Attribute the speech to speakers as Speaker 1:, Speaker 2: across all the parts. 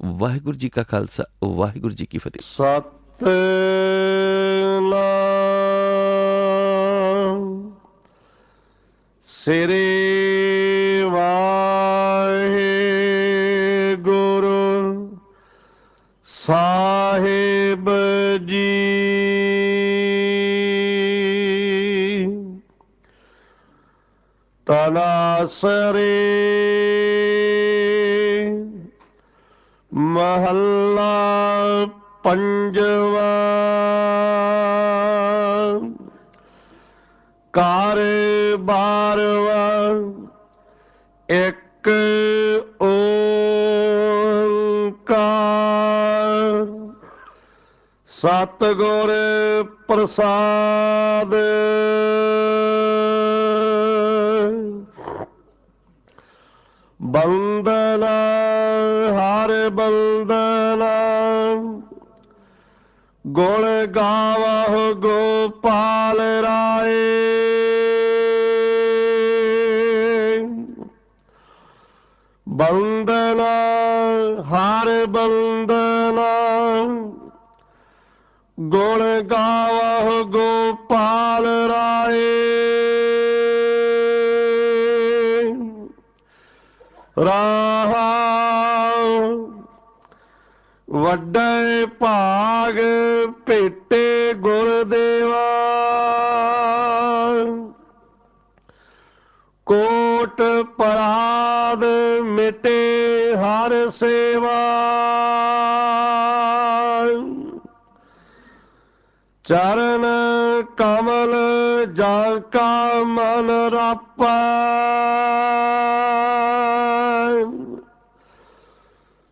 Speaker 1: ਵਾਹਿਗੁਰੂ ਜੀ ਕਾ ਖਾਲਸਾ, ਵਾਹਿਗੁਰੂ ਜੀ ਕੀ ਫਤਿਹ।
Speaker 2: ਸਤਿਨਾਮ ਸ੍ਰੀ ਵਾਹਿਗੁਰੂ ਸਾਹਿਬ ਜੀ। ਤਨਾਸਰੀ ਮਹੱਲਾ ਪੰਜਵਾ। ਘਰ ਬਾਰਵਾ ਇੱਕ ਓੰਕਾਰ ਸਤਿਗੁਰ ਪ੍ਰਸਾਦ। ਬੰਦਨਾ ਹਰ ਬੰਦਨਾ ਗੁਣ ਗਾਵਹੁ ਗੋਪਾਲ ਰਾਏ। ਬੰਦਨਾ ਹਰ ਬੰਦਨਾ ਗੁਣ ਗਾਵਹੁ ਗੋਪਾਲ ਰਾਏ। ਰਾਹੁ ਵੱਡੇ ਭਾਗ ਭੇਟੇ ਗੁਰਦੇਵਾ। ਕੋਟ ਪਰਾਧ ਮਿਟੇ ਹਰ ਸੇਵਾ। ਚਰਨ ਕਮਲ ਜਾਂ ਕਾ ਮਨ ਰਾਪੈ।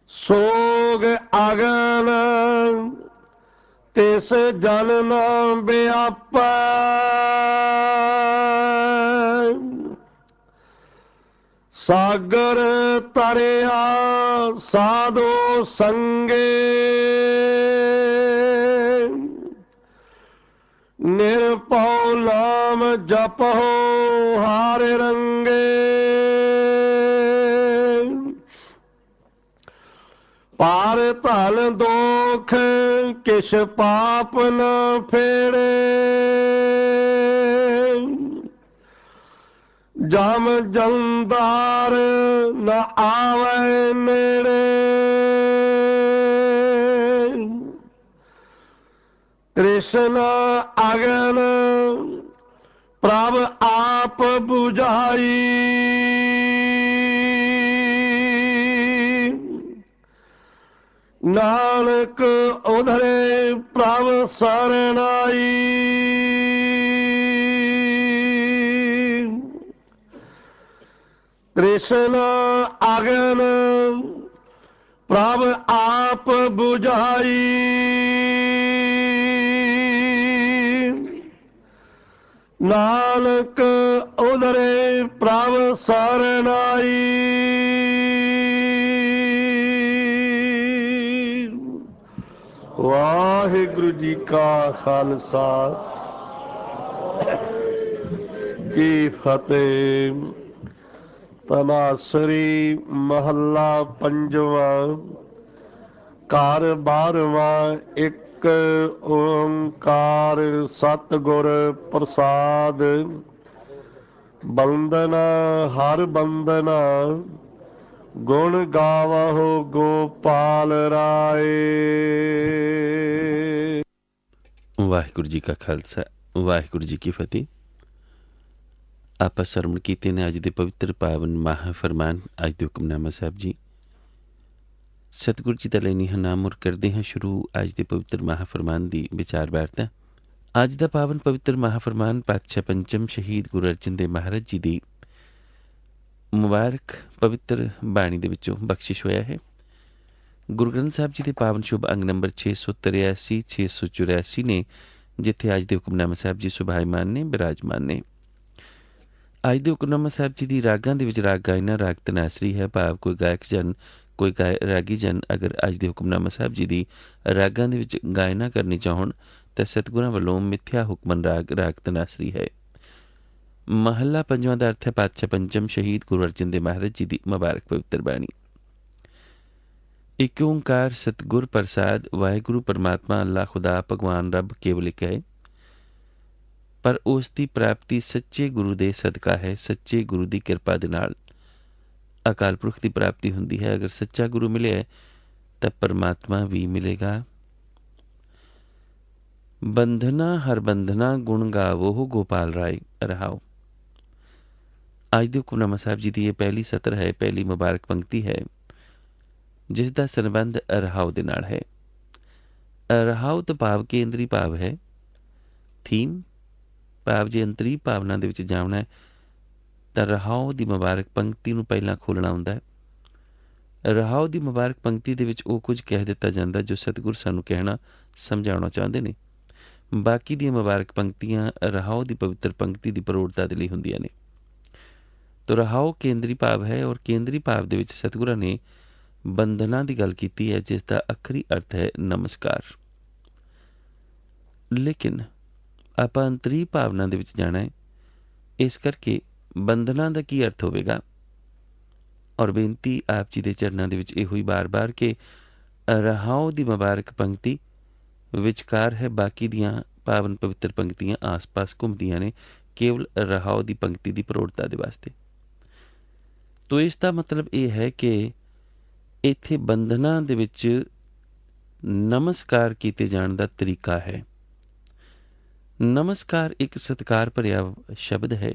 Speaker 2: ਸੋਗ ਅਗਨ ਤਿਸ ਜਨ ਨ ਵਿਆਪੈ। ਸਾਗਰ ਤਰਿਆ ਸਾਧੂ ਸੰਗੇ। ਨਿਰਭਉ ਨਾਮ ਜਪਹੁ ਹਰ ਰੰਗੇ। ਪਾਰ ਧਨ ਦੋਖ ਕਿਛ ਪਾਪ ਨ ਫੇੜੇ। ਜਮ ਜੰਦਾਰ ਨ ਆਵੈ ਨੇੜੇ। ਤ੍ਰਿਸ਼ਨ ਅਗਨ ਪ੍ਰਭ ਆਪ ਬੁਝਾਈ। ਨਾਨਕ ਉਧਰੇ ਪ੍ਰਭ ਸਰਨਾਈ। ਤ੍ਰਿਸ਼ਨ ਅਗਨ ਪ੍ਰਭ ਆਪ ਬੁਝਾਈ। ਨਾਨਕ ਉਧਰੇ ਪ੍ਰਭ ਸਰਨਾਈ। ਵਾਹਿਗੁਰੂ ਜੀ ਕਾ ਖਾਲਸਾ ਕੀ ਫਤਿਹ। ਤਨਾਸਰੀ ਮਹੱਲਾ ਪੰਜਵਾ। ਘਰ ਬਾਰਵਾਂ ਇੱਕ ਓੰਕਾਰ ਸਤਿਗੁਰ ਪ੍ਰਸਾਦ। ਬੰਦਨਾ ਹਰ ਬੰਦਨਾ ਗੁਣ ਗਾਵਹੁ ਗੋਪਾਲ ਰਾਏ।
Speaker 1: ਵਾਹਿਗੁਰੂ ਜੀ ਕਾ ਖਾਲਸਾ, ਵਾਹਿਗੁਰੂ ਜੀ ਕੀ ਫਤਿਹ। ਆਪਾਂ ਸਰਵਣ ਕੀਤੇ ਨੇ ਅੱਜ ਦੇ ਪਵਿੱਤਰ ਪਾਵਨ ਮਹਾਂਫਰਮਾਨ, ਅੱਜ ਦੇ ਹੁਕਮਨਾਮਾ ਸਾਹਿਬ ਜੀ। ਸਤਿਗੁਰੂ ਜੀ ਦਾ ਲੈਣੀ ਹਾਂ ਨਾਮ ਔਰ ਕਰਦੇ ਹਾਂ ਸ਼ੁਰੂ ਅੱਜ ਦੇ ਪਵਿੱਤਰ ਮਹਾਂਫਰਮਾਨ ਦੀ ਵਿਚਾਰ ਵਾਰਤਾ। ਅੱਜ ਦਾ ਪਾਵਨ ਪਵਿੱਤਰ ਮਹਾਂਫਰਮਾਨ ਪਾਤਸ਼ਾਹ ਪੰਚਮ ਸ਼ਹੀਦ ਗੁਰੂ ਅਰਜਨ ਦੇਵ ਮਹਾਰਾਜ ਜੀ ਦੀ ਮੁਬਾਰਕ ਪਵਿੱਤਰ ਬਾਣੀ ਦੇ ਵਿੱਚੋਂ ਬਖਸ਼ਿਸ਼ ਹੋਇਆ ਹੈ। ਗੁਰੂ ਗ੍ਰੰਥ ਸਾਹਿਬ ਜੀ ਦੇ ਪਾਵਨ ਸ਼ੁਭ ਅੰਗ ਨੰਬਰ 683 684 ਨੇ, ਜਿੱਥੇ ਅੱਜ ਦੇ ਹੁਕਮਨਾਮਾ ਸਾਹਿਬ ਜੀ ਸੁਭਾਈਮਾਨ ਨੇ, ਬਿਰਾਜਮਾਨ ਨੇ। ਅੱਜ ਦੇ ਹੁਕਮਨਾਮਾ ਸਾਹਿਬ ਜੀ ਦੀ ਰਾਗਾਂ ਦੇ ਵਿੱਚ ਰਾਗ ਗਾਇਨਾ ਰਾਗ ਤਨਾਸਰੀ ਹੈ, ਭਾਵ ਕੋਈ ਗਾਇਕ ਜਨ, ਕੋਈ ਰਾਗੀ ਜਨ ਅਗਰ ਅੱਜ ਦੇ ਹੁਕਮਨਾਮਾ ਸਾਹਿਬ ਜੀ ਦੀ ਰਾਗਾਂ ਦੇ ਵਿੱਚ ਗਾਇਨਾ ਕਰਨੀ ਚਾਹਣ ਤਾਂ ਸਤਿਗੁਰਾਂ ਵੱਲੋਂ ਮਿੱਥਿਆ ਹੁਕਮਨ ਰਾਗ ਰਾਗ ਤਨਾਸਰੀ ਹੈ। ਮਹੱਲਾ ਪੰਜਵਾਂ ਦਾ ਅਰਥ ਹੈ ਪਾਤਸ਼ਾਹ ਪੰਚਮ ਸ਼ਹੀਦ ਗੁਰੂ ਅਰਜਨ ਦੇਵ ਮਹਾਰਾਜ ਜੀ ਦੀ ਮੁਬਾਰਕ ਪਵਿੱਤਰ ਬਾਣੀ। ਇੱਕ ਓਂਕਾਰ ਸਤਿਗੁਰ ਪ੍ਰਸਾਦ। ਵਾਹਿਗੁਰੂ ਪਰਮਾਤਮਾ ਅੱਲਾ ਖੁਦਾ ਭਗਵਾਨ ਰੱਬ ਕੇਵਲ ਇੱਕ ਹੈ, ਪਰ ਉਸ ਦੀ ਪ੍ਰਾਪਤੀ ਸੱਚੇ ਗੁਰੂ ਦੇ ਸਦਕਾ ਹੈ। ਸੱਚੇ ਗੁਰੂ ਦੀ ਕਿਰਪਾ ਦੇ ਨਾਲ ਅਕਾਲ ਪੁਰਖ ਦੀ ਪ੍ਰਾਪਤੀ ਹੁੰਦੀ ਹੈ। ਅਗਰ ਸੱਚਾ ਗੁਰੂ ਮਿਲਿਆ ਤਾਂ ਪਰਮਾਤਮਾ ਵੀ ਮਿਲੇਗਾ। ਬੰਧਨਾ ਹਰ ਬੰਧਨਾ ਗੁਣ ਗਾਵੋ ਗੋਪਾਲ ਰਾਏ। ਰਹਾਓ। ਅੱਜ ਦੇ ਹੁਕਮਨਾਮਾ ਸਾਹਿਬ ਜੀ ਦੀ ਇਹ ਪਹਿਲੀ ਸਤਰ ਹੈ, ਪਹਿਲੀ ਮੁਬਾਰਕ ਪੰਕਤੀ ਹੈ, ਜਿਸ ਦਾ ਸੰਬੰਧ ਰਹਾਓ ਦੇ ਨਾਲ ਹੈ। ਰਹਾਓ ਤੋਂ ਭਾਵ ਕੇਂਦਰੀ ਭਾਵ ਹੈ। ਥੀਮ ਭਾਵ ਜੇ ਅੰਤਰੀ ਭਾਵਨਾ ਦੇ ਵਿੱਚ ਜਾਣਾ ਹੈ ਤਾਂ ਰਹਾਓ ਦੀ ਮੁਬਾਰਕ ਪੰਕਤੀ ਨੂੰ ਪਹਿਲਾਂ ਖੋਲ੍ਹਣਾ ਹੁੰਦਾ ਹੈ। ਰਹਾਓ ਦੀ ਮੁਬਾਰਕ ਪੰਕਤੀ ਦੇ ਵਿੱਚ ਉਹ ਕੁਝ ਕਹਿ ਦਿੱਤਾ ਜਾਂਦਾ ਜੋ ਸਤਿਗੁਰ ਸਾਨੂੰ ਕਹਿਣਾ ਸਮਝਾਉਣਾ ਚਾਹੁੰਦੇ ਨੇ। ਬਾਕੀ ਦੀਆਂ ਮੁਬਾਰਕ ਪੰਕਤੀਆਂ ਰਹਾਓ ਦੀ ਪਵਿੱਤਰ ਪੰਕਤੀ ਦੀ ਪ੍ਰੋੜਤਾ ਦੇ ਲਈ ਹੁੰਦੀਆਂ ਨੇ। ਤੋ ਰਹਾਓ ਕੇਂਦਰੀ ਭਾਵ ਹੈ, ਔਰ ਕੇਂਦਰੀ ਭਾਵ ਦੇ ਵਿੱਚ ਸਤਿਗੁਰਾਂ ਨੇ ਬੰਧਨਾਂ ਦੀ ਗੱਲ ਕੀਤੀ ਹੈ, ਜਿਸ ਦਾ ਅੱਖਰੀ ਅਰਥ ਹੈ ਨਮਸਕਾਰ। ਲੇਕਿਨ ਆਪਾਂ ਅੰਤਰੀ ਭਾਵਨਾ ਦੇ ਵਿੱਚ ਜਾਣਾ ਹੈ, ਇਸ ਕਰਕੇ ਬੰਧਨਾਂ ਦਾ ਕੀ ਅਰਥ ਹੋਵੇਗਾ। ਔਰ ਬੇਨਤੀ ਆਪ ਜੀ ਦੇ ਚਰਨਾਂ ਦੇ ਵਿੱਚ ਇਹੋ ਹੀ ਬਾਰ-ਬਾਰ ਕਿ ਰਹਾਓ ਦੀ ਮੁਬਾਰਕ ਪੰਕਤੀ ਵਿਚਕਾਰ ਹੈ, ਬਾਕੀ ਦੀਆਂ ਪਾਵਨ ਪਵਿੱਤਰ ਪੰਕਤੀਆਂ ਆਸ-ਪਾਸ ਘੁੰਮਦੀਆਂ ਨੇ, ਕੇਵਲ ਰਹਾਓ ਦੀ ਪੰਕਤੀ ਦੀ ਪ੍ਰੋੜਤਾ ਦੇ ਵਾਸਤੇ। ਤੋ ਇਸ ਦਾ ਮਤਲਬ ਇਹ ਹੈ ਕਿ ਇੱਥੇ ਬੰਧਨਾਂ ਦੇ ਵਿੱਚ ਨਮਸਕਾਰ ਕੀਤੇ ਜਾਣ ਦਾ ਤਰੀਕਾ ਹੈ। ਨਮਸਕਾਰ ਇੱਕ ਸਤਿਕਾਰ ਭਰਿਆ ਸ਼ਬਦ ਹੈ।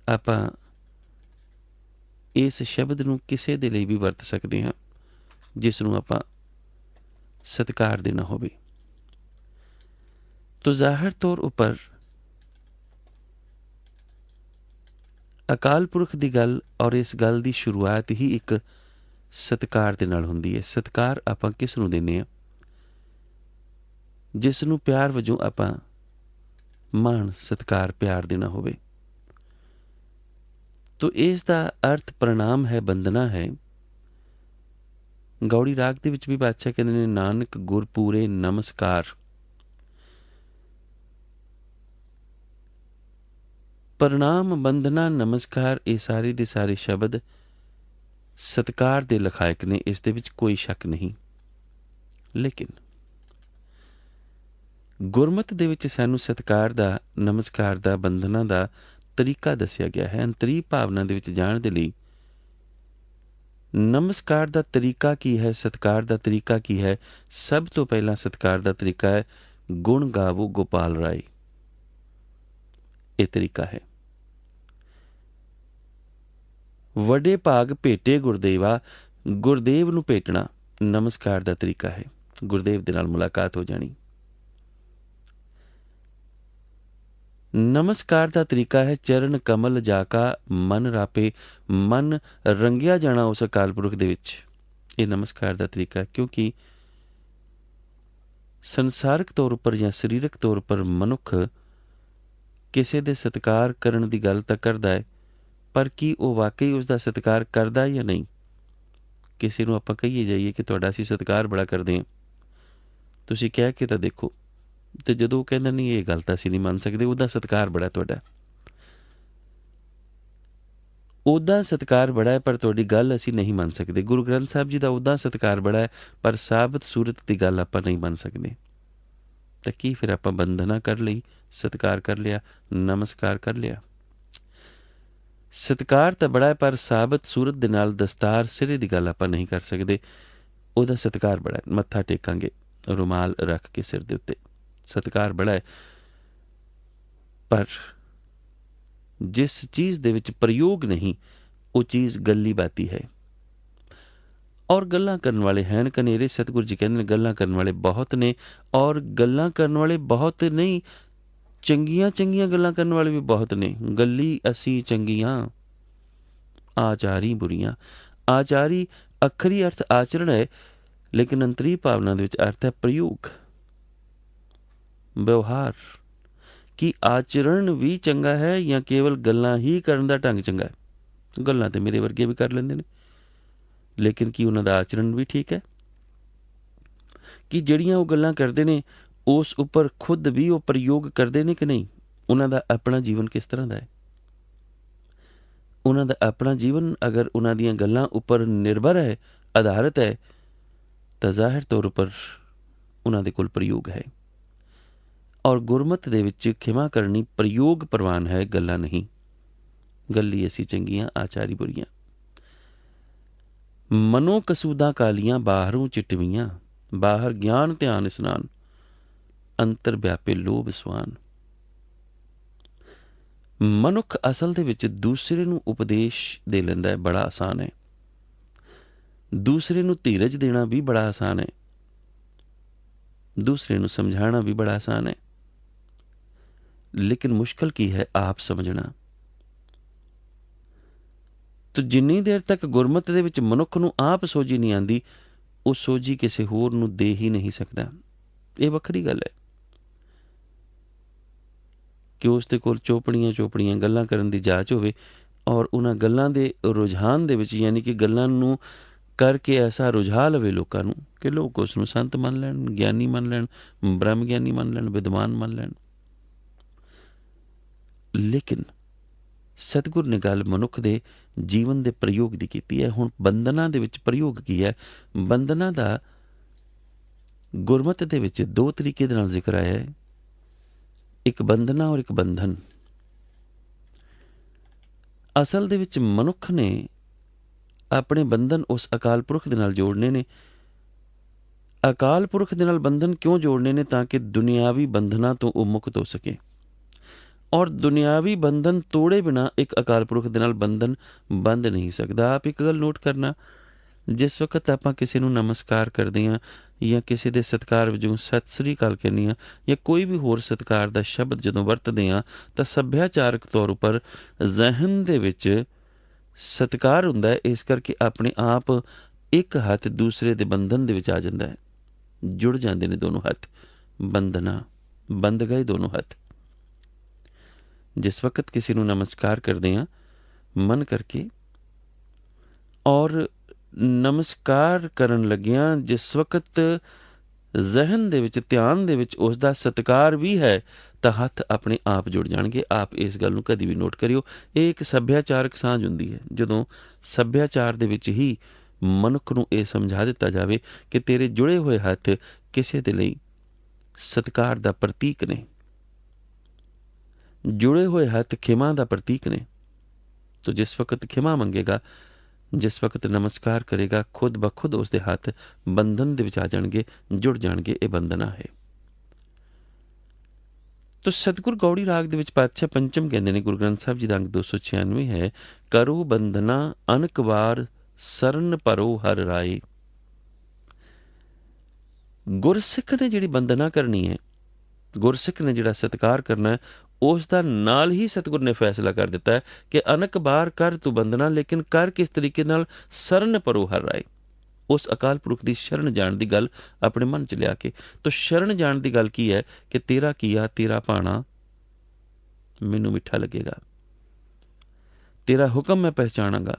Speaker 1: ਆਪਾਂ ਇਸ ਸ਼ਬਦ ਨੂੰ ਕਿਸੇ ਦੇ ਲਈ ਵੀ ਵਰਤ ਸਕਦੇ ਹਾਂ ਜਿਸ ਨੂੰ ਆਪਾਂ ਸਤਿਕਾਰ ਦੇਣਾ ਹੋਵੇ। ਤੋ ਜ਼ਾਹਿਰ ਤੌਰ ਉੱਪਰ ਅਕਾਲ ਪੁਰਖ ਦੀ ਗੱਲ ਔਰ ਇਸ ਗੱਲ ਦੀ ਸ਼ੁਰੂਆਤ ਹੀ ਇੱਕ ਸਤਿਕਾਰ ਦੇ ਨਾਲ ਹੁੰਦੀ ਹੈ। ਸਤਿਕਾਰ ਆਪਾਂ ਕਿਸ ਨੂੰ ਦਿੰਦੇ ਹਾਂ? ਜਿਸ ਨੂੰ ਪਿਆਰ ਵਜੋਂ ਆਪਾਂ ਮਾਣ ਸਤਿਕਾਰ ਪਿਆਰ ਦੇਣਾ ਹੋਵੇ। ਤੋ ਇਸ ਦਾ ਅਰਥ ਪ੍ਰਣਾਮ ਹੈ, ਬੰਦਨਾ ਹੈ। ਗੌੜੀ ਰਾਗ ਦੇ ਵਿੱਚ ਵੀ ਬਾਦਸ਼ਾਹ ਕਹਿੰਦੇ ਨੇ, ਨਾਨਕ ਗੁਰ ਪੂਰੇ ਨਮਸਕਾਰ। ਪ੍ਰਣਾਮ, ਬੰਦਨਾ, ਨਮਸਕਾਰ, ਇਹ ਸਾਰੇ ਦੇ ਸਾਰੇ ਸ਼ਬਦ ਸਤਿਕਾਰ ਦੇ ਲਖਾਇਕ ਨੇ, ਇਸ ਦੇ ਵਿੱਚ ਕੋਈ ਸ਼ੱਕ ਨਹੀਂ। ਲੇਕਿਨ ਗੁਰਮਤਿ ਦੇ ਵਿੱਚ ਸਾਨੂੰ ਸਤਿਕਾਰ ਦਾ, ਨਮਸਕਾਰ ਦਾ, ਬੰਦਨਾ ਦਾ ਤਰੀਕਾ ਦੱਸਿਆ ਗਿਆ ਹੈ। ਅੰਤਰੀ ਭਾਵਨਾ ਦੇ ਵਿੱਚ ਜਾਣ ਦੇ ਲਈ ਨਮਸਕਾਰ ਦਾ ਤਰੀਕਾ ਕੀ ਹੈ, ਸਤਿਕਾਰ ਦਾ ਤਰੀਕਾ ਕੀ ਹੈ? ਸਭ ਤੋਂ ਪਹਿਲਾਂ ਸਤਿਕਾਰ ਦਾ ਤਰੀਕਾ ਹੈ ਗੁਣ ਗਾਵੋ ਗੋਪਾਲ ਰਾਏ। ਇਹ ਤਰੀਕਾ ਹੈ। ਵੱਡੇ ਭਾਗ ਭੇਟੇ ਗੁਰਦੇਵਾ, ਗੁਰਦੇਵ ਨੂੰ ਭੇਟਣਾ ਨਮਸਕਾਰ ਦਾ ਤਰੀਕਾ ਹੈ। ਗੁਰਦੇਵ ਦੇ ਨਾਲ ਮੁਲਾਕਾਤ ਹੋ ਜਾਣੀ। ਨਮਸਕਾਰ ਦਾ ਤਰੀਕਾ ਹੈ ਚਰਨ ਕਮਲ ਜਾ ਕਾ ਮਨ ਰਾਪੇ, ਮਨ ਰੰਗਿਆ ਜਾਣਾ ਉਸ ਅਕਾਲ ਪੁਰਖ ਦੇ ਵਿੱਚ। ਇਹ ਨਮਸਕਾਰ ਦਾ ਤਰੀਕਾ, ਕਿਉਂਕਿ ਸੰਸਾਰਕ ਤੌਰ ਉੱਪਰ ਜਾਂ ਸਰੀਰਕ ਤੌਰ ਉੱਪਰ ਮਨੁੱਖ ਕਿਸੇ ਦੇ ਸਤਿਕਾਰ ਕਰਨ ਦੀ ਗੱਲ ਤਾਂ ਕਰਦਾ ਹੈ, ਪਰ ਕੀ ਉਹ ਵਾਕਈ ਉਸ ਦਾ ਸਤਿਕਾਰ ਕਰਦਾ ਜਾਂ ਨਹੀਂ? ਕਿਸੇ ਨੂੰ ਆਪਾਂ ਕਹੀਏ ਜਾਈਏ ਕਿ ਤੁਹਾਡਾ ਅਸੀਂ ਸਤਿਕਾਰ ਬੜਾ ਕਰਦੇ ਹਾਂ, ਤੁਸੀਂ ਕਹਿ ਕੇ ਤਾਂ ਦੇਖੋ, ਤੇ ਜਦੋਂ ਉਹ ਕਹਿੰਦਾ ਨਹੀਂ ਇਹ ਗੱਲ ਤਾਂ ਅਸੀਂ ਨਹੀਂ ਮੰਨ ਸਕਦੇ, ਉਹਦਾ ਸਤਿਕਾਰ ਬੜਾ ਤੁਹਾਡਾ, ਉਹਦਾ ਸਤਿਕਾਰ ਬੜਾ ਹੈ ਪਰ ਤੁਹਾਡੀ ਗੱਲ ਅਸੀਂ ਨਹੀਂ ਮੰਨ ਸਕਦੇ। ਗੁਰੂ ਗ੍ਰੰਥ ਸਾਹਿਬ ਜੀ ਦਾ ਉਹਦਾ ਸਤਿਕਾਰ ਬੜਾ ਹੈ ਪਰ ਸਾਬਤ ਸੂਰਤ ਦੀ ਗੱਲ ਆਪਾਂ ਨਹੀਂ ਮੰਨ ਸਕਦੇ। ਤਾਂ ਕੀ ਫਿਰ ਆਪਾਂ ਬੰਧਨਾ ਕਰ ਲਈ, ਸਤਿਕਾਰ ਕਰ ਲਿਆ, ਨਮਸਕਾਰ ਕਰ ਲਿਆ। ਸਤਿਕਾਰ ਤਾਂ ਬੜਾ ਹੈ ਪਰ ਸਾਬਤ ਸੂਰਤ ਦੇ ਨਾਲ ਦਸਤਾਰ ਸਿਰੇ ਦੀ ਗੱਲ ਆਪਾਂ ਨਹੀਂ ਕਰ ਸਕਦੇ। ਉਹਦਾ ਸਤਿਕਾਰ ਬੜਾ ਹੈ, ਮੱਥਾ ਟੇਕਾਂਗੇ ਰੁਮਾਲ ਰੱਖ ਕੇ ਸਿਰ ਦੇ ਉੱਤੇ, ਸਤਿਕਾਰ ਬੜਾ ਹੈ। ਪਰ ਜਿਸ ਚੀਜ਼ ਦੇ ਵਿੱਚ ਪ੍ਰਯੋਗ ਨਹੀਂ ਉਹ ਚੀਜ਼ ਗੱਲੀ ਬਾਤੀ ਹੈ। ਔਰ ਗੱਲਾਂ ਕਰਨ ਵਾਲੇ ਹਨ ਕਨੇਰੇ। ਸਤਿਗੁਰੂ ਜੀ ਕਹਿੰਦੇ ਨੇ ਗੱਲਾਂ ਕਰਨ ਵਾਲੇ ਬਹੁਤ ਨੇ, ਔਰ ਗੱਲਾਂ ਕਰਨ ਵਾਲੇ ਬਹੁਤ ਨਹੀਂ, ਚੰਗੀਆਂ ਚੰਗੀਆਂ ਗੱਲਾਂ ਕਰਨ ਵਾਲੇ ਵੀ ਬਹੁਤ ਨੇ। ਗੱਲੀ ਅਸੀਂ ਚੰਗੀਆਂ, ਆਚਾਰੀ ਬੁਰੀਆਂ। ਆਚਾਰੀ ਅੱਖਰੀ ਅਰਥ ਆਚਰਣ ਹੈ, ਲੇਕਿਨ ਅੰਤਰੀ ਭਾਵਨਾ ਦੇ ਵਿੱਚ ਅਰਥ ਹੈ ਪ੍ਰਯੋਗ, ਵਿਵਹਾਰ। ਕੀ ਆਚਰਣ ਵੀ ਚੰਗਾ ਹੈ ਜਾਂ ਕੇਵਲ ਗੱਲਾਂ ਹੀ ਕਰਨ ਦਾ ਢੰਗ ਚੰਗਾ ਹੈ? ਗੱਲਾਂ ਤੇ ਮੇਰੇ ਵਰਗੇ ਵੀ ਕਰ ਲੈਂਦੇ ਨੇ, ਲੇਕਿਨ ਕੀ ਉਹਨਾਂ ਦਾ ਆਚਰਣ ਵੀ ਠੀਕ ਹੈ? ਕਿ ਜਿਹੜੀਆਂ ਉਹ ਗੱਲਾਂ ਕਰਦੇ ਨੇ ਉਸ ਉੱਪਰ ਖੁਦ ਵੀ ਉਹ ਪ੍ਰਯੋਗ ਕਰਦੇ ਨੇ ਕਿ ਨਹੀਂ? ਉਹਨਾਂ ਦਾ ਆਪਣਾ ਜੀਵਨ ਕਿਸ ਤਰ੍ਹਾਂ ਦਾ ਹੈ? ਉਹਨਾਂ ਦਾ ਆਪਣਾ ਜੀਵਨ ਅਗਰ ਉਹਨਾਂ ਦੀਆਂ ਗੱਲਾਂ ਉੱਪਰ ਨਿਰਭਰ ਹੈ, ਆਧਾਰਿਤ ਹੈ ਤਾਂ ਜ਼ਾਹਿਰ ਤੌਰ ਉੱਪਰ ਉਹਨਾਂ ਦੇ ਕੋਲ ਪ੍ਰਯੋਗ ਹੈ। ਔਰ ਗੁਰਮਤਿ ਦੇ ਵਿੱਚ ਖਿਮਾ ਕਰਨੀ ਪ੍ਰਯੋਗ ਪ੍ਰਵਾਨ ਹੈ, ਗੱਲਾਂ ਨਹੀਂ। ਗੱਲੀ ਅਸੀਂ ਚੰਗੀਆਂ, ਆਚਾਰੀ ਬੁਰੀਆਂ। ਮਨੋ ਕਸੂਦਾਂ ਕਾਲੀਆਂ, ਬਾਹਰੋਂ ਚਿਟਵੀਆਂ। ਬਾਹਰ ਗਿਆਨ ਧਿਆਨ ਇਸਨਾਨ, ਅੰਤਰ ਵਿਆਪੇ ਲੋਭ ਸਵਾਨ। ਮਨੁੱਖ ਅਸਲ ਦੇ ਵਿੱਚ ਦੂਸਰੇ ਨੂੰ ਉਪਦੇਸ਼ ਦੇ ਲੈਂਦਾ ਹੈ, ਬੜਾ ਆਸਾਨ ਹੈ। ਦੂਸਰੇ ਨੂੰ ਧੀਰਜ ਦੇਣਾ ਵੀ ਬੜਾ ਆਸਾਨ ਹੈ। ਦੂਸਰੇ ਨੂੰ ਸਮਝਾਉਣਾ ਵੀ ਬੜਾ ਆਸਾਨ ਹੈ। ਲੇਕਿਨ ਮੁਸ਼ਕਲ ਕੀ ਹੈ? ਆਪ ਸਮਝਣਾ। ਤੋ ਜਿੰਨੀ ਦੇਰ ਤੱਕ ਗੁਰਮਤਿ ਦੇ ਵਿੱਚ ਮਨੁੱਖ ਨੂੰ ਆਪ ਸੋਝੀ ਨਹੀਂ ਆਉਂਦੀ, ਉਹ ਸੋਝੀ ਕਿਸੇ ਹੋਰ ਨੂੰ ਦੇ ਹੀ ਨਹੀਂ ਸਕਦਾ। ਇਹ ਵੱਖਰੀ ਗੱਲ ਹੈ ਕਿ ਉਸ ਦੇ ਕੋਲ ਚੋਪੜੀਆਂ ਗੱਲਾਂ ਕਰਨ ਦੀ ਜਾਚ ਹੋਵੇ, ਔਰ ਉਹਨਾਂ ਗੱਲਾਂ ਦੇ ਰੁਝਾਨ ਦੇ ਵਿੱਚ, ਯਾਨੀ ਕਿ ਗੱਲਾਂ ਨੂੰ ਕਰਕੇ ਐਸਾ ਰੁਝਾ ਲਵੇ ਲੋਕਾਂ ਨੂੰ ਕਿ ਲੋਕ ਉਸ ਨੂੰ ਸੰਤ ਮੰਨ ਲੈਣ, ਗਿਆਨੀ ਮੰਨ ਲੈਣ, ਬ੍ਰਹਮ ਗਿਆਨੀ ਮੰਨ ਲੈਣ, ਵਿਦਵਾਨ ਮੰਨ ਲੈਣ। ਲੇਕਿਨ ਸਤਿਗੁਰ ਨੇ ਗੱਲ ਮਨੁੱਖ ਦੇ ਜੀਵਨ ਦੇ ਪ੍ਰਯੋਗ ਦੀ ਕੀਤੀ ਹੈ। ਹੁਣ ਬੰਧਨਾਂ ਦੇ ਵਿੱਚ ਪ੍ਰਯੋਗ ਕੀ ਹੈ? ਬੰਧਨਾਂ ਦਾ ਗੁਰਮਤਿ ਦੇ ਵਿੱਚ ਦੋ ਤਰੀਕੇ ਦੇ ਨਾਲ ਜ਼ਿਕਰ ਆਇਆ ਹੈ, ਇੱਕ ਬੰਧਨਾ ਔਰ ਇੱਕ ਬੰਧਨ। ਅਸਲ ਦੇ ਵਿੱਚ ਮਨੁੱਖ ਨੇ ਆਪਣੇ ਬੰਧਨ ਉਸ ਅਕਾਲ ਪੁਰਖ ਦੇ ਨਾਲ ਜੋੜਨੇ ਨੇ। ਅਕਾਲ ਪੁਰਖ ਦੇ ਨਾਲ ਬੰਧਨ ਕਿਉਂ ਜੋੜਨੇ ਨੇ? ਤਾਂ ਕਿ ਦੁਨਿਆਵੀ ਬੰਧਨਾਂ ਤੋਂ ਉਹ ਮੁਕਤ ਹੋ ਸਕੇ। ਔਰ ਦੁਨਿਆਵੀ ਬੰਧਨ ਤੋੜੇ ਬਿਨਾਂ ਇੱਕ ਅਕਾਲ ਪੁਰਖ ਦੇ ਨਾਲ ਬੰਧਨ ਬੰਧ ਨਹੀਂ ਸਕਦਾ। ਆਪ ਇੱਕ ਗੱਲ ਨੋਟ ਕਰਨਾ, ਜਿਸ ਵਕਤ ਆਪਾਂ ਕਿਸੇ ਨੂੰ ਨਮਸਕਾਰ ਕਰਦੇ ਹਾਂ ਜਾਂ ਕਿਸੇ ਦੇ ਸਤਿਕਾਰ ਵਜੋਂ ਸਤਿ ਸ੍ਰੀ ਅਕਾਲ ਕਹਿੰਦੇ ਹਾਂ ਜਾਂ ਕੋਈ ਵੀ ਹੋਰ ਸਤਿਕਾਰ ਦਾ ਸ਼ਬਦ ਜਦੋਂ ਵਰਤਦੇ ਹਾਂ, ਤਾਂ ਸੱਭਿਆਚਾਰਕ ਤੌਰ ਉੱਪਰ ਜ਼ਹਿਨ ਦੇ ਵਿੱਚ ਸਤਿਕਾਰ ਹੁੰਦਾ ਹੈ। ਇਸ ਕਰਕੇ ਆਪਣੇ ਆਪ ਇੱਕ ਹੱਥ ਦੂਸਰੇ ਦੇ ਬੰਧਨ ਦੇ ਵਿੱਚ ਆ ਜਾਂਦਾ ਹੈ, ਜੁੜ ਜਾਂਦੇ ਨੇ ਦੋਨੋਂ ਹੱਥ। ਬੰਧਨਾ ਬੰਧ ਗਏ ਦੋਨੋਂ ਹੱਥ। ਜਿਸ ਵਕਤ ਕਿਸੇ ਨੂੰ ਨਮਸਕਾਰ ਕਰਦੇ ਹਾਂ ਮਨ ਕਰਕੇ, ਔਰ ਨਮਸਕਾਰ ਕਰਨ ਲੱਗਿਆਂ ਜਿਸ ਵਕਤ ਜ਼ਹਿਨ ਦੇ ਵਿੱਚ, ਧਿਆਨ ਦੇ ਵਿੱਚ ਉਸ ਦਾ ਸਤਿਕਾਰ ਵੀ ਹੈ, ਤਾਂ ਹੱਥ ਆਪਣੇ ਆਪ ਜੁੜ ਜਾਣਗੇ। ਆਪ ਇਸ ਗੱਲ ਨੂੰ ਕਦੀ ਵੀ ਨੋਟ ਕਰਿਓ। ਇਹ ਇੱਕ ਸੱਭਿਆਚਾਰਕ ਸਾਂਝ ਹੁੰਦੀ ਹੈ। ਜਦੋਂ ਸੱਭਿਆਚਾਰ ਦੇ ਵਿੱਚ ਹੀ ਮਨੁੱਖ ਨੂੰ ਇਹ ਸਮਝਾ ਦਿੱਤਾ ਜਾਵੇ ਕਿ ਤੇਰੇ ਜੁੜੇ ਹੋਏ ਹੱਥ ਕਿਸੇ ਦੇ ਲਈ ਸਤਿਕਾਰ ਦਾ ਪ੍ਰਤੀਕ ਨੇ, ਜੁੜੇ ਹੋਏ ਹੱਥ ਖਿਮਾ ਦਾ ਪ੍ਰਤੀਕ ਨੇ। ਤੋ ਜਿਸ ਵਕਤ ਖਿਮਾ ਮੰਗੇਗਾ, ਜਿਸ ਵਕਤ ਨਮਸਕਾਰ ਕਰੇਗਾ, ਖੁਦ ਬ ਖੁਦ ਉਸ ਦੇ ਹੱਥ ਬੰਧਨ ਦੇ ਵਿੱਚ ਆ ਜਾਣਗੇ, ਜੁੜ ਜਾਣਗੇ। ਇਹ ਬੰਧਨਾ ਹੈ। ਤੋ ਸਤਿਗੁਰ ਗੌੜੀ ਰਾਗ ਦੇ ਵਿੱਚ ਪਾਤਸ਼ਾਹ ਪੰਚਮ ਕਹਿੰਦੇ ਨੇ, ਗੁਰੂ ਗ੍ਰੰਥ ਸਾਹਿਬ ਜੀ ਦਾ ਅੰਗ 296 ਹੈ, ਕਰੋ ਬੰਧਨਾ ਅਨਕ ਵਾਰ ਸਰਨ ਭਰੋ ਹਰ ਰਾਏ। ਗੁਰਸਿੱਖ ਨੇ ਜਿਹੜੀ ਬੰਧਨਾ ਕਰਨੀ ਹੈ, ਗੁਰਸਿੱਖ ਨੇ ਜਿਹੜਾ ਸਤਿਕਾਰ ਕਰਨਾ ਹੈ, ਉਸ ਦਾ ਨਾਲ ਹੀ ਸਤਿਗੁਰ ਨੇ ਫੈਸਲਾ ਕਰ ਦਿੱਤਾ ਹੈ ਕਿ ਅਨਕ ਬਾਰ ਕਰ ਤੂੰ ਬੰਧਨਾ, ਲੇਕਿਨ ਕਰ ਕਿਸ ਤਰੀਕੇ ਨਾਲ? ਸਰਨ ਭਰੋ ਹਰ ਰਾਏ। ਉਸ ਅਕਾਲ ਪੁਰਖ ਦੀ ਸ਼ਰਨ ਜਾਣ ਦੀ ਗੱਲ ਆਪਣੇ ਮਨ 'ਚ ਲਿਆ ਕੇ। ਤੋ ਸ਼ਰਨ ਜਾਣ ਦੀ ਗੱਲ ਕੀ ਹੈ? ਕਿ ਤੇਰਾ ਕੀਆ ਤੇਰਾ ਭਾਣਾ ਮੈਨੂੰ ਮਿੱਠਾ ਲੱਗੇਗਾ, ਤੇਰਾ ਹੁਕਮ ਮੈਂ ਪਹਿਚਾਣਾਂਗਾ,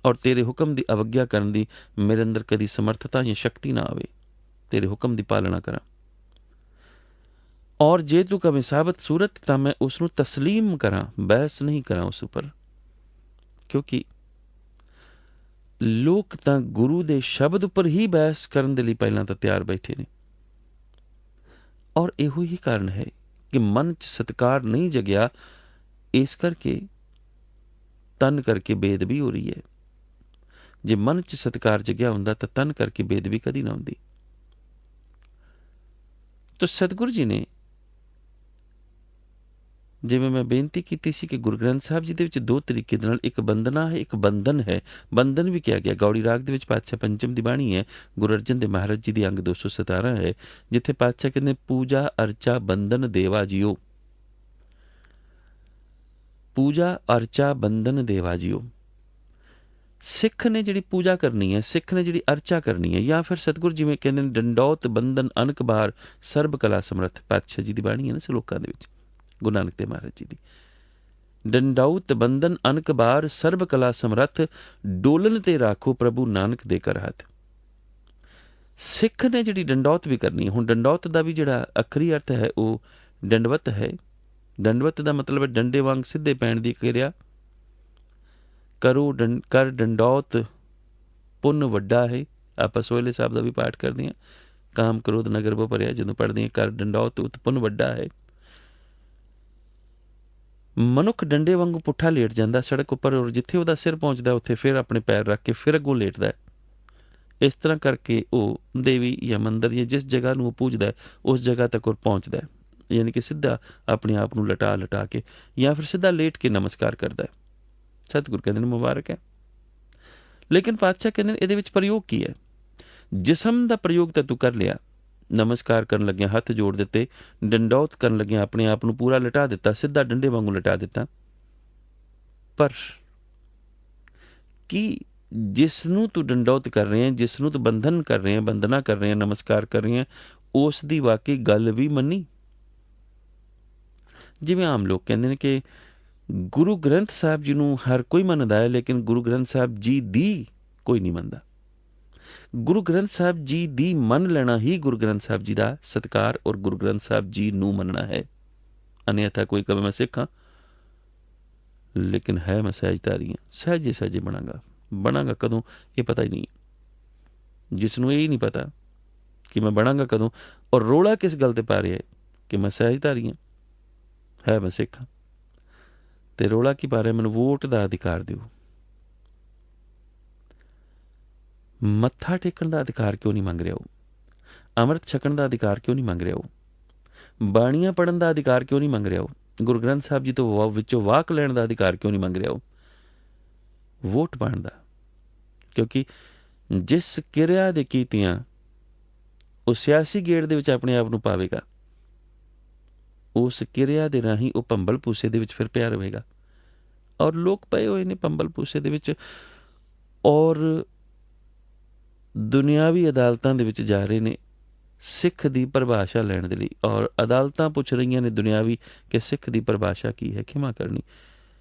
Speaker 1: ਔਰ ਤੇਰੇ ਹੁਕਮ ਦੀ ਅਵੱਗਿਆ ਕਰਨ ਦੀ ਮੇਰੇ ਅੰਦਰ ਕਦੀ ਸਮਰਥਤਾ ਜਾਂ ਸ਼ਕਤੀ ਨਾ ਆਵੇ। ਤੇਰੇ ਹੁਕਮ ਦੀ ਪਾਲਣਾ ਕਰਾਂ। ਔਰ ਜੇ ਤੂੰ ਕਵੇਂ ਸਾਬਤ ਸੂਰਤ, ਤਾਂ ਮੈਂ ਉਸ ਨੂੰ ਤਸਲੀਮ ਕਰਾਂ, ਬਹਿਸ ਨਹੀਂ ਕਰਾਂ ਉਸ ਉੱਪਰ। ਕਿਉਂਕਿ ਲੋਕ ਤਾਂ ਗੁਰੂ ਦੇ ਸ਼ਬਦ ਉੱਪਰ ਹੀ ਬਹਿਸ ਕਰਨ ਦੇ ਲਈ ਪਹਿਲਾਂ ਤਾਂ ਤਿਆਰ ਬੈਠੇ ਨੇ। ਔਰ ਇਹੋ ਹੀ ਕਾਰਨ ਹੈ ਕਿ ਮਨ 'ਚ ਸਤਿਕਾਰ ਨਹੀਂ ਜਗਿਆ। ਇਸ ਕਰਕੇ ਤਨ ਕਰਕੇ ਬੇਅਦਬੀ ਹੋ ਰਹੀ ਹੈ। ਜੇ ਮਨ 'ਚ ਸਤਿਕਾਰ ਜਗਿਆ ਹੁੰਦਾ ਤਾਂ ਤਨ ਕਰਕੇ ਬੇਅਦਬੀ ਕਦੀ ਨਾ ਹੁੰਦੀ। ਤੋ ਸਤਿਗੁਰੂ ਜੀ ਨੇ, ਜਿਵੇਂ ਮੈਂ ਬੇਨਤੀ ਕੀਤੀ ਸੀ ਕਿ ਗੁਰੂ ਗ੍ਰੰਥ ਸਾਹਿਬ ਜੀ ਦੇ ਵਿੱਚ ਦੋ ਤਰੀਕੇ ਦੇ ਨਾਲ, ਇੱਕ ਬੰਧਨਾ ਹੈ, ਇੱਕ ਬੰਧਨ ਹੈ। ਬੰਧਨ ਵੀ ਕਿਹਾ ਗਿਆ। ਗੌੜੀ ਰਾਗ ਦੇ ਵਿੱਚ ਪਾਤਸ਼ਾਹ ਪੰਚਮ ਦੀ ਬਾਣੀ ਹੈ, ਗੁਰੂ ਅਰਜਨ ਦੇਵ ਮਹਾਰਾਜ ਜੀ ਦੀ ਅੰਗ 217 ਹੈ, ਜਿੱਥੇ ਪਾਤਸ਼ਾਹ ਕਹਿੰਦੇ ਪੂਜਾ ਅਰਚਾ ਬੰਧਨ ਦੇਵਾ ਜੀਓ। ਪੂਜਾ ਅਰਚਾ ਬੰਧਨ ਦੇਵਾ ਜੀਓ। ਸਿੱਖ ਨੇ ਜਿਹੜੀ ਪੂਜਾ ਕਰਨੀ ਹੈ, ਸਿੱਖ ਨੇ ਜਿਹੜੀ ਅਰਚਾ ਕਰਨੀ ਹੈ, ਜਾਂ ਫਿਰ ਸਤਿਗੁਰੂ ਜਿਵੇਂ ਕਹਿੰਦੇ ਨੇ ਡੰਡੌਤ ਬੰਧਨ ਅਨਕ ਬਾਰ ਸਰਬ ਕਲਾ ਸਮਰੱਥ। ਪਾਤਸ਼ਾਹ ਜੀ ਦੀ ਬਾਣੀ ਹੈ ਨਾ ਸਲੋਕਾਂ ਦੇ ਵਿੱਚ, ਗੁਰੂ ਨਾਨਕ ਦੇਵ ਮਹਾਰਾਜ ਜੀ ਦੀ। ਡੰਡੌਤ ਬੰਧਨ ਅਨਕ ਬਾਰ ਸਰਬ ਕਲਾ ਸਮਰੱਥ, ਡੋਲਨ ਤੇ ਰਾਖੋ ਪ੍ਰਭੂ ਨਾਨਕ ਦੇ ਕਰ ਹੱਥ। ਸਿੱਖ ਨੇ ਜਿਹੜੀ ਡੰਡੌਤ ਵੀ ਕਰਨੀ ਹੈ। ਹੁਣ ਡੰਡੌਤ ਦਾ ਵੀ ਜਿਹੜਾ ਅੱਖਰੀ ਅਰਥ ਹੈ ਉਹ ਡੰਡਵਤ ਹੈ। ਡੰਡਵਤ ਦਾ ਮਤਲਬ ਹੈ ਡੰਡੇ ਵਾਂਗ ਸਿੱਧੇ ਪੈਣ ਦੀ ਕਿਰਿਆ। ਕਰ ਡੰਡੌਤ ਪੁੰਨ ਵੱਡਾ ਹੈ। ਆਪਾਂ ਸੋਹਲੇ ਸਾਹਿਬ ਦਾ ਵੀ ਪਾਠ ਕਰਦੇ ਹਾਂ, ਕਾਮ ਕ੍ਰੋਧ ਨਗਰ ਬੋ ਭਰਿਆ, ਜਦੋਂ ਪੜ੍ਹਦੇ ਹਾਂ ਕਰ ਡੰਡੌਤ ਉਤ ਪੁੰਨ ਵੱਡਾ ਹੈ। ਮਨੁੱਖ ਡੰਡੇ ਵਾਂਗੂ ਪੁੱਠਾ ਲੇਟ ਜਾਂਦਾ ਸੜਕ ਉੱਪਰ, ਔਰ ਜਿੱਥੇ ਉਹਦਾ ਸਿਰ ਪਹੁੰਚਦਾ ਉੱਥੇ ਫਿਰ ਆਪਣੇ ਪੈਰ ਰੱਖ ਕੇ ਫਿਰ ਅੱਗੋਂ ਲੇਟਦਾ। ਇਸ ਤਰ੍ਹਾਂ ਕਰਕੇ ਉਹ ਦੇਵੀ ਜਾਂ ਮੰਦਰ ਜਾਂ ਜਿਸ ਜਗ੍ਹਾ ਨੂੰ ਉਹ ਪੂਜਦਾ ਉਸ ਜਗ੍ਹਾ ਤੱਕ ਉਹ ਪਹੁੰਚਦਾ, ਯਾਨੀ ਕਿ ਸਿੱਧਾ ਆਪਣੇ ਆਪ ਨੂੰ ਲਟਾ ਕੇ ਜਾਂ ਫਿਰ ਸਿੱਧਾ ਲੇਟ ਕੇ ਨਮਸਕਾਰ ਕਰਦਾ। ਸਤਿਗੁਰ ਕਹਿੰਦੇ ਨੇ ਮੁਬਾਰਕ ਹੈ। ਲੇਕਿਨ ਪਾਤਸ਼ਾਹ ਕਹਿੰਦੇ ਨੇ ਇਹਦੇ ਵਿੱਚ ਪ੍ਰਯੋਗ ਕੀ ਹੈ? ਜਿਸਮ ਦਾ ਪ੍ਰਯੋਗ ਤਾਂ ਤੂੰ ਕਰ ਲਿਆ, ਨਮਸਕਾਰ ਕਰਨ ਲੱਗਿਆ ਹੱਥ ਜੋੜ ਦਿੱਤੇ, ਡੰਡੌਤ ਕਰਨ ਲੱਗਿਆ ਆਪਣੇ ਆਪ ਨੂੰ ਪੂਰਾ ਲਟਾ ਦਿੱਤਾ, ਸਿੱਧਾ ਡੰਡੇ ਵਾਂਗੂ ਲਟਾ ਦਿੱਤਾ, ਪਰ ਕੀ ਜਿਸ ਨੂੰ ਤੂੰ ਡੰਡੌਤ ਕਰ ਰਹੇ ਹੈ, ਜਿਸ ਨੂੰ ਤੂੰ ਬੰਧਨ ਕਰ ਰਹੇ ਹੈ, ਬੰਦਨਾ ਕਰ ਰਹੇ ਹੈ, ਨਮਸਕਾਰ ਕਰ ਰਹੇ ਹੈ, ਉਸ ਦੀ ਵਾਕਈ ਗੱਲ ਵੀ ਮੰਨੀ? ਜਿਵੇਂ ਆਮ ਲੋਕ ਕਹਿੰਦੇ ਨੇ ਕਿ ਗੁਰੂ ਗ੍ਰੰਥ ਸਾਹਿਬ ਜੀ ਨੂੰ ਹਰ ਕੋਈ ਮੰਨਦਾ ਹੈ, ਲੇਕਿਨ ਗੁਰੂ ਗ੍ਰੰਥ ਸਾਹਿਬ ਜੀ ਦੀ ਕੋਈ ਨਹੀਂ ਮੰਨਦਾ। ਗੁਰੂ ਗ੍ਰੰਥ ਸਾਹਿਬ ਜੀ ਦੀ ਮੰਨ ਲੈਣਾ ਹੀ ਗੁਰੂ ਗ੍ਰੰਥ ਸਾਹਿਬ ਜੀ ਦਾ ਸਤਿਕਾਰ ਔਰ ਗੁਰੂ ਗ੍ਰੰਥ ਸਾਹਿਬ ਜੀ ਨੂੰ ਮੰਨਣਾ ਹੈ। ਅਨਿਅਥਾ ਕੋਈ ਕਵੇ ਮੈਂ ਸਿੱਖ ਹਾਂ, ਲੇਕਿਨ ਹੈ ਮੈਂ ਸਹਿਜਧਾਰੀ ਹਾਂ। ਸਹਿਜੇ ਬਣਾਂਗਾ ਕਦੋਂ ਇਹ ਪਤਾ ਹੀ ਨਹੀਂ। ਜਿਸ ਨੂੰ ਇਹ ਨਹੀਂ ਪਤਾ ਕਿ ਮੈਂ ਬਣਾਂਗਾ ਕਦੋਂ, ਔਰ ਰੋਲਾ ਕਿਸ ਗੱਲ ਤੇ ਪਾ ਰਿਹਾ ਹੈ ਕਿ ਮੈਂ ਸਹਿਜਧਾਰੀ ਹਾਂ, ਹੈ ਮੈਂ ਸਿੱਖ ਹਾਂ, ਤੇ ਰੋਲਾ ਕੀ ਪਾ ਰਿਹਾ? ਮੈਨੂੰ ਵੋਟ ਦਾ ਅਧਿਕਾਰ ਦਿਓ। ਮੱਥਾ ਟੇਕਣ ਦਾ ਅਧਿਕਾਰ ਕਿਉਂ ਨਹੀਂ ਮੰਗ ਰਿਹਾ? ਉਹ ਅੰਮ੍ਰਿਤ ਛਕਣ ਦਾ ਅਧਿਕਾਰ ਕਿਉਂ ਨਹੀਂ ਮੰਗ ਰਿਹਾ? ਉਹ ਬਾਣੀਆਂ ਪੜ੍ਹਨ ਦਾ ਅਧਿਕਾਰ ਕਿਉਂ ਨਹੀਂ ਮੰਗ ਰਿਹਾ? ਉਹ ਗੁਰੂ ਗ੍ਰੰਥ ਸਾਹਿਬ ਜੀ ਤੋਂ ਵਿੱਚੋਂ ਵਾਕ ਲੈਣ ਦਾ ਅਧਿਕਾਰ ਕਿਉਂ ਨਹੀਂ ਮੰਗ ਰਿਹਾ? ਉਹ ਵੋਟ ਪਾਉਣ ਦਾ। ਕਿਉਂਕਿ ਜਿਸ ਕਿਰਿਆ ਦੇ ਕੀਤੀਆਂ ਉਹ ਸਿਆਸੀ ਗੇੜ ਦੇ ਵਿੱਚ ਆਪਣੇ ਆਪ ਨੂੰ ਪਾਵੇਗਾ, ਉਸ ਕਿਰਿਆ ਦੇ ਰਾਹੀਂ ਉਹ ਭੰਬਲ ਭੂਸੇ ਦੇ ਵਿੱਚ ਫਿਰ ਪਿਆ ਰਹੇਗਾ। ਔਰ ਲੋਕ ਪਏ ਹੋਏ ਨੇ ਭੰਬਲ ਭੂਸੇ ਦੇ ਵਿੱਚ, ਔਰ ਦੁਨਿਆਵੀ ਅਦਾਲਤਾਂ ਦੇ ਵਿੱਚ ਜਾ ਰਹੇ ਨੇ ਸਿੱਖ ਦੀ ਪਰਿਭਾਸ਼ਾ ਲੈਣ ਦੇ ਲਈ, ਔਰ ਅਦਾਲਤਾਂ ਪੁੱਛ ਰਹੀਆਂ ਨੇ ਦੁਨਿਆਵੀ ਕਿ ਸਿੱਖ ਦੀ ਪਰਿਭਾਸ਼ਾ ਕੀ ਹੈ। ਖਿਮਾ ਕਰਨੀ,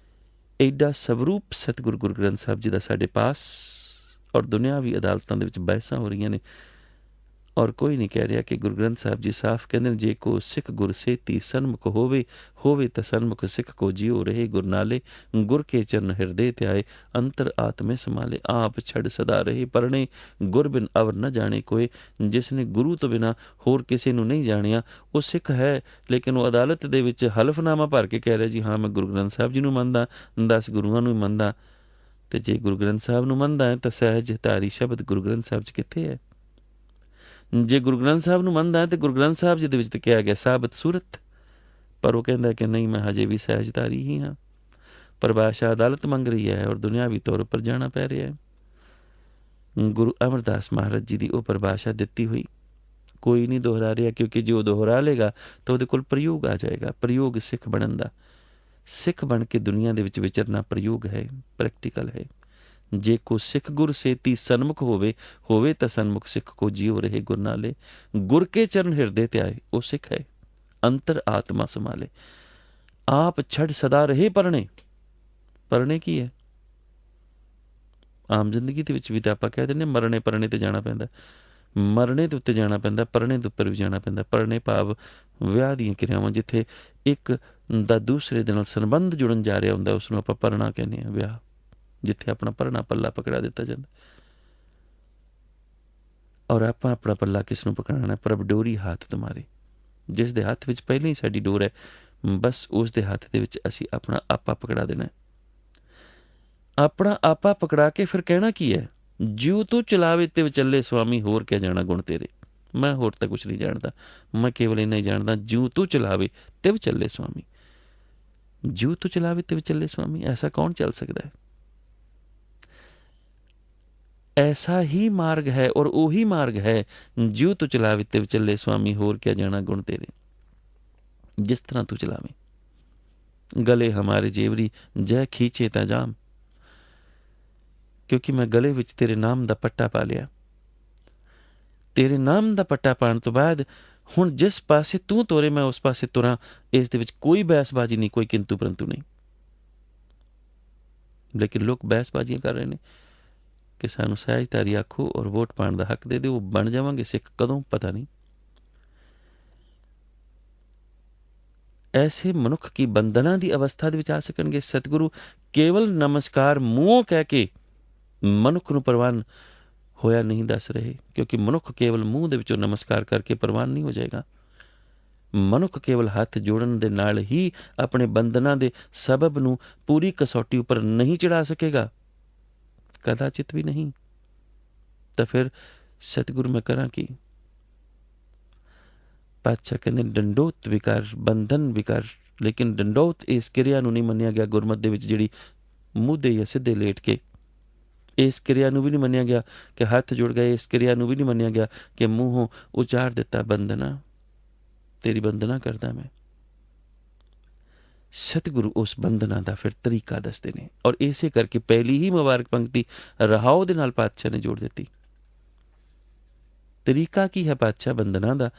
Speaker 1: ਐਡਾ ਸਵਰੂਪ ਸਤਿਗੁਰੂ ਗੁਰੂ ਗ੍ਰੰਥ ਸਾਹਿਬ ਜੀ ਦਾ ਸਾਡੇ ਪਾਸ, ਔਰ ਦੁਨਿਆਵੀ ਅਦਾਲਤਾਂ ਦੇ ਵਿੱਚ ਬਹਿਸਾਂ ਹੋ ਰਹੀਆਂ ਨੇ, ਔਰ ਕੋਈ ਨਹੀਂ ਕਹਿ ਰਿਹਾ ਕਿ ਗੁਰੂ ਗ੍ਰੰਥ ਸਾਹਿਬ ਜੀ ਸਾਫ਼ ਕਹਿੰਦੇ ਨੇ, ਜੇ ਕੋ ਸਿੱਖ ਗੁਰ ਸੇਤੀ ਸਨਮੁਖ ਹੋਵੇ ਤਾਂ ਸਨਮੁਖ ਸਿੱਖ ਕੋ ਜਿਉ ਰਹੇ ਗੁਰ ਨਾਲੇ, ਗੁਰ ਕੇ ਚਰਨ ਹਿਰਦੇ ਧਿਆਏ ਅੰਤਰ ਆਤਮੇ ਸਮਾਲੇ, ਆਪ ਛੜ ਸਦਾ ਰਹੇ ਪਰਣੇ, ਗੁਰ ਬਿਨ ਅਵਰ ਨਾ ਜਾਣੇ ਕੋਏ। ਜਿਸ ਨੇ ਗੁਰੂ ਤੋਂ ਬਿਨਾਂ ਹੋਰ ਕਿਸੇ ਨੂੰ ਨਹੀਂ ਜਾਣਿਆ ਉਹ ਸਿੱਖ ਹੈ, ਲੇਕਿਨ ਉਹ ਅਦਾਲਤ ਦੇ ਵਿੱਚ ਹਲਫਨਾਮਾ ਭਰ ਕੇ ਕਹਿ ਰਿਹਾ ਜੀ ਹਾਂ ਮੈਂ ਗੁਰੂ ਗ੍ਰੰਥ ਸਾਹਿਬ ਜੀ ਨੂੰ ਮੰਨਦਾ, 10 ਗੁਰੂਆਂ ਨੂੰ ਮੰਨਦਾ। ਤੇ ਜੇ ਗੁਰੂ ਗ੍ਰੰਥ ਸਾਹਿਬ ਨੂੰ ਮੰਨਦਾ ਹੈ ਤਾਂ ਸਹਿਜਧਾਰੀ ਸ਼ਬਦ ਗੁਰੂ ਗ੍ਰੰਥ ਸਾਹਿਬ 'ਚ ਕਿੱਥੇ ਹੈ? ਜੇ ਗੁਰੂ ਗ੍ਰੰਥ ਸਾਹਿਬ ਨੂੰ ਮੰਨਦਾ ਹੈ ਤੇ ਗੁਰੂ ਗ੍ਰੰਥ ਸਾਹਿਬ ਜੀ ਦੇ ਵਿੱਚ ਤਾਂ ਕਿਹਾ ਗਿਆ ਸਾਬਤ ਸੂਰਤ, ਪਰ ਉਹ ਕਹਿੰਦਾ ਕਿ ਨਹੀਂ ਮੈਂ ਹਜੇ ਵੀ ਸਹਿਜਧਾਰੀ ਹੀ ਹਾਂ। ਪਰਿਭਾਸ਼ਾ ਅਦਾਲਤ ਮੰਗ ਰਹੀ ਹੈ ਔਰ ਦੁਨਿਆਵੀ ਤੌਰ ਉੱਪਰ ਜਾਣਾ ਪੈ ਰਿਹਾ ਹੈ। ਗੁਰੂ ਅਮਰਦਾਸ ਮਹਾਰਾਜ ਜੀ ਦੀ ਉਹ ਪਰਿਭਾਸ਼ਾ ਦਿੱਤੀ ਹੋਈ ਕੋਈ ਨਹੀਂ ਦੁਹਰਾ ਰਿਹਾ, ਕਿਉਂਕਿ ਜੇ ਉਹ ਦੁਹਰਾ ਲੇਗਾ ਤਾਂ ਉਹਦੇ ਕੋਲ ਪ੍ਰਯੋਗ ਆ ਜਾਏਗਾ। ਪ੍ਰਯੋਗ ਸਿੱਖ ਬਣਨ ਦਾ, ਸਿੱਖ ਬਣ ਕੇ ਦੁਨੀਆ ਦੇ ਵਿੱਚ ਵਿਚਰਨਾ ਪ੍ਰਯੋਗ ਹੈ, ਪ੍ਰੈਕਟੀਕਲ ਹੈ। ਜੇ ਕੋ ਸਿੱਖ ਗੁਰ ਸੇਤੀ ਸਨਮੁਖ ਹੋਵੇ ਤਾਂ ਸਨਮੁਖ ਸਿੱਖ ਕੋ ਜਿਉ ਰਹੇ ਗੁਰ ਨਾਲੇ, ਗੁਰ ਕੇ ਚਰਨ ਹਿਰਦੇ ਧਿਆਏ, ਉਹ ਸਿੱਖ ਹੈ। ਅੰਤਰ ਆਤਮਾ ਸੰਭਾਲੇ, ਆਪ ਛੜ ਸਦਾ ਰਹੇ ਪਰਣੇ ਕੀ ਹੈ? ਆਮ ਜ਼ਿੰਦਗੀ ਦੇ ਵਿੱਚ ਵੀ ਤਾਂ ਆਪਾਂ ਕਹਿ ਦਿੰਦੇ ਮਰਨੇ ਪਰਣੇ ਤੇ ਜਾਣਾ ਪੈਂਦਾ, ਮਰਨੇ ਦੇ ਉੱਤੇ ਜਾਣਾ ਪੈਂਦਾ, ਪਰਣੇ ਦੇ ਉੱਪਰ ਵੀ ਜਾਣਾ ਪੈਂਦਾ। ਪਰਣੇ ਭਾਵ ਵਿਆਹ ਦੀਆਂ ਕਿਰਿਆਵਾਂ, ਜਿੱਥੇ ਇੱਕ ਦਾ ਦੂਸਰੇ ਦੇ ਨਾਲ ਸੰਬੰਧ ਜੁੜਨ ਜਾ ਰਿਹਾ ਹੁੰਦਾ ਉਸ ਨੂੰ ਆਪਾਂ ਪਰਣਾ ਕਹਿੰਦੇ ਹਾਂ, ਵਿਆਹ, ਜਿੱਥੇ ਆਪਣਾ ਪਰਣਾ ਪੱਲਾ ਪਕੜਾ ਦਿੱਤਾ ਜਾਂਦਾ। ਔਰ ਆਪਾਂ ਆਪਣਾ ਪੱਲਾ ਕਿਸ ਨੂੰ ਪਕੜਾਉਣਾ? ਪ੍ਰਭ ਡੋਰੀ ਹੱਥ ਤੁਮਾਰੇ, ਜਿਸ ਦੇ ਹੱਥ ਵਿੱਚ ਪਹਿਲਾਂ ਹੀ ਸਾਡੀ ਡੋਰ ਹੈ, ਬਸ ਉਸ ਦੇ ਹੱਥ ਦੇ ਵਿੱਚ ਅਸੀਂ ਆਪਣਾ ਆਪਾ ਪਕੜਾ ਦੇਣਾ। ਆਪਣਾ ਆਪਾ ਪਕੜਾ ਕੇ ਫਿਰ ਕਹਿਣਾ ਕੀ ਹੈ? ਜਿਉ ਤੂੰ ਚਲਾਵੇ ਤੇ ਵਿਚੱਲੇ ਸੁਆਮੀ, ਹੋਰ ਕਿਆ ਜਾਣਾ ਗੁਣ ਤੇਰੇ। ਮੈਂ ਹੋਰ ਤਾਂ ਕੁਛ ਨਹੀਂ ਜਾਣਦਾ, ਮੈਂ ਕੇਵਲ ਇੰਨਾ ਹੀ ਜਾਣਦਾ, ਜਿਉ ਤੂੰ ਚਲਾਵੇ ਤੇ ਵਿਚੱਲੇ ਸੁਆਮੀ। ਜਿਉ ਤੂੰ ਚਲਾਵੇ ਤੇ ਵਿਚੱਲੇ ਸੁਆਮੀ, ਐਸਾ ਕੌਣ ਚੱਲ ਸਕਦਾ ਹੈ? ਐਸਾ ਹੀ ਮਾਰਗ ਹੈ ਔਰ ਉਹੀ ਮਾਰਗ ਹੈ ਜਿਉ ਤੂੰ ਚਲਾਵੇ ਤੇ ਵਿਚੱਲੇ ਸੁਆਮੀ, ਹੋਰ ਕਿਆ ਜਾਣਾ ਗੁਣ ਤੇਰੇ। ਜਿਸ ਤਰ੍ਹਾਂ ਤੂੰ ਚਲਾਵੇਂ। ਗਲੇ ਹਮਾਰੇ ਜੇਵਰੀ ਜੈ ਖੀਂਚੇ ਤਾਂ ਜਾਮ, ਕਿਉਂਕਿ ਮੈਂ ਗਲੇ ਵਿੱਚ ਤੇਰੇ ਨਾਮ ਦਾ ਪੱਟਾ ਪਾ ਲਿਆ। ਤੇਰੇ ਨਾਮ ਦਾ ਪੱਟਾ ਪਾਉਣ ਤੋਂ ਬਾਅਦ ਹੁਣ ਜਿਸ ਪਾਸੇ ਤੂੰ ਤੋਰੇ ਮੈਂ ਉਸ ਪਾਸੇ ਤੁਰਾਂ। ਇਸ ਦੇ ਵਿੱਚ ਕੋਈ ਬਹਿਸਬਾਜ਼ੀ ਨਹੀਂ, ਕੋਈ ਕਿੰਤੂ ਪਰੰਤੂ ਨਹੀਂ। ਲੇਕਿਨ ਲੋਕ ਬਹਿਸਬਾਜ਼ੀਆਂ ਕਰ ਰਹੇ ਨੇ ਕਿ ਸਾਨੂੰ ਸਹਿਜਧਾਰੀ ਆਖੋ ਔਰ ਵੋਟ ਪਾਉਣ ਦਾ ਹੱਕ ਦੇ ਦਿਓ, ਬਣ ਜਾਵਾਂਗੇ ਸਿੱਖ। ਕਦੋਂ? ਪਤਾ ਨਹੀਂ। ਐਸੇ ਮਨੁੱਖ ਕੀ ਬੰਧਨਾਂ ਦੀ ਅਵਸਥਾ ਦੇ ਵਿੱਚ ਆ ਸਕਣਗੇ? ਸਤਿਗੁਰੂ ਕੇਵਲ ਨਮਸਕਾਰ ਮੂੰਹੋਂ ਕਹਿ ਕੇ ਮਨੁੱਖ ਨੂੰ ਪ੍ਰਵਾਨ ਹੋਇਆ ਨਹੀਂ ਦੱਸ ਰਹੇ, ਕਿਉਂਕਿ ਮਨੁੱਖ ਕੇਵਲ ਮੂੰਹ ਦੇ ਵਿੱਚੋਂ ਨਮਸਕਾਰ ਕਰਕੇ ਪ੍ਰਵਾਨ ਨਹੀਂ ਹੋ ਜਾਏਗਾ। ਮਨੁੱਖ ਕੇਵਲ ਹੱਥ ਜੋੜਨ ਦੇ ਨਾਲ ਹੀ ਆਪਣੇ ਬੰਧਨਾਂ ਦੇ ਸਬਬ ਨੂੰ ਪੂਰੀ ਕਸੌਟੀ ਉੱਪਰ ਨਹੀਂ ਚੜਾ ਸਕੇਗਾ, ਕਦਾਚਿਤ ਵੀ ਨਹੀਂ। ਤਾਂ ਫਿਰ ਸਤਿਗੁਰੂ ਮੈਂ ਕਰਾਂ ਕੀ? ਪਾਤਸ਼ਾਹ ਕਹਿੰਦੇ ਡੰਡੋਤ ਵੀ ਕਰ, ਬੰਧਨ ਵੀ ਕਰ, ਲੇਕਿਨ ਡੰਡੋਤ ਇਸ ਕਿਰਿਆ ਨੂੰ ਨਹੀਂ ਮੰਨਿਆ ਗਿਆ ਗੁਰਮਤਿ ਦੇ ਵਿੱਚ, ਜਿਹੜੀ ਮੂਧੇ ਜਾਂ ਸਿੱਧੇ ਲੇਟ ਕੇ। ਇਸ ਕਿਰਿਆ ਨੂੰ ਵੀ ਨਹੀਂ ਮੰਨਿਆ ਗਿਆ ਕਿ ਹੱਥ ਜੁੜ ਗਏ। ਇਸ ਕਿਰਿਆ ਨੂੰ ਵੀ ਨਹੀਂ ਮੰਨਿਆ ਗਿਆ ਕਿ ਮੂੰਹੋਂ ਉਚਾਰ ਦਿੱਤਾ ਬੰਦਨਾ, ਤੇਰੀ ਬੰਦਨਾ ਕਰਦਾ ਮੈਂ। ਸਤਿਗੁਰੂ ਉਸ ਬੰਦਨਾ ਦਾ ਫਿਰ ਤਰੀਕਾ ਦੱਸਦੇ ਨੇ, ਔਰ ਇਸੇ ਕਰਕੇ ਪਹਿਲੀ ਹੀ ਮੁਬਾਰਕ ਪੰਕਤੀ ਰਹਾਓ ਦੇ ਨਾਲ ਪਾਤਸ਼ਾਹ ਨੇ ਜੋੜ ਦਿੱਤੀ। ਤਰੀਕਾ ਕੀ ਹੈ ਪਾਤਸ਼ਾਹ ਬੰਦਨਾ ਦਾ?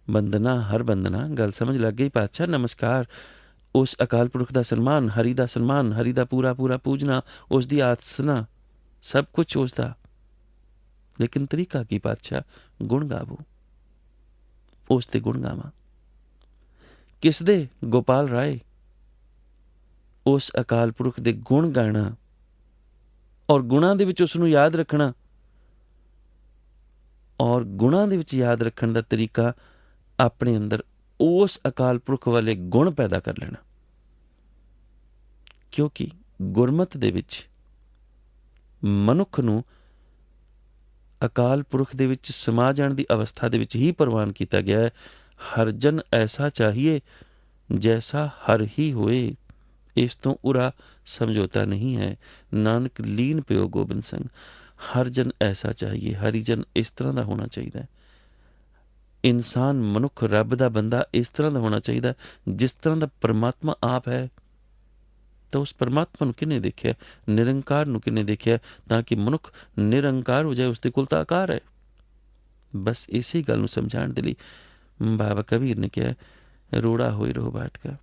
Speaker 1: ਬੰਦਨਾ, ਹਰ ਬੰਦਨਾ, ਗੱਲ ਸਮਝ ਲੱਗ ਗਈ ਪਾਤਸ਼ਾਹ। ਨਮਸਕਾਰ, ਉਸ ਅਕਾਲ ਪੁਰਖ ਦਾ ਸਨਮਾਨ, ਹਰੀ ਦਾ ਸਨਮਾਨ, ਹਰੀ ਦਾ ਪੂਰਾ ਪੂਰਾ ਪੂਜਣਾ, ਉਸ ਦੀ ਆਸਨਾ, ਸਭ ਕੁਛ ਉਸ ਦਾ। ਲੇਕਿਨ ਤਰੀਕਾ ਕੀ ਪਾਤਸ਼ਾਹ? ਗੁਣ ਗਾਵੋ, ਉਸ ਦੇ ਗੁਣ ਗਾਵਾਂ। ਕਿਸ ਦੇ? ਗੋਪਾਲ ਰਾਏ। ਉਸ ਅਕਾਲ ਪੁਰਖ ਦੇ ਗੁਣ ਗਾਣਾ ਔਰ ਗੁਣਾਂ ਦੇ ਵਿੱਚ ਉਸ ਨੂੰ ਯਾਦ ਰੱਖਣਾ, ਔਰ ਗੁਣਾਂ ਦੇ ਵਿੱਚ ਯਾਦ ਰੱਖਣ ਦਾ ਤਰੀਕਾ ਆਪਣੇ ਅੰਦਰ ਉਸ ਅਕਾਲ ਪੁਰਖ ਵਾਲੇ ਗੁਣ ਪੈਦਾ ਕਰ ਲੈਣਾ। ਕਿਉਂਕਿ ਗੁਰਮਤਿ ਦੇ ਵਿੱਚ ਮਨੁੱਖ ਨੂੰ ਅਕਾਲ ਪੁਰਖ ਦੇ ਵਿੱਚ ਸਮਾ ਜਾਣ ਦੀ ਅਵਸਥਾ ਦੇ ਵਿੱਚ ਹੀ ਪ੍ਰਵਾਨ ਕੀਤਾ ਗਿਆ ਹੈ। ਹਰ ਜਨ ਐਸਾ ਚਾਹੀਏ ਜੈਸਾ ਹਰ ਹੀ ਹੋਏ, ਇਸ ਤੋਂ ਉਰਾ ਸਮਝੌਤਾ ਨਹੀਂ ਹੈ। ਨਾਨਕ ਲੀਨ ਪਿਓ ਗੋਬਿੰਦ ਸਿੰਘ। ਹਰ ਜਨ ਐਸਾ ਚਾਹੀਏ, ਹਰੀ ਜਨ ਇਸ ਤਰ੍ਹਾਂ ਦਾ ਹੋਣਾ ਚਾਹੀਦਾ ਹੈ। ਇਨਸਾਨ, ਮਨੁੱਖ, ਰੱਬ ਦਾ ਬੰਦਾ ਇਸ ਤਰ੍ਹਾਂ ਦਾ ਹੋਣਾ ਚਾਹੀਦਾ ਜਿਸ ਤਰ੍ਹਾਂ ਦਾ ਪਰਮਾਤਮਾ ਆਪ ਹੈ। ਤਾਂ ਉਸ ਪਰਮਾਤਮਾ ਨੂੰ ਕਿਹਨੇ ਦੇਖਿਆ? ਨਿਰੰਕਾਰ ਨੂੰ ਕਿਹਨੇ ਦੇਖਿਆ? ਤਾਂ ਕਿ ਮਨੁੱਖ ਨਿਰੰਕਾਰ ਹੋ ਜਾਏ, ਉਸ ਦੇ ਕੋਲ ਤਾਂ ਆਕਾਰ ਹੈ। ਬਸ ਇਸੇ ਗੱਲ ਨੂੰ ਸਮਝਾਉਣ ਦੇ ਲਈ ਬਾਬਾ ਕਬੀਰ ਨੇ ਕਿਹਾ, ਰੋੜਾ ਹੋਈ ਰਹੋ ਬਾਟਕਾ।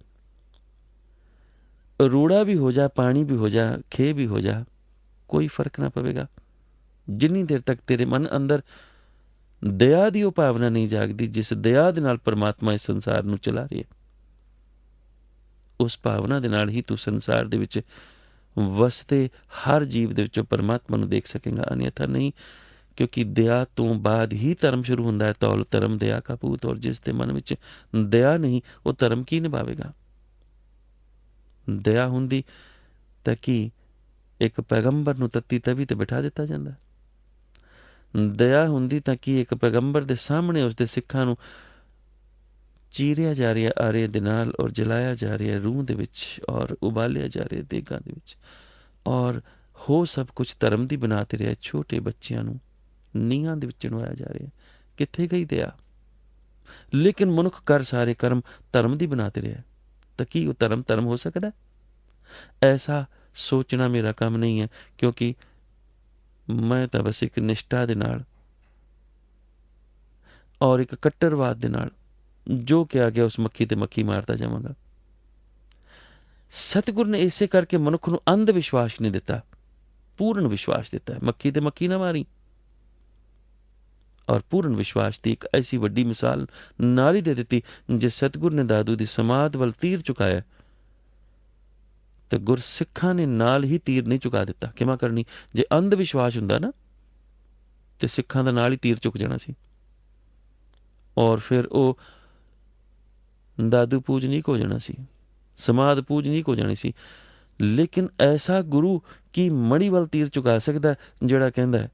Speaker 1: ਰੋੜਾ ਵੀ ਹੋ ਜਾ, ਪਾਣੀ ਵੀ ਹੋ ਜਾ, ਖੇ ਵੀ ਹੋ ਜਾ, ਕੋਈ ਫਰਕ ਨਾ ਪਵੇਗਾ। ਜਿੰਨੀ ਦੇਰ ਤੱਕ ਤੇਰੇ ਮਨ ਅੰਦਰ ਦਇਆ ਦੀ ਉਹ ਭਾਵਨਾ ਨਹੀਂ ਜਾਗਦੀ, ਜਿਸ ਦਇਆ ਦੇ ਨਾਲ ਪਰਮਾਤਮਾ ਇਸ ਸੰਸਾਰ ਨੂੰ ਚਲਾ ਰਿਹਾ, ਉਸ ਭਾਵਨਾ ਦੇ ਨਾਲ ਹੀ ਤੂੰ ਸੰਸਾਰ ਦੇ ਵਿੱਚ ਵਸਦੇ ਹਰ ਜੀਵ ਦੇ ਵਿੱਚੋਂ ਪਰਮਾਤਮਾ ਨੂੰ ਦੇਖ ਸਕੇਗਾ, ਅਨਿਅਥਾ ਨਹੀਂ। ਕਿਉਂਕਿ ਦਇਆ ਤੋਂ ਬਾਅਦ ਹੀ ਧਰਮ ਸ਼ੁਰੂ ਹੁੰਦਾ ਹੈ। ਤੌਲ ਧਰਮ ਦਇਆ ਕਾ ਪੂਤ। ਔਰ ਜਿਸ ਦੇ ਮਨ ਵਿੱਚ ਦਇਆ ਨਹੀਂ, ਉਹ ਧਰਮ ਕੀ ਨਿਭਾਵੇਗਾ? ਦਇਆ ਹੁੰਦੀ ਤਾਂ ਕੀ ਇੱਕ ਪੈਗੰਬਰ ਨੂੰ ਤੱਤੀ ਤਵੀ ਤੇ ਬਿਠਾ ਦਿੱਤਾ ਜਾਂਦਾ? ਦਇਆ ਹੁੰਦੀ ਤਾਂ ਕੀ ਇੱਕ ਪੈਗੰਬਰ ਦੇ ਸਾਹਮਣੇ ਉਸਦੇ ਸਿੱਖਾਂ ਨੂੰ ਚੀਰਿਆ ਜਾ ਰਿਹਾ ਆਰੇ ਦੇ ਨਾਲ, ਔਰ ਜਲਾਇਆ ਜਾ ਰਿਹਾ ਰੂਹ ਦੇ ਵਿੱਚ, ਔਰ ਉਬਾਲਿਆ ਜਾ ਰਿਹਾ ਦੇਗਾਂ ਦੇ ਵਿੱਚ, ਔਰ ਹੋ ਸਭ ਕੁਝ ਧਰਮ ਦੀ ਬਣਾ ਤੇ ਰਿਹਾ। ਛੋਟੇ ਬੱਚਿਆਂ ਨੂੰ ਨੀਹਾਂ ਦੇ ਵਿੱਚ ਚਿਣਵਾਇਆ ਜਾ ਰਿਹਾ। ਕਿੱਥੇ ਗਈ ਦਇਆ? ਲੇਕਿਨ ਮਨੁੱਖ ਕਰ ਸਾਰੇ ਕਰਮ ਧਰਮ ਦੀ ਬਣਾ ਤੇ ਰਿਹਾ, ਤਾਂ ਕੀ ਉਹ ਧਰਮ ਹੋ ਸਕਦਾ? ਐਸਾ ਸੋਚਣਾ ਮੇਰਾ ਕੰਮ ਨਹੀਂ ਹੈ, ਕਿਉਂਕਿ ਮੈਂ ਤਾਂ ਬਸ ਇੱਕ ਨਿਸ਼ਠਾ ਦੇ ਨਾਲ ਔਰ ਇੱਕ ਕੱਟੜਵਾਦ ਦੇ ਨਾਲ ਜੋ ਕਿਹਾ ਗਿਆ ਉਸ ਮੱਖੀ ਤੇ ਮੱਖੀ ਮਾਰਦਾ ਜਾਵਾਂਗਾ। ਸਤਿਗੁਰ ਨੇ ਇਸੇ ਕਰਕੇ ਮਨੁੱਖ ਨੂੰ ਅੰਧ ਵਿਸ਼ਵਾਸ ਨਹੀਂ ਦਿੱਤਾ, ਪੂਰਨ ਵਿਸ਼ਵਾਸ ਦਿੱਤਾ। ਮੱਖੀ ਤੇ ਮੱਖੀ ਨਾ ਮਾਰੀ। ਔਰ ਪੂਰਨ ਵਿਸ਼ਵਾਸ ਦੀ ਇੱਕ ਐਸੀ ਵੱਡੀ ਮਿਸਾਲ ਨਾਲ ਹੀ ਦੇ ਦਿੱਤੀ। ਜੇ ਸਤਿਗੁਰ ਨੇ ਦਾਦੂ ਦੀ ਸਮਾਧ ਵੱਲ ਤੀਰ ਚੁਕਾਇਆ, ਤੇ ਗੁਰਸਿੱਖਾਂ ਨੇ ਨਾਲ ਹੀ ਤੀਰ ਨਹੀਂ ਚੁਕਾ ਦਿੱਤਾ। ਕਿਵੇਂ ਕਰਨੀ? ਜੇ ਅੰਧ ਵਿਸ਼ਵਾਸ ਹੁੰਦਾ ਨਾ, ਤੇ ਸਿੱਖਾਂ ਦਾ ਨਾਲ ਹੀ ਤੀਰ ਚੁੱਕ ਜਾਣਾ ਸੀ, ਔਰ ਫਿਰ ਉਹ ਦਾਦੂ ਪੂਜਨੀਕ ਹੋ ਜਾਣਾ ਸੀ, ਸਮਾਧ ਪੂਜਨੀਕ ਹੋ ਜਾਣੀ ਸੀ। ਲੇਕਿਨ ਐਸਾ ਗੁਰੂ ਕੀ ਮੜੀ ਵੱਲ ਤੀਰ ਚੁਕਾ ਸਕਦਾ, ਜਿਹੜਾ ਕਹਿੰਦਾ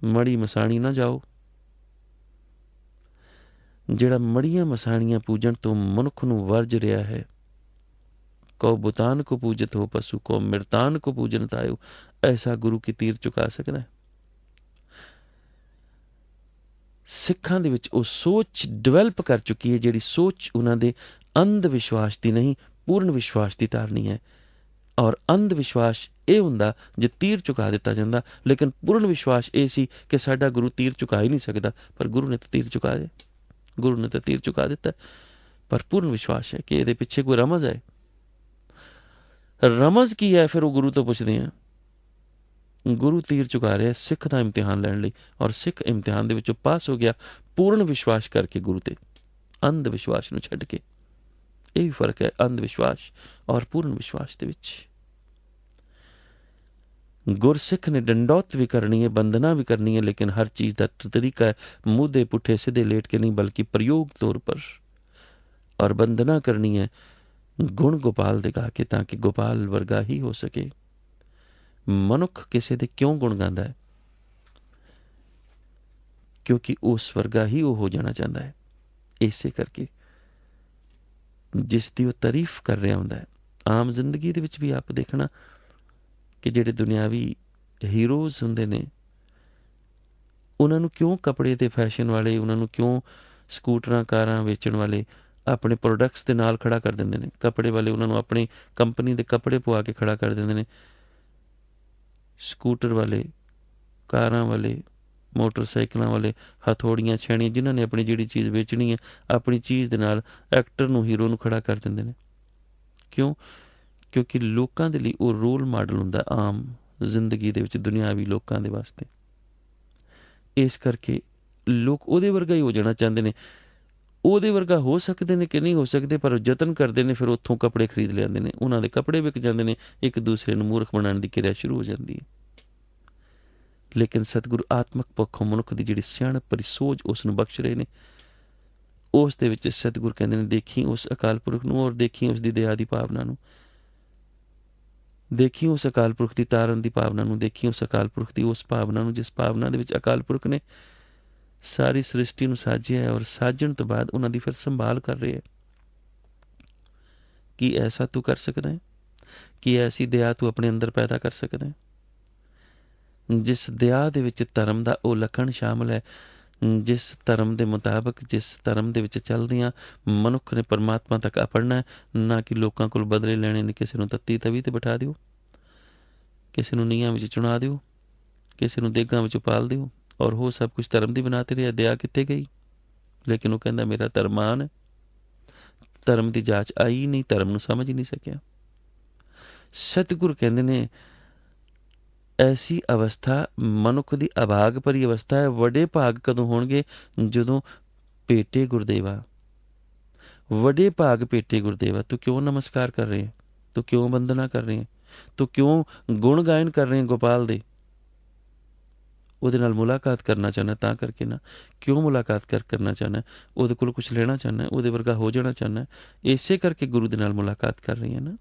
Speaker 1: ਮੜੀ ਮਸਾਣੀ ਨਾ ਜਾਓ। ਜਿਹੜਾ ਮੜੀਆਂ ਮਸਾਣੀਆਂ ਪੂਜਣ ਤੋਂ ਮਨੁੱਖ ਨੂੰ ਵਰਜ ਰਿਹਾ ਹੈ। ਕੋ ਬੁਤਾਨ ਕੋ ਪੂਜਤ ਹੋ ਪਸ਼ੂ, ਕੋ ਮਿਰਤਾਨ ਕੋ ਪੂਜਨਤ ਆਇਓ। ਐਸਾ ਗੁਰੂ ਕੀ ਤੀਰ ਚੁਕਾ ਸਕਦਾ? ਸਿੱਖਾਂ ਦੇ ਵਿੱਚ ਉਹ ਸੋਚ ਡਿਵੈਲਪ ਕਰ ਚੁੱਕੀ ਹੈ, ਜਿਹੜੀ ਸੋਚ ਉਹਨਾਂ ਦੇ ਅੰਧ ਵਿਸ਼ਵਾਸ ਦੀ ਨਹੀਂ, ਪੂਰਨ ਵਿਸ਼ਵਾਸ ਦੀ ਧਾਰਨੀ ਹੈ। ਔਰ ਅੰਧ ਵਿਸ਼ਵਾਸ ਇਹ ਹੁੰਦਾ ਜੇ ਤੀਰ ਚੁਕਾ ਦਿੱਤਾ ਜਾਂਦਾ, ਲੇਕਿਨ ਪੂਰਨ ਵਿਸ਼ਵਾਸ ਇਹ ਸੀ ਕਿ ਸਾਡਾ ਗੁਰੂ ਤੀਰ ਚੁਕਾ ਹੀ ਨਹੀਂ ਸਕਦਾ। ਪਰ ਗੁਰੂ ਨੇ ਤਾਂ ਤੀਰ ਚੁਕਾ ਦੇ, ਗੁਰੂ ਨੇ ਤਾਂ ਤੀਰ ਚੁਕਾ ਦਿੱਤਾ। ਪਰ ਪੂਰਨ ਵਿਸ਼ਵਾਸ ਹੈ ਕਿ ਇਹਦੇ ਪਿੱਛੇ ਕੋਈ ਰਮਜ਼ ਹੈ। ਰਮਜ਼ ਕੀ ਹੈ? ਫਿਰ ਉਹ ਗੁਰੂ ਤੋਂ ਪੁੱਛਦੇ ਆ। ਗੁਰੂ ਤੀਰ ਚੁਕਾ ਰਿਹਾ ਸਿੱਖ ਦਾ ਇਮਤਿਹਾਨ ਲੈਣ ਲਈ, ਔਰ ਸਿੱਖ ਇਮਤਿਹਾਨ ਦੇ ਵਿੱਚੋਂ ਪਾਸ ਹੋ ਗਿਆ ਪੂਰਨ ਵਿਸ਼ਵਾਸ ਕਰਕੇ ਗੁਰੂ ਤੇ, ਅੰਧ ਵਿਸ਼ਵਾਸ ਨੂੰ ਛੱਡ ਕੇ। ਇਹ ਵੀ ਫਰਕ ਹੈ ਅੰਧ ਵਿਸ਼ਵਾਸ ਔਰ ਪੂਰਨ ਵਿਸ਼ਵਾਸ ਦੇ ਵਿੱਚ। ਗੁਰਸਿੱਖ ਨੇ ਡੰਡੌਤ ਵੀ ਕਰਨੀ ਹੈ, ਬੰਦਨਾ भी करनी है, लेकिन हर चीज़ का तरीका है मुँह पुठे सीधे लेट के नहीं, बल्कि प्रयोग तौर पर। और बंदना करनी है गुण गोपाल दे गा के, ताकि गोपाल वर्गा ही हो सके। मनुख किसी दे क्यों गुण गांदा है? क्योंकि उस वर्गा ही वो हो जाना चाहता है। इसे करके जिस दी वो तारीफ कर रहा होंदा है। आम जिंदगी दे विच भी आप देखना कि ਜਿਹੜੇ ਦੁਨਿਆਵੀ ਹੀਰੋਜ਼ ਹੁੰਦੇ ਨੇ, ਉਹਨਾਂ ਨੂੰ ਕਿਉਂ ਕੱਪੜੇ ਦੇ ਫੈਸ਼ਨ ਵਾਲੇ, ਉਹਨਾਂ ਨੂੰ ਕਿਉਂ ਸਕੂਟਰਾਂ ਕਾਰਾਂ ਵੇਚਣ ਵਾਲੇ ਆਪਣੇ ਪ੍ਰੋਡਕਟਸ ਦੇ ਨਾਲ ਖੜਾ ਕਰ ਦਿੰਦੇ ਨੇ। ਕੱਪੜੇ ਵਾਲੇ ਉਹਨਾਂ ਨੂੰ ਆਪਣੀ ਕੰਪਨੀ ਦੇ ਕੱਪੜੇ ਪਵਾ ਕੇ ਖੜਾ ਕਰ ਦਿੰਦੇ ਨੇ। ਸਕੂਟਰ ਵਾਲੇ, ਕਾਰਾਂ ਵਾਲੇ, ਮੋਟਰਸਾਈਕਲਾਂ ਵਾਲੇ, ਹਥੌੜੀਆਂ ਛੈਣੀਆਂ, ਜਿਨ੍ਹਾਂ ਨੇ ਆਪਣੀ ਜਿਹੜੀ ਚੀਜ਼ ਵੇਚਣੀ ਹੈ, ਆਪਣੀ ਚੀਜ਼ ਦੇ ਨਾਲ ਐਕਟਰ ਨੂੰ, ਹੀਰੋ ਨੂੰ ਖੜਾ ਕਰ ਦਿੰਦੇ ਨੇ। ਕਿਉਂ? ਕਿਉਂਕਿ ਲੋਕਾਂ ਦੇ ਲਈ ਉਹ ਰੋਲ ਮਾਡਲ ਹੁੰਦਾ ਆਮ ਜ਼ਿੰਦਗੀ ਦੇ ਵਿੱਚ, ਦੁਨਿਆਵੀ ਲੋਕਾਂ ਦੇ ਵਾਸਤੇ। ਇਸ ਕਰਕੇ ਲੋਕ ਉਹਦੇ ਵਰਗਾ ਹੀ ਹੋ ਜਾਣਾ ਚਾਹੁੰਦੇ ਨੇ। ਉਹਦੇ ਵਰਗਾ ਹੋ ਸਕਦੇ ਨੇ ਕਿ ਨਹੀਂ ਹੋ ਸਕਦੇ, ਪਰ ਯਤਨ ਕਰਦੇ ਨੇ, ਫਿਰ ਉੱਥੋਂ ਕੱਪੜੇ ਖਰੀਦ ਲਿਆਉਂਦੇ ਨੇ, ਉਹਨਾਂ ਦੇ ਕੱਪੜੇ ਵਿਕ ਜਾਂਦੇ ਨੇ, ਇੱਕ ਦੂਸਰੇ ਨੂੰ ਮੂਰਖ ਬਣਾਉਣ ਦੀ ਕਿਰਿਆ ਸ਼ੁਰੂ ਹੋ ਜਾਂਦੀ ਹੈ। ਲੇਕਿਨ ਸਤਿਗੁਰੂ ਆਤਮਕ ਪੱਖੋਂ ਮਨੁੱਖ ਦੀ ਜਿਹੜੀ ਸਿਆਣਪ ਭਰੀ ਸੋਚ ਉਸ ਨੂੰ ਬਖਸ਼ ਰਹੇ ਨੇ। ਉਸ ਦੇ ਵਿੱਚ ਸਤਿਗੁਰ ਕਹਿੰਦੇ ਨੇ, ਦੇਖੀ ਉਸ ਅਕਾਲ ਪੁਰਖ ਨੂੰ, ਔਰ ਦੇਖੀ ਉਸ ਦੀ ਦਇਆ ਦੀ ਭਾਵਨਾ ਨੂੰ, ਦੇਖੀ ਉਸ ਅਕਾਲ ਪੁਰਖ ਦੀ ਤਾਰਨ ਦੀ ਭਾਵਨਾ ਨੂੰ, ਦੇਖੀ ਉਸ ਅਕਾਲ ਪੁਰਖ ਦੀ ਉਸ ਭਾਵਨਾ ਨੂੰ, ਜਿਸ ਭਾਵਨਾ ਦੇ ਵਿੱਚ ਅਕਾਲ ਪੁਰਖ ਨੇ ਸਾਰੀ ਸ੍ਰਿਸ਼ਟੀ ਨੂੰ ਸਾਜਿਆ ਹੈ, ਔਰ ਸਾਜਣ ਤੋਂ ਬਾਅਦ ਉਹਨਾਂ ਦੀ ਫਿਰ ਸੰਭਾਲ ਕਰ ਰਹੇ ਹੈ। ਕੀ ਐਸਾ ਤੂੰ ਕਰ ਸਕਦਾ ਹੈ? ਕੀ ਐਸੀ ਦਇਆ ਤੂੰ ਆਪਣੇ ਅੰਦਰ ਪੈਦਾ ਕਰ ਸਕਦਾ ਹੈ? ਜਿਸ ਦਇਆ ਦੇ ਵਿੱਚ ਧਰਮ ਦਾ ਉਹ ਲੱਖਣ ਸ਼ਾਮਲ ਹੈ, ਜਿਸ ਧਰਮ ਦੇ ਮੁਤਾਬਕ, ਜਿਸ ਧਰਮ ਦੇ ਵਿੱਚ ਚੱਲਦਿਆਂ ਮਨੁੱਖ ਨੇ ਪਰਮਾਤਮਾ ਤੱਕ ਆਪੜਨਾ, ਨਾ ਕਿ ਲੋਕਾਂ ਕੋਲ ਬਦਲੇ ਲੈਣੇ ਨੇ। ਕਿਸੇ ਨੂੰ ਤੱਤੀ ਤਵੀ 'ਤੇ ਬਿਠਾ ਦਿਓ, ਕਿਸੇ ਨੂੰ ਨੀਹਾਂ ਵਿੱਚ ਚੁਣਾ ਦਿਓ, ਕਿਸੇ ਨੂੰ ਦੇਗਾਂ ਵਿੱਚ ਪਾਲ ਦਿਓ, ਔਰ ਉਹ ਸਭ ਕੁਛ ਧਰਮ ਦੀ ਬਣਾ 'ਤੇ ਰਿਹਾ। ਦਇਆ ਕਿੱਥੇ ਗਈ? ਲੇਕਿਨ ਉਹ ਕਹਿੰਦਾ ਮੇਰਾ ਧਰਮਾਨ ਹੈ। ਧਰਮ ਦੀ ਜਾਂਚ ਆਈ ਨਹੀਂ, ਧਰਮ ਨੂੰ ਸਮਝ ਹੀ ਨਹੀਂ ਸਕਿਆ। ਸਤਿਗੁਰ ਕਹਿੰਦੇ ਨੇ ਐਸੀ ਅਵਸਥਾ ਮਨੁੱਖ ਦੀ ਅਭਾਗ ਭਰੀ ਅਵਸਥਾ ਹੈ। ਵੱਡੇ ਭਾਗ ਕਦੋਂ ਹੋਣਗੇ? ਜਦੋਂ ਭੇਟੇ ਗੁਰਦੇਵਾ, ਵੱਡੇ ਭਾਗ ਭੇਟੇ ਗੁਰਦੇਵਾ। ਤੂੰ ਕਿਉਂ ਨਮਸਕਾਰ ਕਰ ਰਹੇ ਹੈ? ਤੂੰ ਕਿਉਂ ਵੰਦਨਾ ਕਰ ਰਹੇ ਹੈ? ਤੂੰ ਕਿਉਂ ਗੁਣ ਗਾਇਨ ਕਰ ਰਹੇ ਗੋਪਾਲ ਦੇ? ਉਹਦੇ ਨਾਲ ਮੁਲਾਕਾਤ ਕਰਨਾ ਚਾਹੁੰਦਾ, ਤਾਂ ਕਰਕੇ ਨਾ। ਕਿਉਂ ਮੁਲਾਕਾਤ ਕਰਨਾ ਚਾਹੁੰਦਾ? ਉਹਦੇ ਕੋਲ ਕੁਛ ਲੈਣਾ ਚਾਹੁੰਦਾ, ਉਹਦੇ ਵਰਗਾ ਹੋ ਜਾਣਾ ਚਾਹੁੰਦਾ। ਇਸੇ ਕਰਕੇ ਗੁਰੂ ਦੇ ਨਾਲ ਮੁਲਾਕਾਤ ਕਰ ਰਹੀ ਹੈ ਨਾ।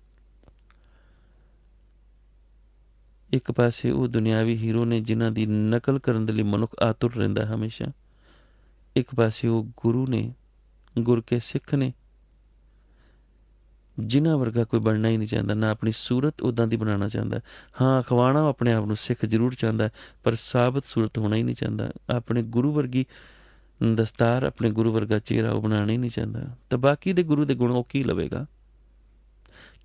Speaker 1: ਇੱਕ ਪਾਸੇ ਉਹ ਦੁਨਿਆਵੀ ਹੀਰੋ ਨੇ ਜਿਨ੍ਹਾਂ ਦੀ ਨਕਲ ਕਰਨ ਦੇ ਲਈ ਮਨੁੱਖ ਆਤੁਰ ਰਹਿੰਦਾ ਹਮੇਸ਼ਾ। ਇੱਕ ਪਾਸੇ ਉਹ ਗੁਰੂ ਨੇ, ਗੁਰ ਕੇ ਸਿੱਖ ਨੇ, ਜਿਨ੍ਹਾਂ ਵਰਗਾ ਕੋਈ ਬਣਨਾ ਹੀ ਨਹੀਂ ਚਾਹੁੰਦਾ, ਨਾ ਆਪਣੀ ਸੂਰਤ ਉੱਦਾਂ ਦੀ ਬਣਾਉਣਾ ਚਾਹੁੰਦਾ। ਹਾਂ, ਅਖਵਾਉਣਾ ਆਪਣੇ ਆਪ ਨੂੰ ਸਿੱਖ ਜ਼ਰੂਰ ਚਾਹੁੰਦਾ, ਪਰ ਸਾਬਤ ਸੂਰਤ ਹੋਣਾ ਹੀ ਨਹੀਂ ਚਾਹੁੰਦਾ। ਆਪਣੇ ਗੁਰੂ ਵਰਗੀ ਦਸਤਾਰ, ਆਪਣੇ ਗੁਰੂ ਵਰਗਾ ਚਿਹਰਾ ਉਹ ਬਣਾਉਣਾ ਹੀ ਨਹੀਂ ਚਾਹੁੰਦਾ। ਤਾਂ ਬਾਕੀ ਦੇ ਗੁਰੂ ਦੇ ਗੁਣ ਉਹ ਕੀ ਲਵੇਗਾ?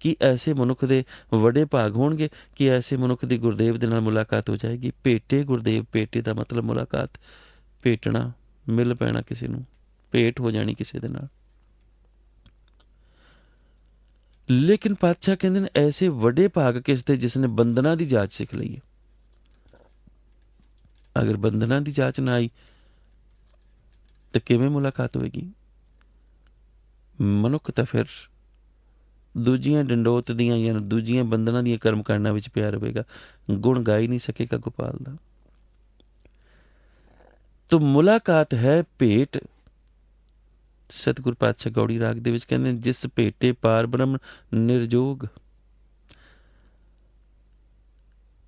Speaker 1: ਕੀ ਐਸੇ ਮਨੁੱਖ ਦੇ ਵੱਡੇ ਭਾਗ ਹੋਣਗੇ? ਕਿ ਐਸੇ ਮਨੁੱਖ ਦੀ ਗੁਰਦੇਵ ਦੇ ਨਾਲ ਮੁਲਾਕਾਤ ਹੋ ਜਾਏਗੀ? ਭੇਟੇ ਗੁਰਦੇਵ, ਭੇਟੇ ਦਾ ਮਤਲਬ ਮੁਲਾਕਾਤ, ਭੇਟਣਾ, ਮਿਲ ਪੈਣਾ, ਕਿਸੇ ਨੂੰ ਭੇਟ ਹੋ ਜਾਣੀ ਕਿਸੇ ਦੇ ਨਾਲ। ਲੇਕਿਨ ਪਾਤਸ਼ਾਹ ਕਹਿੰਦੇ ਨੇ ਐਸੇ ਵੱਡੇ ਭਾਗ ਕਿਸ ਦੇ ਜਿਸਨੇ ਬੰਧਨਾਂ ਦੀ ਜਾਂਚ ਸਿੱਖ ਲਈ ਹੈ। ਅਗਰ ਬੰਧਨਾਂ ਦੀ ਜਾਂਚ ਨਾ ਆਈ ਤਾਂ ਕਿਵੇਂ ਮੁਲਾਕਾਤ ਹੋਏਗੀ? ਮਨੁੱਖ ਤਾਂ ਫਿਰ ਦੂਜੀਆਂ ਡੰਡੋਤ ਦੀਆਂ ਜਾਂ ਦੂਜੀਆਂ ਬੰਧਨਾਂ ਦੀਆਂ ਕਰਮ ਕਾਂਡਾਂ ਵਿੱਚ ਪਿਆ ਰਹੇਗਾ, ਗੁਣ ਗਾ ਹੀ ਨਹੀਂ ਸਕੇਗਾ ਗੋਪਾਲ ਦਾ। ਤੋ ਮੁਲਾਕਾਤ ਹੈ ਭੇਟ। ਸਤਿਗੁਰ ਪਾਤਸ਼ਾਹ ਗੌੜੀ ਰਾਗ ਦੇ ਵਿੱਚ ਕਹਿੰਦੇ ਜਿਸ ਭੇਟੇ ਪਾਰ ਬ੍ਰਹਮ ਨਿਰਜੋਗ,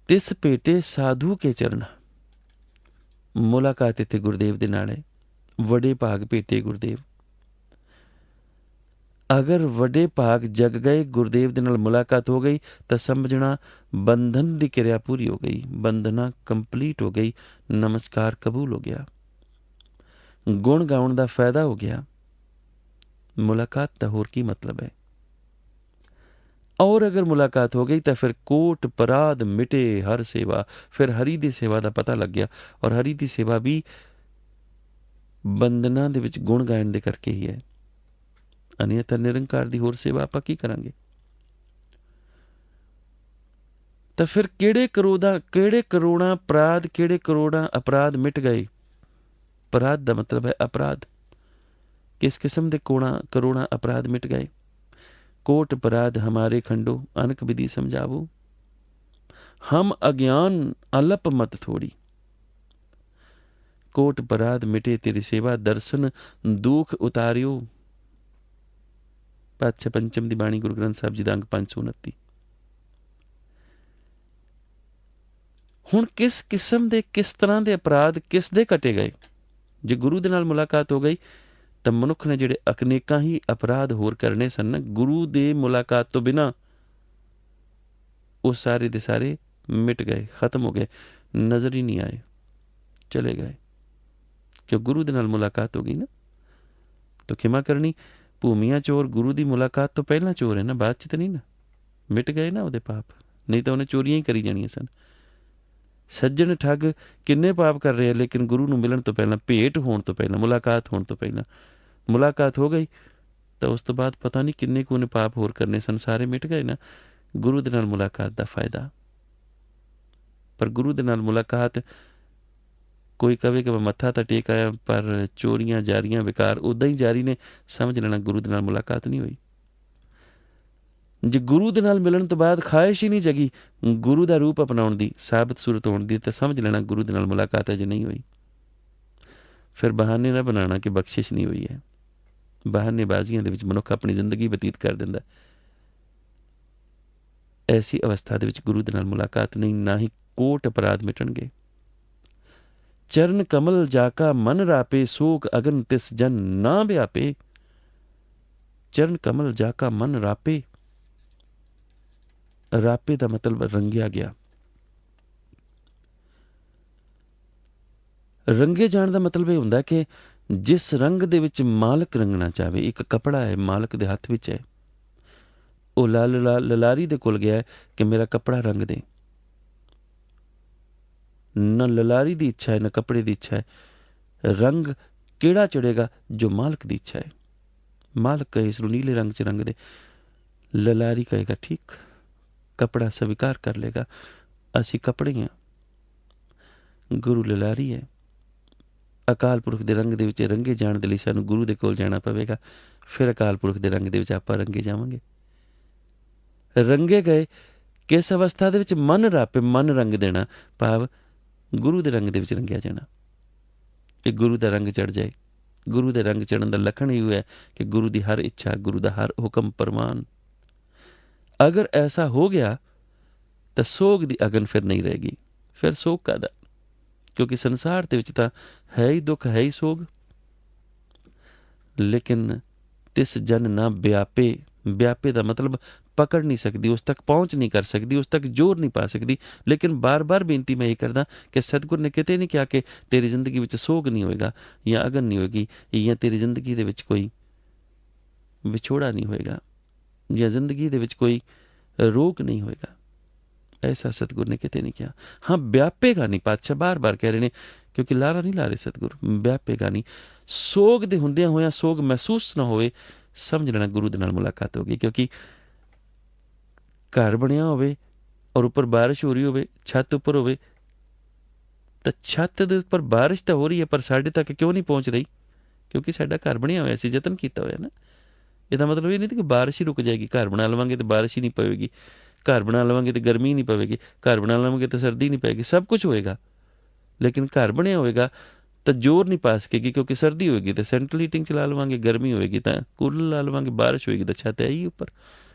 Speaker 1: ਤਿਸ ਭੇਟੇ ਸਾਧੂ ਕੇ ਚਰਨ। ਮੁਲਾਕਾਤ ਇੱਥੇ ਗੁਰਦੇਵ ਦੇ ਨਾਲ ਹੈ। ਵੱਡੇ ਭਾਗ ਭੇਟੇ ਗੁਰਦੇਵ। ਅਗਰ ਵੱਡੇ ਭਾਗ ਜਗ ਗਏ, ਗੁਰਦੇਵ ਦੇ ਨਾਲ ਮੁਲਾਕਾਤ ਹੋ ਗਈ, ਤਾਂ ਸਮਝਣਾ ਬੰਧਨ ਦੀ ਕਿਰਿਆ ਪੂਰੀ ਹੋ ਗਈ, ਬੰਧਨਾ ਕੰਪਲੀਟ ਹੋ ਗਈ, ਨਮਸਕਾਰ ਕਬੂਲ ਹੋ ਗਿਆ, ਗੁਣ ਗਾਉਣ ਦਾ ਫਾਇਦਾ ਹੋ ਗਿਆ। ਮੁਲਾਕਾਤ ਦਾ ਹੋਰ ਕੀ ਮਤਲਬ ਹੈ? ਔਰ ਅਗਰ ਮੁਲਾਕਾਤ ਹੋ ਗਈ ਤਾਂ ਫਿਰ ਕੋਟ ਪਰਾਧ ਮਿਟੇ ਹਰ ਸੇਵਾ। ਫਿਰ ਹਰੀ ਦੀ ਸੇਵਾ ਦਾ ਪਤਾ ਲੱਗ ਗਿਆ, ਔਰ ਹਰੀ ਦੀ ਸੇਵਾ ਵੀ ਬੰਧਨਾਂ ਦੇ ਵਿੱਚ ਗੁਣ ਗਾਇਨ ਦੇ ਕਰਕੇ ਹੀ ਹੈ। ਅਨਿਅਤਾ ਨਿਰੰਕਾਰ ਦੀ ਹੋਰ ਸੇਵਾ ਆਪਾਂ ਕੀ ਕਰਾਂਗੇ? ਤਾਂ ਫਿਰ ਕਿਹੜੇ ਕਰੋੜਾਂ ਅਪਰਾਧ, ਕਿਹੜੇ ਕਰੋੜਾਂ ਅਪਰਾਧ ਮਿਟ ਗਏ? ਅਪਰਾਧ ਦਾ ਮਤਲਬ ਹੈ ਅਪਰਾਧ। किस किस्म के करोड़ा अपराध मिट गए? कोट अपराध हमारे खंडो, अनक विधि समझावो। ਹਮ ਅਗਿਆਨ ਅਲਪ ਮਤ ਥੋੜੀ। ਕੋਟ ਪਰਾਧ ਮਿਟੇ ਤੇਰੀ ਸੇਵਾ, ਦਰਸ਼ਨ ਦੁਖ ਉਤਾਰਿਓ। ਪਾਤਸ਼ਾਹ ਪੰਚਮ ਦੀ ਬਾਣੀ ਗੁਰੂ ਗ੍ਰੰਥ ਸਾਹਿਬ ਜੀ ਦਾ ਅੰਗ 529। ਹੁਣ ਕਿਸ ਕਿਸਮ ਦੇ, ਕਿਸ ਤਰ੍ਹਾਂ ਦੇ ਅਪਰਾਧ ਕਿਸ ਦੇ ਕੱਟੇ ਗਏ? ਜੇ ਗੁਰੂ ਦੇ ਨਾਲ ਮੁਲਾਕਾਤ ਹੋ ਗਈ ਤਾਂ ਮਨੁੱਖ ਨੇ ਜਿਹੜੇ ਅਨੇਕਾਂ ਹੀ ਅਪਰਾਧ ਹੋਰ ਕਰਨੇ ਸਨ, ਗੁਰੂ ਦੇ ਮੁਲਾਕਾਤ ਤੋਂ ਬਿਨਾਂ ਉਹ ਸਾਰੇ ਦੇ ਸਾਰੇ ਮਿਟ ਗਏ, ਖਤਮ ਹੋ ਗਏ, ਨਜ਼ਰ ਹੀ ਨਹੀਂ ਆਏ, ਚਲੇ ਗਏ। ਕਿਉਂ? ਗੁਰੂ ਦੇ ਨਾਲ ਮੁਲਾਕਾਤ ਹੋ ਗਈ ਨਾ। ਤਾਂ ਖਿਮਾ ਕਰਨੀ, ਭੂਮੀਆਂ ਚੋਰ ਗੁਰੂ ਦੀ ਮੁਲਾਕਾਤ ਤੋਂ ਪਹਿਲਾਂ ਚੋਰ ਹੈ ਨਾ, ਬਾਅਦ 'ਚ ਤਾਂ ਨਹੀਂ ਨਾ। ਮਿਟ ਗਏ ਨਾ ਉਹਦੇ ਪਾਪ, ਨਹੀਂ ਤਾਂ ਉਹਨੇ ਚੋਰੀਆਂ ਹੀ ਕਰੀ ਜਾਣੀਆਂ ਸਨ। ਸੱਜਣ ਠੱਗ ਕਿੰਨੇ ਪਾਪ ਕਰ ਰਹੇ ਆ, ਲੇਕਿਨ ਗੁਰੂ ਨੂੰ ਮਿਲਣ ਤੋਂ ਪਹਿਲਾਂ, ਭੇਟ ਹੋਣ ਤੋਂ ਪਹਿਲਾਂ, ਮੁਲਾਕਾਤ ਹੋਣ ਤੋਂ ਪਹਿਲਾਂ, ਮੁਲਾਕਾਤ ਹੋ ਗਈ ਤਾਂ ਉਸ ਤੋਂ ਬਾਅਦ ਪਤਾ ਨਹੀਂ ਕਿੰਨੇ ਕੁ ਉਹਨੇ ਪਾਪ ਹੋਰ ਕਰਨੇ ਸਨ, ਸਾਰੇ ਮਿਟ ਗਏ ਨਾ। ਗੁਰੂ ਦੇ ਨਾਲ ਮੁਲਾਕਾਤ ਦਾ ਫਾਇਦਾ। ਪਰ ਗੁਰੂ ਦੇ ਨਾਲ ਮੁਲਾਕਾਤ, ਕੋਈ ਕਵੇ ਕਿ ਮੈਂ ਮੱਥਾ ਤਾਂ ਟੇਕ ਆਇਆ, ਪਰ ਚੋਰੀਆਂ ਜਾਰੀਆਂ ਵਿਕਾਰ ਉੱਦਾਂ ਹੀ ਜਾਰੀ ਨੇ, ਸਮਝ ਲੈਣਾ ਗੁਰੂ ਦੇ ਨਾਲ ਮੁਲਾਕਾਤ ਨਹੀਂ ਹੋਈ। ਜੇ ਗੁਰੂ ਦੇ ਨਾਲ ਮਿਲਣ ਤੋਂ ਬਾਅਦ ਖਾਹਿਸ਼ ਹੀ ਨਹੀਂ ਜਗੀ ਗੁਰੂ ਦਾ ਰੂਪ ਅਪਣਾਉਣ ਦੀ, ਸਾਬਤ ਸੂਰਤ ਹੋਣ ਦੀ, ਤਾਂ ਸਮਝ ਲੈਣਾ ਗੁਰੂ ਦੇ ਨਾਲ ਮੁਲਾਕਾਤ ਅਜੇ ਨਹੀਂ ਹੋਈ। ਫਿਰ ਬਹਾਨੇ ਨਾ ਬਣਾਉਣਾ ਕਿ ਬਖਸ਼ਿਸ਼ ਨਹੀਂ ਹੋਈ ਹੈ। ਬਹਾਨੇਬਾਜ਼ੀਆਂ ਦੇ ਵਿੱਚ ਮਨੁੱਖ ਆਪਣੀ ਜ਼ਿੰਦਗੀ ਬਤੀਤ ਕਰ ਦਿੰਦਾ। ਐਸੀ ਅਵਸਥਾ ਦੇ ਵਿੱਚ ਗੁਰੂ ਦੇ ਨਾਲ ਮੁਲਾਕਾਤ ਨਹੀਂ, ਨਾ ਹੀ ਕੋਟ ਅਪਰਾਧ ਮਿਟਣਗੇ। ਚਰਨ ਕਮਲ ਜਾਕਾ ਮਨ ਰਾਪੇ, ਸੋਕ ਅਗਨ ਤਿਸ ਜਨ ਨਾ ਵਿਆਪੇ। ਚਰਨ ਕਮਲ ਜਾਕਾ ਮਨ ਰਾਪੇ, ਰਾਪੇ ਦਾ ਮਤਲਬ ਰੰਗਿਆ ਗਿਆ। ਰੰਗੇ ਜਾਣ ਦਾ ਮਤਲਬ ਇਹ ਹੁੰਦਾ ਕਿ ਜਿਸ ਰੰਗ ਦੇ ਵਿੱਚ ਮਾਲਕ ਰੰਗਣਾ ਚਾਹਵੇ, ਇੱਕ ਕਪੜਾ ਹੈ ਮਾਲਕ ਦੇ ਹੱਥ ਵਿੱਚ ਹੈ, ਉਹ ਲਲਾਰੀ ਦੇ ਕੋਲ ਗਿਆ ਹੈ ਕਿ ਮੇਰਾ ਕਪੜਾ ਰੰਗ ਦੇ। ਨਾ ਲਲਾਰੀ ਦੀ ਇੱਛਾ ਹੈ, ਨਾ ਕੱਪੜੇ ਦੀ ਇੱਛਾ ਹੈ। ਰੰਗ ਕਿਹੜਾ ਚੜੇਗਾ? ਜੋ ਮਾਲਕ ਦੀ ਇੱਛਾ ਹੈ। ਮਾਲਕ ਕਹੇ ਇਸ ਨੂੰ ਨੀਲੇ ਰੰਗ 'ਚ ਰੰਗ ਦੇ, ਲਲਾਰੀ ਕਹੇਗਾ ਠੀਕ, ਕਪੜਾ ਸਵੀਕਾਰ ਕਰ ਲੇਗਾ। ਅਸੀਂ ਕੱਪੜੇ ਹਾਂ, ਗੁਰੂ ਲਲਾਰੀ ਹੈ। ਅਕਾਲ ਪੁਰਖ ਦੇ ਰੰਗ ਦੇ ਵਿੱਚ ਰੰਗੇ ਜਾਣ ਦੇ ਲਈ ਸਾਨੂੰ ਗੁਰੂ ਦੇ ਕੋਲ ਜਾਣਾ ਪਵੇਗਾ, ਫਿਰ ਅਕਾਲ ਪੁਰਖ ਦੇ ਰੰਗ ਦੇ ਵਿੱਚ ਆਪਾਂ ਰੰਗੇ ਜਾਵਾਂਗੇ। ਰੰਗੇ ਗਏ ਕਿਸ ਅਵਸਥਾ ਦੇ ਵਿੱਚ? ਮਨ ਰਾਪੇ, ਮਨ ਰੰਗ ਦੇਣਾ, ਭਾਵ ਗੁਰੂ ਦੇ ਰੰਗ ਦੇ ਵਿੱਚ ਰੰਗਿਆ ਜਾਣਾ। ਇਹ ਗੁਰੂ ਦਾ ਰੰਗ ਚੜ੍ਹ ਜਾਏ। ਗੁਰੂ ਦੇ ਰੰਗ ਚੜ੍ਹਨ ਦਾ ਲੱਖਣ ਹੀ ਹੈ ਕਿ ਗੁਰੂ ਦੀ ਹਰ ਇੱਛਾ, ਗੁਰੂ ਦਾ ਹਰ ਹੁਕਮ ਪ੍ਰਮਾਨ। ਅਗਰ ਐਸਾ ਹੋ ਗਿਆ ਤਾਂ ਸੋਗ ਦੀ ਅਗਨ ਫਿਰ ਨਹੀਂ ਰਹੇਗੀ। ਫਿਰ ਸੋਗ ਕਾਹਦਾ? ਕਿਉਂਕਿ ਸੰਸਾਰ ਦੇ ਵਿੱਚ ਤਾਂ ਹੈ ਹੀ ਦੁੱਖ, ਹੈ ਹੀ ਸੋਗ। ਲੇਕਿਨ ਤਿਸ ਜਨ ਨਾ ਵਿਆਪੇ, ਵਿਆਪੇ ਦਾ ਮਤਲਬ ਪਕੜ ਨਹੀਂ ਸਕਦੀ, ਉਸ ਤੱਕ ਪਹੁੰਚ ਨਹੀਂ ਕਰ ਸਕਦੀ, ਉਸ ਤੱਕ ਜ਼ੋਰ ਨਹੀਂ ਪਾ ਸਕਦੀ। ਲੇਕਿਨ ਬਾਰ-ਬਾਰ ਬੇਨਤੀ ਮੈਂ ਇਹ ਕਰਦਾ ਕਿ ਸਤਿਗੁਰ ਨੇ ਕਿਤੇ ਨਹੀਂ ਕਿਹਾ ਕਿ ਤੇਰੀ ਜ਼ਿੰਦਗੀ ਵਿੱਚ ਸੋਗ ਨਹੀਂ ਹੋਏਗਾ ਜਾਂ ਅਗਨ ਨਹੀਂ ਹੋਏਗੀ, ਜਾਂ ਤੇਰੀ ਜ਼ਿੰਦਗੀ ਦੇ ਵਿੱਚ ਕੋਈ ਵਿਛੋੜਾ ਨਹੀਂ ਹੋਏਗਾ, ਜਾਂ ਜ਼ਿੰਦਗੀ ਦੇ ਵਿੱਚ ਕੋਈ ਰੋਗ ਨਹੀਂ ਹੋਏਗਾ। ਐਸਾ ਸਤਿਗੁਰ ਨੇ ਕਿਤੇ ਨਹੀਂ ਕਿਹਾ। ਹਾਂ, ਵਿਆਪੇਗਾ ਨਹੀਂ, ਪਾਤਸ਼ਾਹ ਬਾਰ-ਬਾਰ ਕਹਿ ਰਹੇ ਨੇ, ਕਿਉਂਕਿ ਲਾਰਾ ਨਹੀਂ ਲਾ ਰਹੇ ਸਤਿਗੁਰ। ਵਿਆਪੇਗਾ ਨਹੀਂ, ਸੋਗ ਦੇ ਹੁੰਦਿਆਂ ਹੋਇਆਂ ਸੋਗ ਮਹਿਸੂਸ ਨਾ ਹੋਵੇ, ਸਮਝ ਲੈਣਾ ਗੁਰੂ ਦੇ ਨਾਲ ਮੁਲਾਕਾਤ ਹੋ ਗਈ। ਕਿਉਂਕਿ ਘਰ ਬਣਿਆ ਹੋਵੇ ਔਰ ਉੱਪਰ ਬਾਰਿਸ਼ ਹੋ ਰਹੀ ਹੋਵੇ, ਛੱਤ ਉੱਪਰ ਹੋਵੇ, ਤਾਂ ਛੱਤ ਦੇ ਉੱਪਰ ਬਾਰਿਸ਼ ਤਾਂ ਹੋ ਰਹੀ ਹੈ, ਪਰ ਸਾਡੇ ਤੱਕ ਕਿਉਂ ਨਹੀਂ ਪਹੁੰਚ ਰਹੀ? ਕਿਉਂਕਿ ਸਾਡਾ ਘਰ ਬਣਿਆ ਹੋਇਆ, ਅਸੀਂ ਯਤਨ ਕੀਤਾ ਹੋਇਆ ਨਾ। ਇਹਦਾ ਮਤਲਬ ਇਹ ਨਹੀਂ ਕਿ ਬਾਰਿਸ਼ ਹੀ ਰੁਕ ਜਾਏਗੀ। ਘਰ ਬਣਾ ਲਵਾਂਗੇ ਤਾਂ ਬਾਰਿਸ਼ ਹੀ ਨਹੀਂ ਪਵੇਗੀ, ਘਰ ਬਣਾ ਲਵਾਂਗੇ ਤਾਂ ਗਰਮੀ ਨਹੀਂ ਪਵੇਗੀ, ਘਰ ਬਣਾ ਲਵਾਂਗੇ ਤਾਂ ਸਰਦੀ ਨਹੀਂ ਪਏਗੀ, ਸਭ ਕੁਝ ਹੋਏਗਾ। ਲੇਕਿਨ ਘਰ ਬਣਿਆ ਹੋਵੇਗਾ ਤਾਂ ਜ਼ੋਰ ਨਹੀਂ ਪਾ ਸਕੇਗੀ, ਕਿਉਂਕਿ ਸਰਦੀ ਹੋਏਗੀ ਤਾਂ ਸੈਂਟਰਲ ਹੀਟਿੰਗ ਚਲਾ ਲਵਾਂਗੇ, ਗਰਮੀ ਹੋਏਗੀ ਤਾਂ ਕੂਲਰ ਲਾ ਲਵਾਂਗੇ, ਬਾਰਿਸ਼ ਹੋਏਗੀ ਤਾਂ ਛੱਤ ਹੈ ਹੀ ਉੱਪਰ।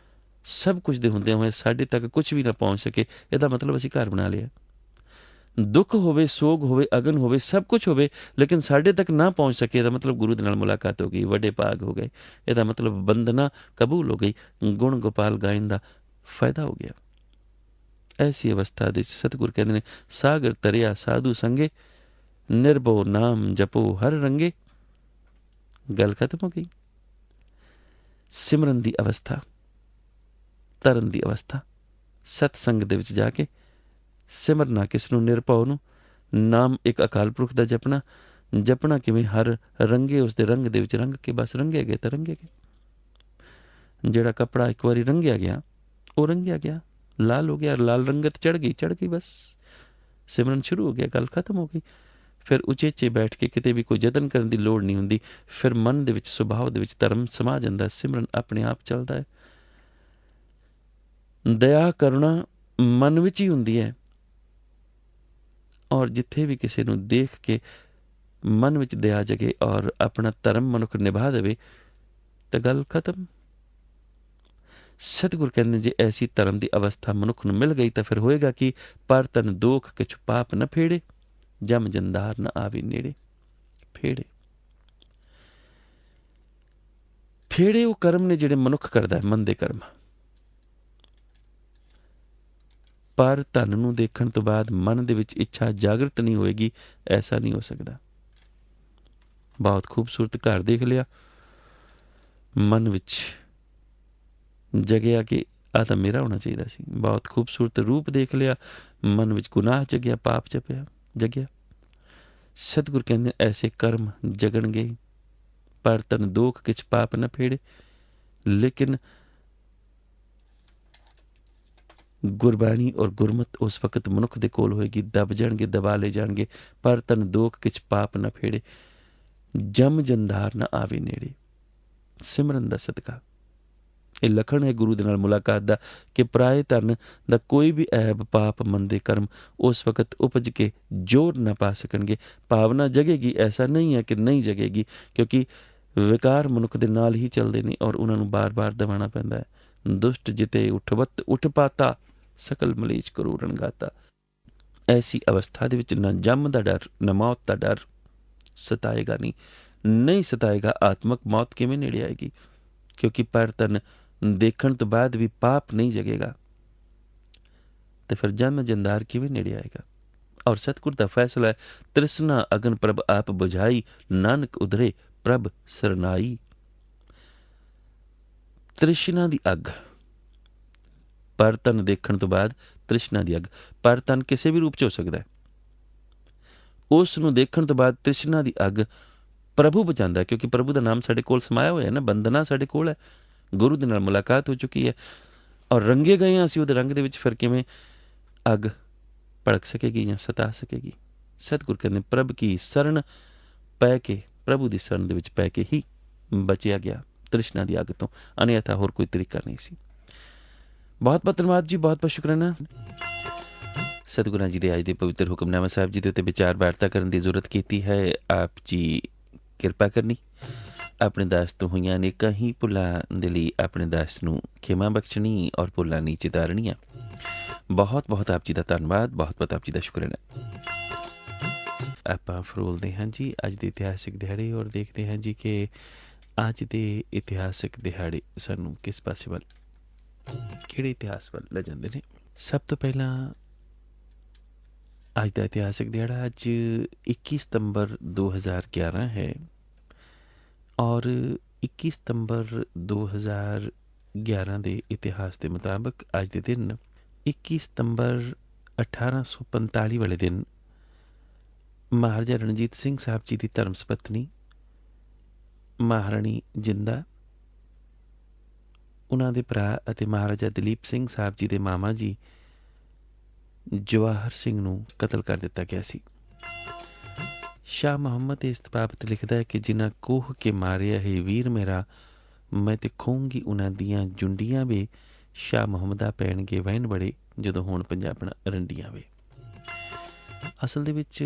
Speaker 1: ਸਭ ਕੁਝ ਦੇ ਹੁੰਦਿਆਂ ਹੋਏ ਸਾਡੇ ਤੱਕ ਕੁਝ ਵੀ ਨਾ ਪਹੁੰਚ ਸਕੇ, ਇਹਦਾ ਮਤਲਬ ਅਸੀਂ ਘਰ ਬਣਾ ਲਿਆ। ਦੁੱਖ ਹੋਵੇ, ਸੋਗ ਹੋਵੇ, ਅਗਨ ਹੋਵੇ, ਸਭ ਕੁਝ ਹੋਵੇ, ਲੇਕਿਨ ਸਾਡੇ ਤੱਕ ਨਾ ਪਹੁੰਚ ਸਕੇ, ਇਹਦਾ ਮਤਲਬ ਗੁਰੂ ਦੇ ਨਾਲ ਮੁਲਾਕਾਤ ਹੋ ਗਈ, ਵੱਡੇ ਭਾਗ ਹੋ ਗਏ। ਇਹਦਾ ਮਤਲਬ ਬੰਦਨਾ ਕਬੂਲ ਹੋ ਗਈ, ਗੁਣ ਗੋਪਾਲ ਗਾਇਨ ਦਾ ਫਾਇਦਾ ਹੋ ਗਿਆ। ਐਸੀ ਅਵਸਥਾ ਦੇ ਸਤਿਗੁਰ ਕਹਿੰਦੇ ਨੇ, ਸਾਗਰ ਤਰਿਆ ਸਾਧੂ ਸੰਗੇ, ਨਿਰਭਉ ਨਾਮ ਜਪੋ ਹਰ ਰੰਗੇ। ਗੱਲ ਖਤਮ ਹੋ ਗਈ। ਸਿਮਰਨ ਦੀ ਅਵਸਥਾ, ਤਰਨ ਦੀ ਅਵਸਥਾ, ਸਤਸੰਗ ਦੇ ਵਿੱਚ ਜਾ ਕੇ ਸਿਮਰਨਾ ਕਿਸ ਨੂੰ? ਨਿਰਭਉ ਨੂੰ। ਨਾਮ ਇੱਕ ਅਕਾਲ ਪੁਰਖ ਦਾ ਜਪਣਾ। ਜਪਣਾ ਕਿਵੇਂ? ਹਰ ਰੰਗੇ, ਉਸ ਦੇ ਰੰਗ ਦੇ ਵਿੱਚ ਰੰਗ ਕੇ, ਬਸ ਰੰਗੇ ਗਏ ਤਾਂ ਰੰਗੇ ਗਏ। ਜਿਹੜਾ ਕੱਪੜਾ ਇੱਕ ਵਾਰੀ ਰੰਗਿਆ ਗਿਆ ਉਹ ਰੰਗਿਆ ਗਿਆ, ਲਾਲ ਹੋ ਗਿਆ, ਲਾਲ ਰੰਗਤ ਚੜ੍ਹ ਗਈ, ਬਸ ਸਿਮਰਨ ਸ਼ੁਰੂ ਹੋ ਗਿਆ, ਗੱਲ ਖਤਮ ਹੋ ਗਈ। ਫਿਰ ਉਚੇਚੇ ਬੈਠ ਕੇ ਕਿਤੇ ਵੀ ਕੋਈ ਯਤਨ ਕਰਨ ਦੀ ਲੋੜ ਨਹੀਂ ਹੁੰਦੀ। ਫਿਰ ਮਨ ਦੇ ਵਿੱਚ, ਸੁਭਾਅ ਦੇ ਵਿੱਚ ਧਰਮ ਸਮਾ ਜਾਂਦਾ, ਸਿਮਰਨ ਆਪਣੇ ਆਪ ਚੱਲਦਾ ਹੈ। ਦਇਆ ਕਰੁਣਾ ਮਨ ਵਿੱਚ ਹੀ ਹੁੰਦੀ ਹੈ, ਔਰ ਜਿੱਥੇ ਵੀ ਕਿਸੇ ਨੂੰ ਦੇਖ ਕੇ ਮਨ ਵਿੱਚ ਦਇਆ ਜਗੇ ਔਰ ਆਪਣਾ ਧਰਮ ਮਨੁੱਖ ਨਿਭਾ ਦੇਵੇ ਤਾਂ ਗੱਲ ਖਤਮ। ਸਤਿਗੁਰ ਕਹਿੰਦੇ ਜੇ ਐਸੀ ਧਰਮ ਦੀ ਅਵਸਥਾ ਮਨੁੱਖ ਨੂੰ ਮਿਲ ਗਈ ਤਾਂ ਫਿਰ ਹੋਏਗਾ ਕਿ ਪਰ ਤਨ ਦੋਖ ਕਿਛੁ ਪਾਪ ਨ ਫੇੜੇ, ਜਮ ਜੰਦਾਰ ਨ ਆਵੇ ਨੇੜੇ। ਫੇੜੇ ਫੇੜੇ ਉਹ ਕਰਮ ਨੇ ਜਿਹੜੇ ਮਨੁੱਖ ਕਰਦਾ ਹੈ, ਮੰਦੇ ਕਰਮ। ਪਰ ਧਨ ਨੂੰ ਦੇਖਣ ਤੋਂ ਬਾਅਦ ਮਨ ਦੇ ਵਿੱਚ ਇੱਛਾ ਜਾਗਰਤ ਨਹੀਂ ਹੋਏਗੀ, ਐਸਾ ਨਹੀਂ ਹੋ ਸਕਦਾ। ਬਹੁਤ ਖੂਬਸੂਰਤ ਘਰ ਦੇਖ ਲਿਆ, ਮਨ ਵਿੱਚ ਜਗਿਆ ਕਿ ਆ ਤਾਂ ਮੇਰਾ ਹੋਣਾ ਚਾਹੀਦਾ ਸੀ। ਬਹੁਤ ਖੂਬਸੂਰਤ ਰੂਪ ਦੇਖ ਲਿਆ, ਮਨ ਵਿੱਚ ਗੁਨਾਹ ਜਗਿਆ, ਪਾਪ ਜਗਿਆ। ਸਤਿਗੁਰ ਕਹਿੰਦੇ ਐਸੇ ਕਰਮ ਜਗਣਗੇ, ਪਰ ਤਨ ਦੋਖ ਕਿਛ ਪਾਪ ਨਾ ਫੇੜੇ। ਲੇਕਿਨ ਗੁਰਬਾਣੀ ਔਰ ਗੁਰਮਤ ਉਸ ਵਕਤ ਮਨੁੱਖ ਦੇ ਕੋਲ ਹੋਏਗੀ, ਦਬ ਜਾਣਗੇ, ਦਬਾ ਲਏ ਜਾਣਗੇ। ਪਰ ਤਨ ਦੋਖ ਕਿਛ ਪਾਪ ਨਾ ਫੇੜੇ, ਜਮ ਜੰਧਾਰ ਨਾ ਆਵੇ ਨੇੜੇ। ਸਿਮਰਨ ਦਾ ਸਦਕਾ ਇਹ ਲੱਖਣ ਹੈ ਗੁਰੂ ਦੇ ਨਾਲ ਮੁਲਾਕਾਤ ਦਾ ਕਿ ਪਰਾਏ ਧਨ ਦਾ ਕੋਈ ਵੀ ਐਬ, ਪਾਪ, ਮੰਦੇ ਕਰਮ ਉਸ ਵਕਤ ਉਪਜ ਕੇ ਜੋਰ ਨਾ ਪਾ ਸਕਣਗੇ। ਭਾਵਨਾ ਜਗੇਗੀ, ਐਸਾ ਨਹੀਂ ਹੈ ਕਿ ਨਹੀਂ ਜਗੇਗੀ, ਕਿਉਂਕਿ ਵਿਕਾਰ ਮਨੁੱਖ ਦੇ ਨਾਲ ਹੀ ਚੱਲਦੇ ਨੇ ਔਰ ਉਹਨਾਂ ਨੂੰ ਬਾਰ-ਬਾਰ ਦਬਾਉਣਾ ਪੈਂਦਾ ਹੈ। ਦੁਸ਼ਟ ਜਿਤੇ ਉਠਵਤ ਉਠ ਪਾਤਾ, ਸਕਲ ਮਲੇਛ ਕਰੂਰਨ ਗਾਤਾ। ਐਸੀ ਅਵਸਥਾ ਦੇ ਵਿੱਚ ਨਾ ਜੰਮ ਦਾ ਡਰ, ਨਾ ਮੌਤ ਦਾ ਡਰ ਸਤਾਏਗਾ ਨਹੀਂ ਸਤਾਏਗਾ। ਆਤਮਕ ਮੌਤ ਕਿਵੇਂ ਨੇੜੇ ਆਏਗੀ? ਕਿਉਂਕਿ ਪਰ ਤਨ ਦੇਖਣ ਤੋਂ ਬਾਅਦ ਵੀ ਪਾਪ ਨਹੀਂ ਜਗੇਗਾ, ਤੇ ਫਿਰ ਜਨਮ ਜੰਦਾਰ ਕਿਵੇਂ ਨੇੜੇ ਆਏਗਾ? ਔਰ ਸਤਿਗੁਰ ਦਾ ਫੈਸਲਾ ਹੈ, ਤ੍ਰਿਸ਼ਨਾ ਅਗਨ ਪ੍ਰਭ ਆਪ ਬੁਝਾਈ, ਨਾਨਕ ਉਧਰੇ ਪ੍ਰਭ ਸਰਨਾਈ। ਤ੍ਰਿਸ਼ਨਾ ਦੀ ਅੱਗ, ਪਰ ਤਨ ਦੇਖਣ ਤੋਂ ਬਾਅਦ ਤ੍ਰਿਸ਼ਨਾ ਦੀ ਅੱਗ। ਪਰ ਤਨ ਕਿਸੇ ਵੀ ਰੂਪ 'ਚ ਹੋ ਸਕਦਾ ਹੈ। ਉਸ ਨੂੰ ਦੇਖਣ ਤੋਂ ਬਾਅਦ ਤ੍ਰਿਸ਼ਨਾ ਦੀ ਅੱਗ ਪ੍ਰਭੂ ਬਚਾਉਂਦਾ, ਕਿਉਂਕਿ ਪ੍ਰਭੂ ਦਾ ਨਾਮ ਸਾਡੇ ਕੋਲ ਸਮਾਇਆ ਹੋਇਆ ਨਾ, ਬੰਦਨਾ ਸਾਡੇ ਕੋਲ ਹੈ, ਗੁਰੂ ਦੇ ਨਾਲ ਮੁਲਾਕਾਤ ਹੋ ਚੁੱਕੀ ਹੈ ਔਰ ਰੰਗੇ ਗਏ ਹਾਂ ਅਸੀਂ ਉਹਦੇ ਰੰਗ ਦੇ ਵਿੱਚ। ਫਿਰ ਕਿਵੇਂ ਅੱਗ ਭੜਕ ਸਕੇਗੀ ਜਾਂ ਸਤਾ ਸਕੇਗੀ? ਸਤਿਗੁਰ ਕਹਿੰਦੇ ਪ੍ਰਭ ਕੀ ਸ਼ਰਨ ਪੈ ਕੇ, ਪ੍ਰਭੂ ਦੀ ਸ਼ਰਨ ਦੇ ਵਿੱਚ ਪੈ ਕੇ ਹੀ ਬਚਿਆ ਗਿਆ ਤ੍ਰਿਸ਼ਨਾ ਦੀ ਅੱਗ ਤੋਂ, ਅਨਿਅਥਾ ਹੋਰ ਕੋਈ ਤਰੀਕਾ ਨਹੀਂ ਸੀ। ਬਹੁਤ ਬਹੁਤ ਧੰਨਵਾਦ ਜੀ, ਬਹੁਤ ਬਹੁਤ ਸ਼ੁਕਰਾਨਾ। ਸਤਿਗੁਰਾਂ ਜੀ ਦੇ ਅੱਜ ਦੇ ਪਵਿੱਤਰ ਹੁਕਮਨਾਮਾ ਸਾਹਿਬ ਜੀ ਦੇ ਉੱਤੇ ਵਿਚਾਰ ਵਾਰਤਾ ਕਰਨ ਦੀ ਜ਼ਰੂਰਤ ਕੀਤੀ ਹੈ। ਆਪ ਜੀ ਕਿਰਪਾ ਕਰਨੀ, ਆਪਣੇ ਦਾਸ ਤੋਂ ਹੋਈਆਂ ਅਨੇਕਾਂ ਹੀ ਭੁੱਲਾਂ ਦੇ ਲਈ ਆਪਣੇ ਦਾਸ ਨੂੰ ਖਿਮਾ ਬਖਸ਼ਣੀ ਔਰ ਭੁੱਲਾਂ ਨੀਚੇ ਤਾਰਨੀਆਂ। ਬਹੁਤ ਬਹੁਤ ਆਪ ਜੀ ਦਾ ਧੰਨਵਾਦ, ਬਹੁਤ ਬਹੁਤ ਆਪ ਜੀ ਦਾ ਸ਼ੁਕਰਾਨਾ। ਆਪਾਂ ਫਰੋਲਦੇ ਹਾਂ ਜੀ ਅੱਜ ਦੇ ਇਤਿਹਾਸਿਕ ਦਿਹਾੜੇ ਔਰ ਦੇਖਦੇ ਹਾਂ ਜੀ ਕਿ ਅੱਜ ਦੇ ਇਤਿਹਾਸਿਕ ਦਿਹਾੜੇ ਸਾਨੂੰ ਕਿਸ ਪਾਸੇ ਵੱਲ, ਕਿਹੜੇ ਇਤਿਹਾਸ ਵੱਲ ਲੈ ਜਾਂਦੇ ਨੇ। ਸਭ ਤੋਂ ਪਹਿਲਾਂ ਅੱਜ ਦਾ ਇਤਿਹਾਸਿਕ ਦਿਹਾੜਾ ਅੱਜ 21 ਸਤੰਬਰ 2011 ਹੈ ਔਰ 21 ਸਤੰਬਰ 2011 ਦੇ ਇਤਿਹਾਸ ਦੇ ਮੁਤਾਬਕ ਅੱਜ ਦੇ ਦਿਨ 21 ਸਤੰਬਰ 1845 ਵਾਲੇ ਦਿਨ ਮਹਾਰਾਜਾ ਰਣਜੀਤ ਸਿੰਘ ਸਾਹਿਬ ਜੀ ਦੀ ਧਰਮ ਸਪਤਨੀ ਮਹਾਰਾਣੀ ਜਿੰਦਾ, ਉਹਨਾਂ ਦੇ ਭਰਾ ਅਤੇ ਮਹਾਰਾਜਾ ਦਲੀਪ ਸਿੰਘ ਸਾਹਿਬ ਜੀ ਦੇ ਮਾਮਾ ਜੀ ਜਵਾਹਰ ਸਿੰਘ ਨੂੰ ਕਤਲ ਕਰ ਦਿੱਤਾ ਗਿਆ ਸੀ। ਸ਼ਾਹ ਮੁਹੰਮਦ ਇਸ ਬਾਬਤ ਲਿਖਦਾ ਹੈ ਕਿ ਜਿਨ੍ਹਾਂ ਕੋਹ ਕੇ ਮਾਰਿਆ ਹੈ ਵੀਰ ਮੇਰਾ, ਮੈਂ ਤੇ ਖੋਂਗੀ ਉਹਨਾਂ ਦੀਆਂ ਜੁੰਡੀਆਂ ਵੇ, ਸ਼ਾਹ ਮੁਹੰਮਦਾ ਪੈਣਗੇ ਵਹਿਣ ਬੜੇ, ਜਦੋਂ ਹੁਣ ਪੰਜਾਬਣ ਰੰਡੀਆਂ ਵੇ। ਅਸਲ ਦੇ ਵਿੱਚ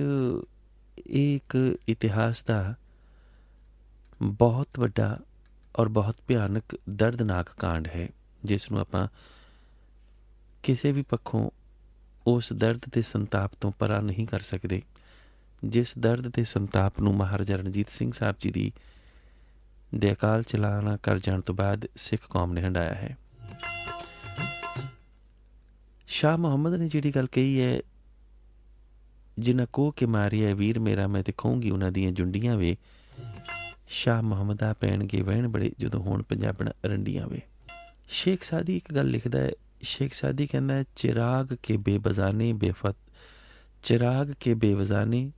Speaker 1: ਇਹ ਇੱਕ ਇਤਿਹਾਸ ਦਾ ਬਹੁਤ ਵੱਡਾ ਔਰ ਬਹੁਤ ਭਿਆਨਕ ਦਰਦਨਾਕ ਕਾਂਡ ਹੈ, ਜਿਸ ਨੂੰ ਆਪਾਂ ਕਿਸੇ ਵੀ ਪੱਖੋਂ ਉਸ ਦਰਦ ਦੇ ਸੰਤਾਪ ਤੋਂ ਪਰਾਂ ਨਹੀਂ ਕਰ ਸਕਦੇ, ਜਿਸ ਦਰਦ ਦੇ ਸੰਤਾਪ ਨੂੰ ਮਹਾਰਾਜਾ ਰਣਜੀਤ ਸਿੰਘ ਸਾਹਿਬ ਜੀ ਦੀ ਦੇ ਅਕਾਲ ਚਲਾਣਾ ਕਰ ਜਾਣ ਤੋਂ ਬਾਅਦ ਸਿੱਖ ਕੌਮ ਨੇ ਹੰਢਾਇਆ ਹੈ। ਸ਼ਾਹ ਮੁਹੰਮਦ ਨੇ ਜਿਹੜੀ ਗੱਲ ਕਹੀ ਹੈ, ਜਿਨ੍ਹਾਂ ਕੋਹ ਕੇ ਮਾਰੀ ਹੈ ਵੀਰ ਮੇਰਾ, ਮੈਂ ਤੇ ਖੋਂਗੀ ਉਹਨਾਂ ਦੀਆਂ ਜੁੰਡੀਆਂ ਵੇ, ਸ਼ਾਹ ਮੁਹੰਮਦਾ ਪੈਣਗੇ ਵਹਿਣ ਬੜੇ, ਜਦੋਂ ਹੁਣ ਪੰਜਾਬਣ ਰੰਡੀਆਂ ਵੇ। ਸ਼ੇਖ ਸਾਦੀ ਇੱਕ ਗੱਲ ਲਿਖਦਾ ਹੈ, ਸ਼ੇਖ ਸਾਦੀ ਕਹਿੰਦਾ ਹੈ, ਚਿਰਾਗ ਕੇ ਬੇਬਜ਼ਾਨੇ ਬੇਫਤ, ਚਿਰਾਗ ਕੇ ਬੇਵਜ਼ਾਨੇ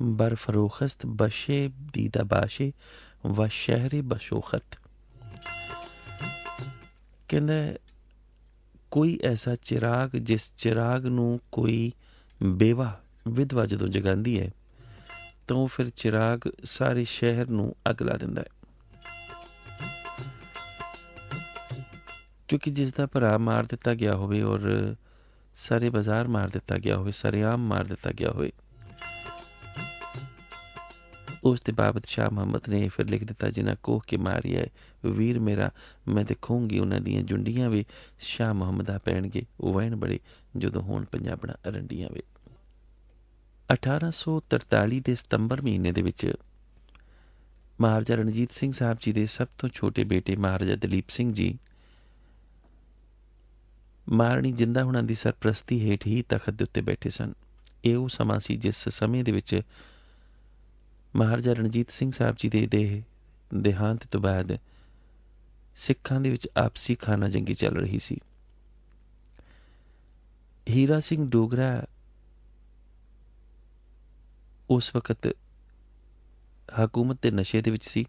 Speaker 1: ਬਰਫਰੋਖਸਤ ਬਸ਼ੇ ਦੀਦਾ ਬਾਸ਼ੇ ਵ ਸ਼ਹਿਰੇ ਬਸ਼ੋਖਤ। ਕਹਿੰਦਾ ਕੋਈ ਐਸਾ ਚਿਰਾਗ, ਜਿਸ ਚਿਰਾਗ ਨੂੰ ਕੋਈ ਬੇਵਾ ਵਿਧਵਾ ਜਦੋਂ ਜਗਾਉਂਦੀ ਹੈ ਤਾਂ ਉਹ ਫਿਰ ਚਿਰਾਗ ਸਾਰੇ ਸ਼ਹਿਰ ਨੂੰ ਅੱਗ ਲਾ ਦਿੰਦਾ ਹੈ। ਕਿਉਂਕਿ ਜਿਸ ਦਾ ਭਰਾ ਮਾਰ ਦਿੱਤਾ ਗਿਆ ਹੋਵੇ ਔਰ ਸਾਰੇ ਬਾਜ਼ਾਰ ਮਾਰ ਦਿੱਤਾ ਗਿਆ ਹੋਵੇ, ਸਰੇਆਮ ਮਾਰ ਦਿੱਤਾ ਗਿਆ ਹੋਵੇ। ਉਸ ਦੇ ਬਾਬਤ ਸ਼ਾਹ ਮੁਹੰਮਦ ਨੇ ਫਿਰ ਲਿਖ ਦਿੱਤਾ, ਜਿਨ੍ਹਾਂ ਕੋਹ ਕੇ ਮਾਰਿਆ ਵੀਰ ਮੇਰਾ, ਮੈਂ ਦੇਖੂੰਗੀ ਉਹਨਾਂ ਦੀਆਂ ਜੁੰਡੀਆਂ ਵੇ, ਸ਼ਾਹ ਮੁਹੰਮਦਾ ਪੈਣਗੇ ਉਹ ਵਹਿਣ ਬੜੇ, ਜਦੋਂ ਹੋਣ ਪੰਜਾਬਣਾ ਅਰੰਡੀਆਂ ਵੇ। 1843 ਦੇ ਸਤੰਬਰ ਮਹੀਨੇ ਦੇ ਵਿੱਚ ਮਹਾਰਾਜਾ ਰਣਜੀਤ ਸਿੰਘ ਸਾਹਿਬ ਜੀ ਦੇ ਸਭ ਤੋਂ ਛੋਟੇ ਬੇਟੇ ਮਹਾਰਾਜਾ ਦਲੀਪ ਸਿੰਘ ਜੀ ਮਹਾਰਾਣੀ ਜਿੰਦਾ ਹੁਣਾਂ ਦੀ ਸਰਪ੍ਰਸਤੀ ਹੇਠ ਹੀ ਤਖਤ ਦੇ ਉੱਤੇ ਬੈਠੇ ਸਨ। ਇਹ ਉਹ ਸਮਾਂ ਸੀ ਜਿਸ ਸਮੇਂ ਦੇ ਵਿੱਚ ਮਹਾਰਾਜਾ ਰਣਜੀਤ ਸਿੰਘ ਸਾਹਿਬ ਜੀ ਦੇ ਦੇਹਾਂਤ ਤੋਂ ਬਾਅਦ ਸਿੱਖਾਂ ਦੇ ਵਿੱਚ ਆਪਸੀ ਖਾਨਾ ਜੰਗੀ ਚੱਲ ਰਹੀ ਸੀ। ਹੀਰਾ ਸਿੰਘ ਡੋਗਰਾ ਉਸ ਵਕਤ ਹਕੂਮਤ ਦੇ ਨਸ਼ੇ ਦੇ ਵਿੱਚ ਸੀ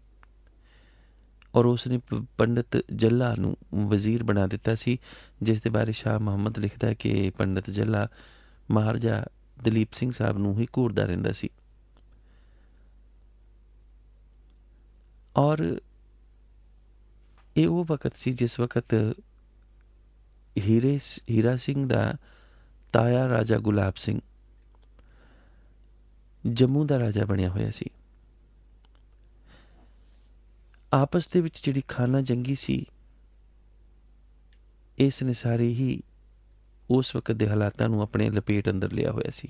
Speaker 1: ਔਰ ਉਸ ਨੇ ਪੰਡਿਤ ਜੱਲਾ ਨੂੰ ਵਜ਼ੀਰ ਬਣਾ ਦਿੱਤਾ ਸੀ, ਜਿਸ ਦੇ ਬਾਰੇ ਸ਼ਾਹ ਮੁਹੰਮਦ ਲਿਖਦਾ ਹੈ ਕਿ ਪੰਡਿਤ ਜੱਲਾ ਮਹਾਰਾਜਾ ਦਲੀਪ ਸਿੰਘ ਸਾਹਿਬ ਨੂੰ ਹੀ ਘੂਰਦਾ ਰਹਿੰਦਾ ਸੀ। ਔਰ ਇਹ ਉਹ ਵਕਤ ਸੀ ਜਿਸ ਵਕਤ ਹੀਰਾ ਸਿੰਘ ਦਾ ਤਾਇਆ ਰਾਜਾ ਗੁਲਾਬ ਸਿੰਘ ਜੰਮੂ ਦਾ ਰਾਜਾ ਬਣਿਆ ਹੋਇਆ ਸੀ। ਆਪਸ ਦੇ ਵਿੱਚ ਜਿਹੜੀ ਖਾਨਾ ਜੰਗੀ ਸੀ, ਇਸ ਨੇ ਸਾਰੇ ਹੀ ਉਸ ਵਕਤ ਦੇ ਹਾਲਾਤਾਂ ਨੂੰ ਆਪਣੇ ਲਪੇਟ ਅੰਦਰ ਲਿਆ ਹੋਇਆ ਸੀ।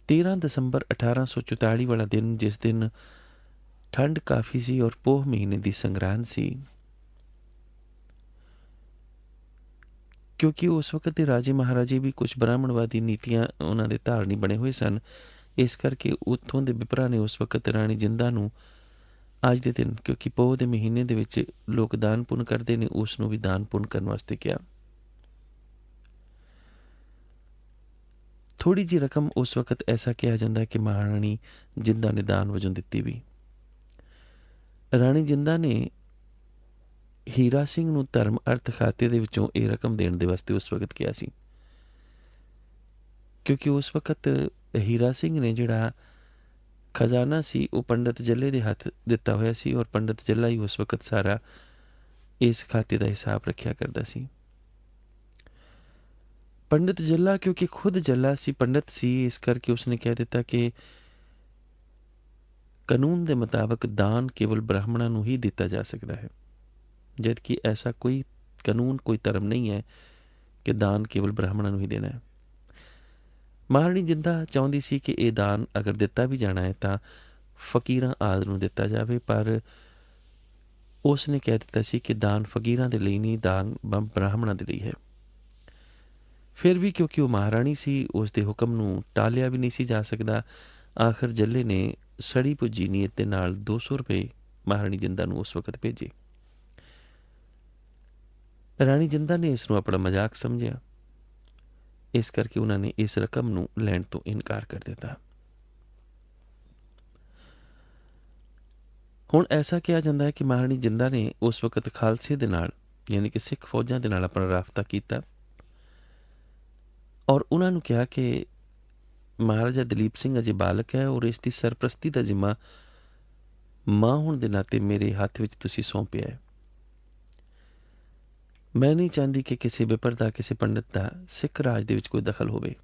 Speaker 1: 13 ਦਸੰਬਰ 1844 ਵਾਲਾ ਦਿਨ, ਜਿਸ ਦਿਨ ਠੰਡ ਕਾਫੀ ਸੀ ਔਰ ਪੋਹ ਮਹੀਨੇ ਦੀ ਸੰਗਰਾਂਦ ਸੀ, ਕਿਉਂਕਿ ਉਸ ਵਕਤ ਦੇ ਰਾਜੇ ਮਹਾਰਾਜੇ ਵੀ ਕੁਝ ਬ੍ਰਾਹਮਣਵਾਦੀ ਨੀਤੀਆਂ ਉਹਨਾਂ ਦੇ ਧਾਰਨੀ ਬਣੇ ਹੋਏ ਸਨ। ਇਸ ਕਰਕੇ ਉੱਥੋਂ ਦੇ ਵਿਪਰਾ ਨੇ ਉਸ ਵਕਤ ਰਾਣੀ ਜਿੰਦਾ ਨੂੰ ਅੱਜ ਦੇ ਦਿਨ, ਕਿਉਂਕਿ ਪੋਹ ਦੇ ਮਹੀਨੇ ਦੇ ਵਿੱਚ ਲੋਕ ਦਾਨ ਪੁੰਨ ਕਰਦੇ ਨੇ, ਉਸ ਨੂੰ ਵੀ ਦਾਨ ਪੁੰਨ ਕਰਨ ਵਾਸਤੇ ਕਿਹਾ। ਥੋੜ੍ਹੀ ਜਿਹੀ ਰਕਮ ਉਸ ਵਕਤ ਐਸਾ ਕਿਹਾ ਜਾਂਦਾ ਕਿ ਮਹਾਰਾਣੀ ਜਿੰਦਾ ਨੇ ਦਾਨ ਵਜੋਂ ਦਿੱਤੀ ਵੀ। ਰਾਣੀ ਜਿੰਦਾ ਨੇ ਹੀਰਾ ਸਿੰਘ ਨੂੰ ਧਰਮ ਅਰਥ ਖਾਤੇ ਦੇ ਵਿੱਚੋਂ ਇਹ ਰਕਮ ਦੇਣ ਦੇ ਵਾਸਤੇ ਉਸ ਵਕਤ ਕਿਹਾ ਸੀ, ਕਿਉਂਕਿ ਉਸ ਵਕਤ ਹੀਰਾ ਸਿੰਘ ਨੇ ਜਿਹੜਾ ਖਜ਼ਾਨਾ ਸੀ ਉਹ ਪੰਡਿਤ ਜੱਲੇ ਦੇ ਹੱਥ ਦਿੱਤਾ ਹੋਇਆ ਸੀ ਔਰ ਪੰਡਿਤ ਜੱਲਾ ਹੀ ਉਸ ਵਕਤ ਸਾਰਾ ਇਸ ਖਾਤੇ ਦਾ ਹਿਸਾਬ ਰੱਖਿਆ ਕਰਦਾ ਸੀ। ਪੰਡਿਤ ਜੱਲਾ ਕਿਉਂਕਿ ਖੁਦ ਜੱਲਾ ਸੀ, ਪੰਡਿਤ ਸੀ, ਇਸ ਕਰਕੇ ਉਸਨੇ ਕਹਿ ਦਿੱਤਾ ਕਿ ਕਾਨੂੰਨ ਦੇ ਮੁਤਾਬਕ ਦਾਨ ਕੇਵਲ ਬ੍ਰਾਹਮਣਾਂ ਨੂੰ ਹੀ ਦਿੱਤਾ ਜਾ ਸਕਦਾ ਹੈ, ਜਦ ਕਿ ਐਸਾ ਕੋਈ ਕਾਨੂੰਨ, ਕੋਈ ਧਰਮ ਨਹੀਂ ਹੈ ਕਿ ਦਾਨ ਕੇਵਲ ਬ੍ਰਾਹਮਣਾਂ ਨੂੰ ਹੀ ਦੇਣਾ ਹੈ। ਮਹਾਰਾਣੀ ਜਿੰਦਾ ਚਾਹੁੰਦੀ ਸੀ ਕਿ ਇਹ ਦਾਨ ਅਗਰ ਦਿੱਤਾ ਵੀ ਜਾਣਾ ਹੈ ਤਾਂ ਫਕੀਰਾਂ ਆਦਿ ਨੂੰ ਦਿੱਤਾ ਜਾਵੇ, ਪਰ ਉਸ ਨੇ ਕਹਿ ਦਿੱਤਾ ਸੀ ਕਿ ਦਾਨ ਫਕੀਰਾਂ ਦੇ ਲਈ ਨਹੀਂ, ਦਾਨ ਬ੍ਰਾਹਮਣਾਂ ਦੇ ਲਈ ਹੈ। ਫਿਰ ਵੀ ਕਿਉਂਕਿ ਉਹ ਮਹਾਰਾਣੀ ਸੀ, ਉਸ ਦੇ ਹੁਕਮ ਨੂੰ ਟਾਲਿਆ ਵੀ ਨਹੀਂ ਸੀ ਜਾ ਸਕਦਾ। ਆਖਰ ਜੱਲੇ ਨੇ ਸੜੀ ਪੁੱਜੀ ਨੀਅਤ ਦੇ ਨਾਲ 200 ਰੁਪਏ ਮਹਾਰਾਣੀ ਜਿੰਦਾ ਨੂੰ ਉਸ ਵਕਤ ਭੇਜੇ। ਰਾਣੀ ਜਿੰਦਾ ਨੇ ਇਸ ਨੂੰ ਆਪਣਾ ਮਜ਼ਾਕ ਸਮਝਿਆ, ਇਸ ਕਰਕੇ ਉਹਨਾਂ ਨੇ ਇਸ ਰਕਮ ਨੂੰ ਲੈਣ ਤੋਂ ਇਨਕਾਰ ਕਰ ਦਿੱਤਾ। ਹੁਣ ਐਸਾ ਕਿਹਾ ਜਾਂਦਾ ਹੈ ਕਿ ਮਹਾਰਾਣੀ ਜਿੰਦਾ ਨੇ ਉਸ ਵਕਤ ਖਾਲਸੇ ਦੇ ਨਾਲ, ਯਾਨੀ ਕਿ ਸਿੱਖ ਫੌਜਾਂ ਦੇ ਨਾਲ ਆਪਣਾ ਰਾਬਤਾ ਕੀਤਾ ਔਰ ਉਹਨਾਂ ਨੂੰ ਕਿਹਾ ਕਿ ਮਹਾਰਾਜਾ ਦਲੀਪ ਸਿੰਘ ਅਜੇ ਬਾਲਕ ਹੈ ਔਰ ਇਸ ਦੀ ਸਰਪ੍ਰਸਤੀ ਦਾ ਜ਼ਿੰਮਾ ਮਾਂ ਹੋਣ ਦੇ ਨਾਤੇ ਮੇਰੇ ਹੱਥ ਵਿੱਚ ਤੁਸੀਂ ਸੌਂਪਿਆ ਹੈ। ਮੈਂ ਨਹੀਂ ਚਾਹੁੰਦੀ ਕਿ ਕਿਸੇ ਵਿਪਰ ਦਾ, ਕਿਸੇ ਪੰਡਿਤ ਦਾ ਸਿੱਖ ਰਾਜ ਦੇ ਵਿੱਚ ਕੋਈ ਦਖਲ ਹੋਵੇ।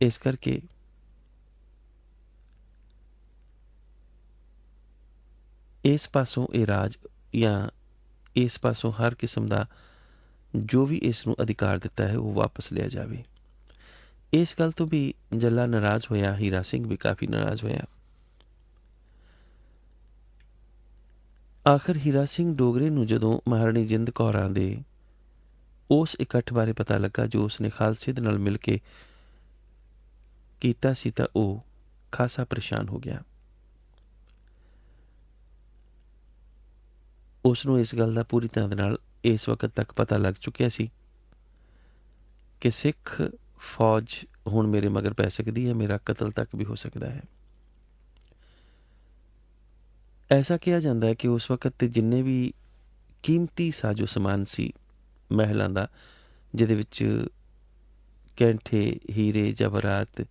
Speaker 1: ਇਸ ਕਰਕੇ ਇਸ ਪਾਸੋਂ ਇਹ ਰਾਜ ਜਾਂ ਇਸ ਪਾਸੋਂ ਹਰ ਕਿਸਮ ਦਾ ਜੋ ਵੀ ਇਸ ਨੂੰ ਅਧਿਕਾਰ ਦਿੱਤਾ ਹੈ ਉਹ ਵਾਪਸ ਲਿਆ ਜਾਵੇ। ਇਸ ਗੱਲ ਤੋਂ ਵੀ ਜੱਲਾ ਨਾਰਾਜ਼ ਹੋਇਆ, ਹੀਰਾ ਸਿੰਘ ਵੀ ਕਾਫੀ ਨਾਰਾਜ਼ ਹੋਇਆ। ਆਖਰ ਹੀਰਾ ਸਿੰਘ ਡੋਗਰੇ ਨੂੰ ਜਦੋਂ ਮਹਾਰਾਣੀ ਜਿੰਦ ਕੌਰਾਂ ਦੇ ਉਸ ਇਕੱਠ ਬਾਰੇ ਪਤਾ ਲੱਗਾ ਜੋ ਉਸਨੇ ਖਾਲਸੇ ਦੇ ਨਾਲ ਮਿਲ ਕੇ ਕੀਤਾ ਸੀ, ਤਾਂ ਉਹ ਖਾਸਾ ਪਰੇਸ਼ਾਨ ਹੋ ਗਿਆ। ਉਸ ਨੂੰ ਇਸ ਗੱਲ ਦਾ ਪੂਰੀ ਤਰ੍ਹਾਂ ਦੇ ਨਾਲ ਇਸ ਵਕਤ ਤੱਕ ਪਤਾ ਲੱਗ ਚੁੱਕਿਆ ਸੀ ਕਿ ਸਿੱਖ ਫੌਜ ਹੁਣ ਮੇਰੇ ਮਗਰ ਪੈ ਸਕਦੀ ਹੈ, ਮੇਰਾ ਕਤਲ ਤੱਕ ਵੀ ਹੋ ਸਕਦਾ ਹੈ। ਐਸਾ ਕਿਹਾ ਜਾਂਦਾ ਹੈ ਕਿ ਉਸ ਵਕਤ ਦੇ ਜਿੰਨੇ ਵੀ ਕੀਮਤੀ ਸਾਜੋ ਸਮਾਨ ਸੀ ਮਹਿਲਾਂ ਦਾ, ਜਿਹਦੇ ਵਿੱਚ ਕੈਂਠੇ, ਹੀਰੇ, ਜਵਾਹਰਾਤ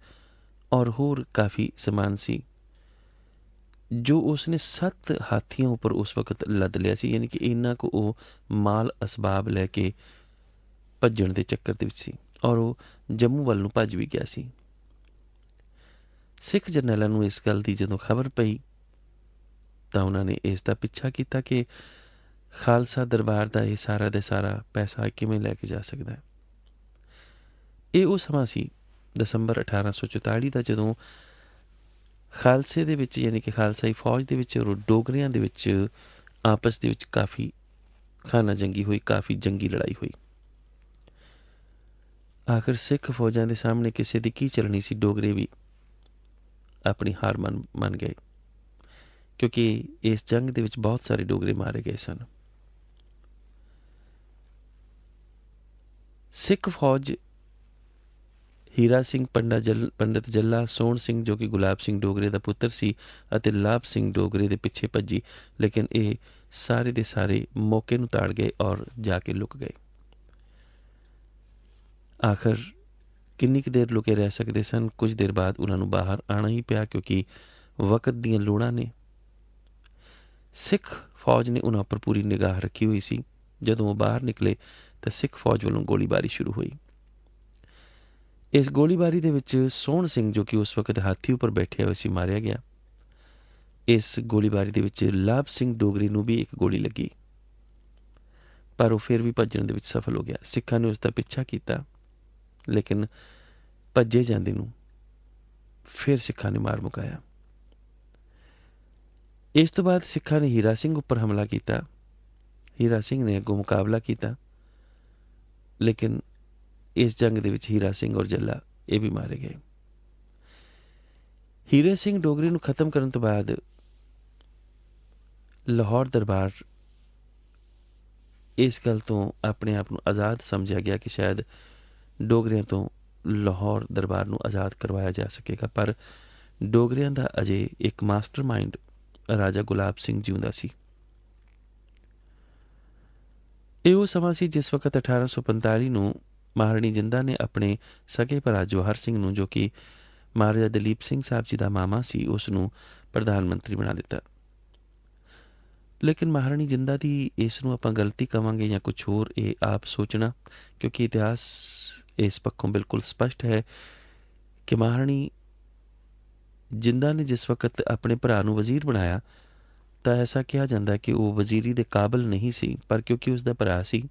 Speaker 1: ਔਰ ਹੋਰ ਕਾਫੀ ਸਮਾਨ ਸੀ, ਜੋ ਉਸਨੇ 7 ਹਾਥੀਆਂ ਉੱਪਰ ਉਸ ਵਕਤ ਲੱਦ ਲਿਆ ਸੀ, ਯਾਨੀ ਕਿ ਇੰਨਾ ਕੁ ਉਹ ਮਾਲ ਅਸਬਾਬ ਲੈ ਕੇ ਭੱਜਣ ਦੇ ਚੱਕਰ ਦੇ ਵਿੱਚ ਸੀ ਔਰ ਉਹ ਜੰਮੂ ਵੱਲ ਨੂੰ ਭੱਜ ਵੀ ਗਿਆ ਸੀ। ਸਿੱਖ ਜਰਨੈਲਾਂ ਨੂੰ ਇਸ ਗੱਲ ਦੀ ਜਦੋਂ ਖਬਰ ਪਈ ਤਾਂ ਉਹਨਾਂ ਨੇ ਇਸ ਦਾ ਪਿੱਛਾ ਕੀਤਾ ਕਿ ਖਾਲਸਾ ਦਰਬਾਰ ਦਾ ਇਹ ਸਾਰਾ ਦਾ ਸਾਰਾ ਪੈਸਾ ਕਿਵੇਂ ਲੈ ਕੇ ਜਾ ਸਕਦਾ ਹੈ। ਇਹ ਉਹ ਸਮਾਂ ਸੀ ਦਸੰਬਰ 1844 ਦਾ, ਜਦੋਂ ਖਾਲਸੇ ਦੇ ਵਿੱਚ ਯਾਨੀ ਕਿ ਖਾਲਸਾਈ ਫੌਜ ਦੇ ਵਿੱਚ ਔਰ ਡੋਗਰਿਆਂ ਦੇ ਵਿੱਚ ਆਪਸ ਦੇ ਵਿੱਚ ਕਾਫੀ ਖਾਨਾ ਜੰਗੀ ਹੋਈ, ਕਾਫੀ ਜੰਗੀ ਲੜਾਈ ਹੋਈ। ਆਖਿਰ ਸਿੱਖ ਫੌਜਾਂ ਦੇ ਸਾਹਮਣੇ ਕਿਸੇ ਦੀ ਕੀ ਚੱਲਣੀ ਸੀ। ਡੋਗਰੇ ਵੀ ਆਪਣੀ ਹਾਰ ਮੰਨ ਗਏ, ਕਿਉਂਕਿ ਇਸ ਜੰਗ ਦੇ ਵਿੱਚ ਬਹੁਤ ਸਾਰੇ ਡੋਗਰੇ ਮਾਰੇ ਗਏ ਸਨ। ਸਿੱਖ ਫੌਜ ਹੀਰਾ ਸਿੰਘ, ਪੰਡਤ ਜੱਲਾ, ਸੋਹਣ ਸਿੰਘ ਜੋ ਕਿ ਗੁਲਾਬ ਸਿੰਘ ਡੋਗਰੇ ਦਾ ਪੁੱਤਰ ਸੀ ਅਤੇ ਲਾਭ ਸਿੰਘ ਡੋਗਰੇ ਦੇ ਪਿੱਛੇ ਭੱਜੀ, ਲੇਕਿਨ ਇਹ ਸਾਰੇ ਦੇ ਸਾਰੇ ਮੌਕੇ ਨੂੰ ਤਾੜ ਗਏ ਔਰ ਜਾ ਕੇ ਲੁਕ ਗਏ। ਆਖਰ ਕਿੰਨੀ ਕੁ ਦੇਰ ਲੁਕੇ ਰਹਿ ਸਕਦੇ ਸਨ। ਕੁਝ ਦੇਰ ਬਾਅਦ ਉਹਨਾਂ ਨੂੰ ਬਾਹਰ ਆਉਣਾ ਹੀ ਪਿਆ, ਕਿਉਂਕਿ ਵਕਤ ਦੀਆਂ ਲੋੜਾਂ ਨੇ। ਸਿੱਖ ਫੌਜ ਨੇ ਉਹਨਾਂ ਉੱਪਰ ਪੂਰੀ ਨਿਗਾਹ ਰੱਖੀ ਹੋਈ ਸੀ। ਜਦੋਂ ਉਹ ਬਾਹਰ ਨਿਕਲੇ ਤਾਂ ਸਿੱਖ ਫੌਜ ਵੱਲੋਂ ਗੋਲੀਬਾਰੀ ਸ਼ੁਰੂ ਹੋਈ। ਇਸ ਗੋਲੀਬਾਰੀ ਦੇ ਵਿੱਚ ਸੋਹਣ ਸਿੰਘ ਜੋ ਕਿ ਉਸ ਵਕਤ ਹਾਥੀ ਉੱਪਰ ਬੈਠਿਆ ਹੋਇਆ ਸੀ ਮਾਰਿਆ ਗਿਆ। ਇਸ ਗੋਲੀਬਾਰੀ ਦੇ ਵਿੱਚ ਲਾਭ ਸਿੰਘ ਡੋਗਰੀ ਨੂੰ ਵੀ ਇੱਕ ਗੋਲੀ ਲੱਗੀ, ਪਰ ਉਹ ਫਿਰ ਵੀ ਭੱਜਣ ਦੇ ਵਿੱਚ ਸਫਲ ਹੋ ਗਿਆ। ਸਿੱਖਾਂ ਨੇ ਉਸ ਦਾ ਪਿੱਛਾ ਕੀਤਾ, ਲੇਕਿਨ ਭੱਜੇ ਜਾਂਦੇ ਨੂੰ ਫਿਰ ਸਿੱਖਾਂ ਨੇ ਮਾਰ ਮੁਕਾਇਆ। ਇਸ ਤੋਂ ਬਾਅਦ ਸਿੱਖਾਂ ਨੇ ਹੀਰਾ ਸਿੰਘ ਉੱਪਰ ਹਮਲਾ ਕੀਤਾ। ਹੀਰਾ ਸਿੰਘ ਨੇ ਅੱਗੋਂ ਮੁਕਾਬਲਾ ਕੀਤਾ, ਲੇਕਿਨ ਇਸ ਜੰਗ ਦੇ ਵਿੱਚ ਹੀਰਾ ਸਿੰਘ ਔਰ ਜੱਲਾ ਇਹ ਵੀ ਮਾਰੇ ਗਏ। ਹੀਰੇ ਸਿੰਘ ਡੋਗਰੀ ਨੂੰ ਖਤਮ ਕਰਨ ਤੋਂ ਬਾਅਦ ਲਾਹੌਰ ਦਰਬਾਰ ਇਸ ਗੱਲ ਤੋਂ ਆਪਣੇ ਆਪ ਨੂੰ ਆਜ਼ਾਦ ਸਮਝਿਆ ਗਿਆ ਕਿ ਸ਼ਾਇਦ ਡੋਗਰਿਆਂ ਤੋਂ ਲਾਹੌਰ ਦਰਬਾਰ ਨੂੰ ਆਜ਼ਾਦ ਕਰਵਾਇਆ ਜਾ ਸਕੇਗਾ, ਪਰ ਡੋਗਰਿਆਂ ਦਾ ਅਜੇ ਇੱਕ ਮਾਸਟਰ ਮਾਈਂਡ ਰਾਜਾ ਗੁਲਾਬ ਸਿੰਘ ਜਿਉਂਦਾ ਸੀ। ਇਹ ਉਹ ਸਮਾਂ ਸੀ ਜਿਸ ਵਕਤ 1845 ਨੂੰ ਮਹਾਰਾਣੀ ਜਿੰਦਾ ਨੇ ਆਪਣੇ ਸਕੇ ਭਰਾ ਜਵਾਹਰ ਸਿੰਘ ਨੂੰ, ਜੋ ਕਿ ਮਹਾਰਾਜਾ ਦਲੀਪ ਸਿੰਘ ਸਾਹਿਬ ਜੀ ਦਾ ਮਾਮਾ ਸੀ, ਉਸ ਨੂੰ ਪ੍ਰਧਾਨ ਮੰਤਰੀ ਬਣਾ ਦਿੱਤਾ। ਲੇਕਿਨ ਮਹਾਰਾਣੀ ਜਿੰਦਾ ਦੀ ਇਸ ਨੂੰ ਆਪਾਂ ਗਲਤੀ ਕਵਾਂਗੇ ਜਾਂ ਕੁਛ ਹੋਰ, ਇਹ ਆਪ ਸੋਚਣਾ, ਕਿਉਂਕਿ ਇਤਿਹਾਸ ਇਸ ਪੱਖੋਂ ਬਿਲਕੁਲ ਸਪਸ਼ਟ ਹੈ ਕਿ ਮਹਾਰਾਣੀ ਜਿੰਦਾ ਨੇ ਜਿਸ ਵਕਤ ਆਪਣੇ ਭਰਾ ਨੂੰ ਵਜ਼ੀਰ ਬਣਾਇਆ ਤਾਂ ਐਸਾ ਕਿਹਾ ਜਾਂਦਾ ਕਿ ਉਹ ਵਜ਼ੀਰੀ ਦੇ ਕਾਬਿਲ ਨਹੀਂ ਸੀ, ਪਰ ਕਿਉਂਕਿ ਉਸ ਦਾ ਭਰਾ ਸੀ।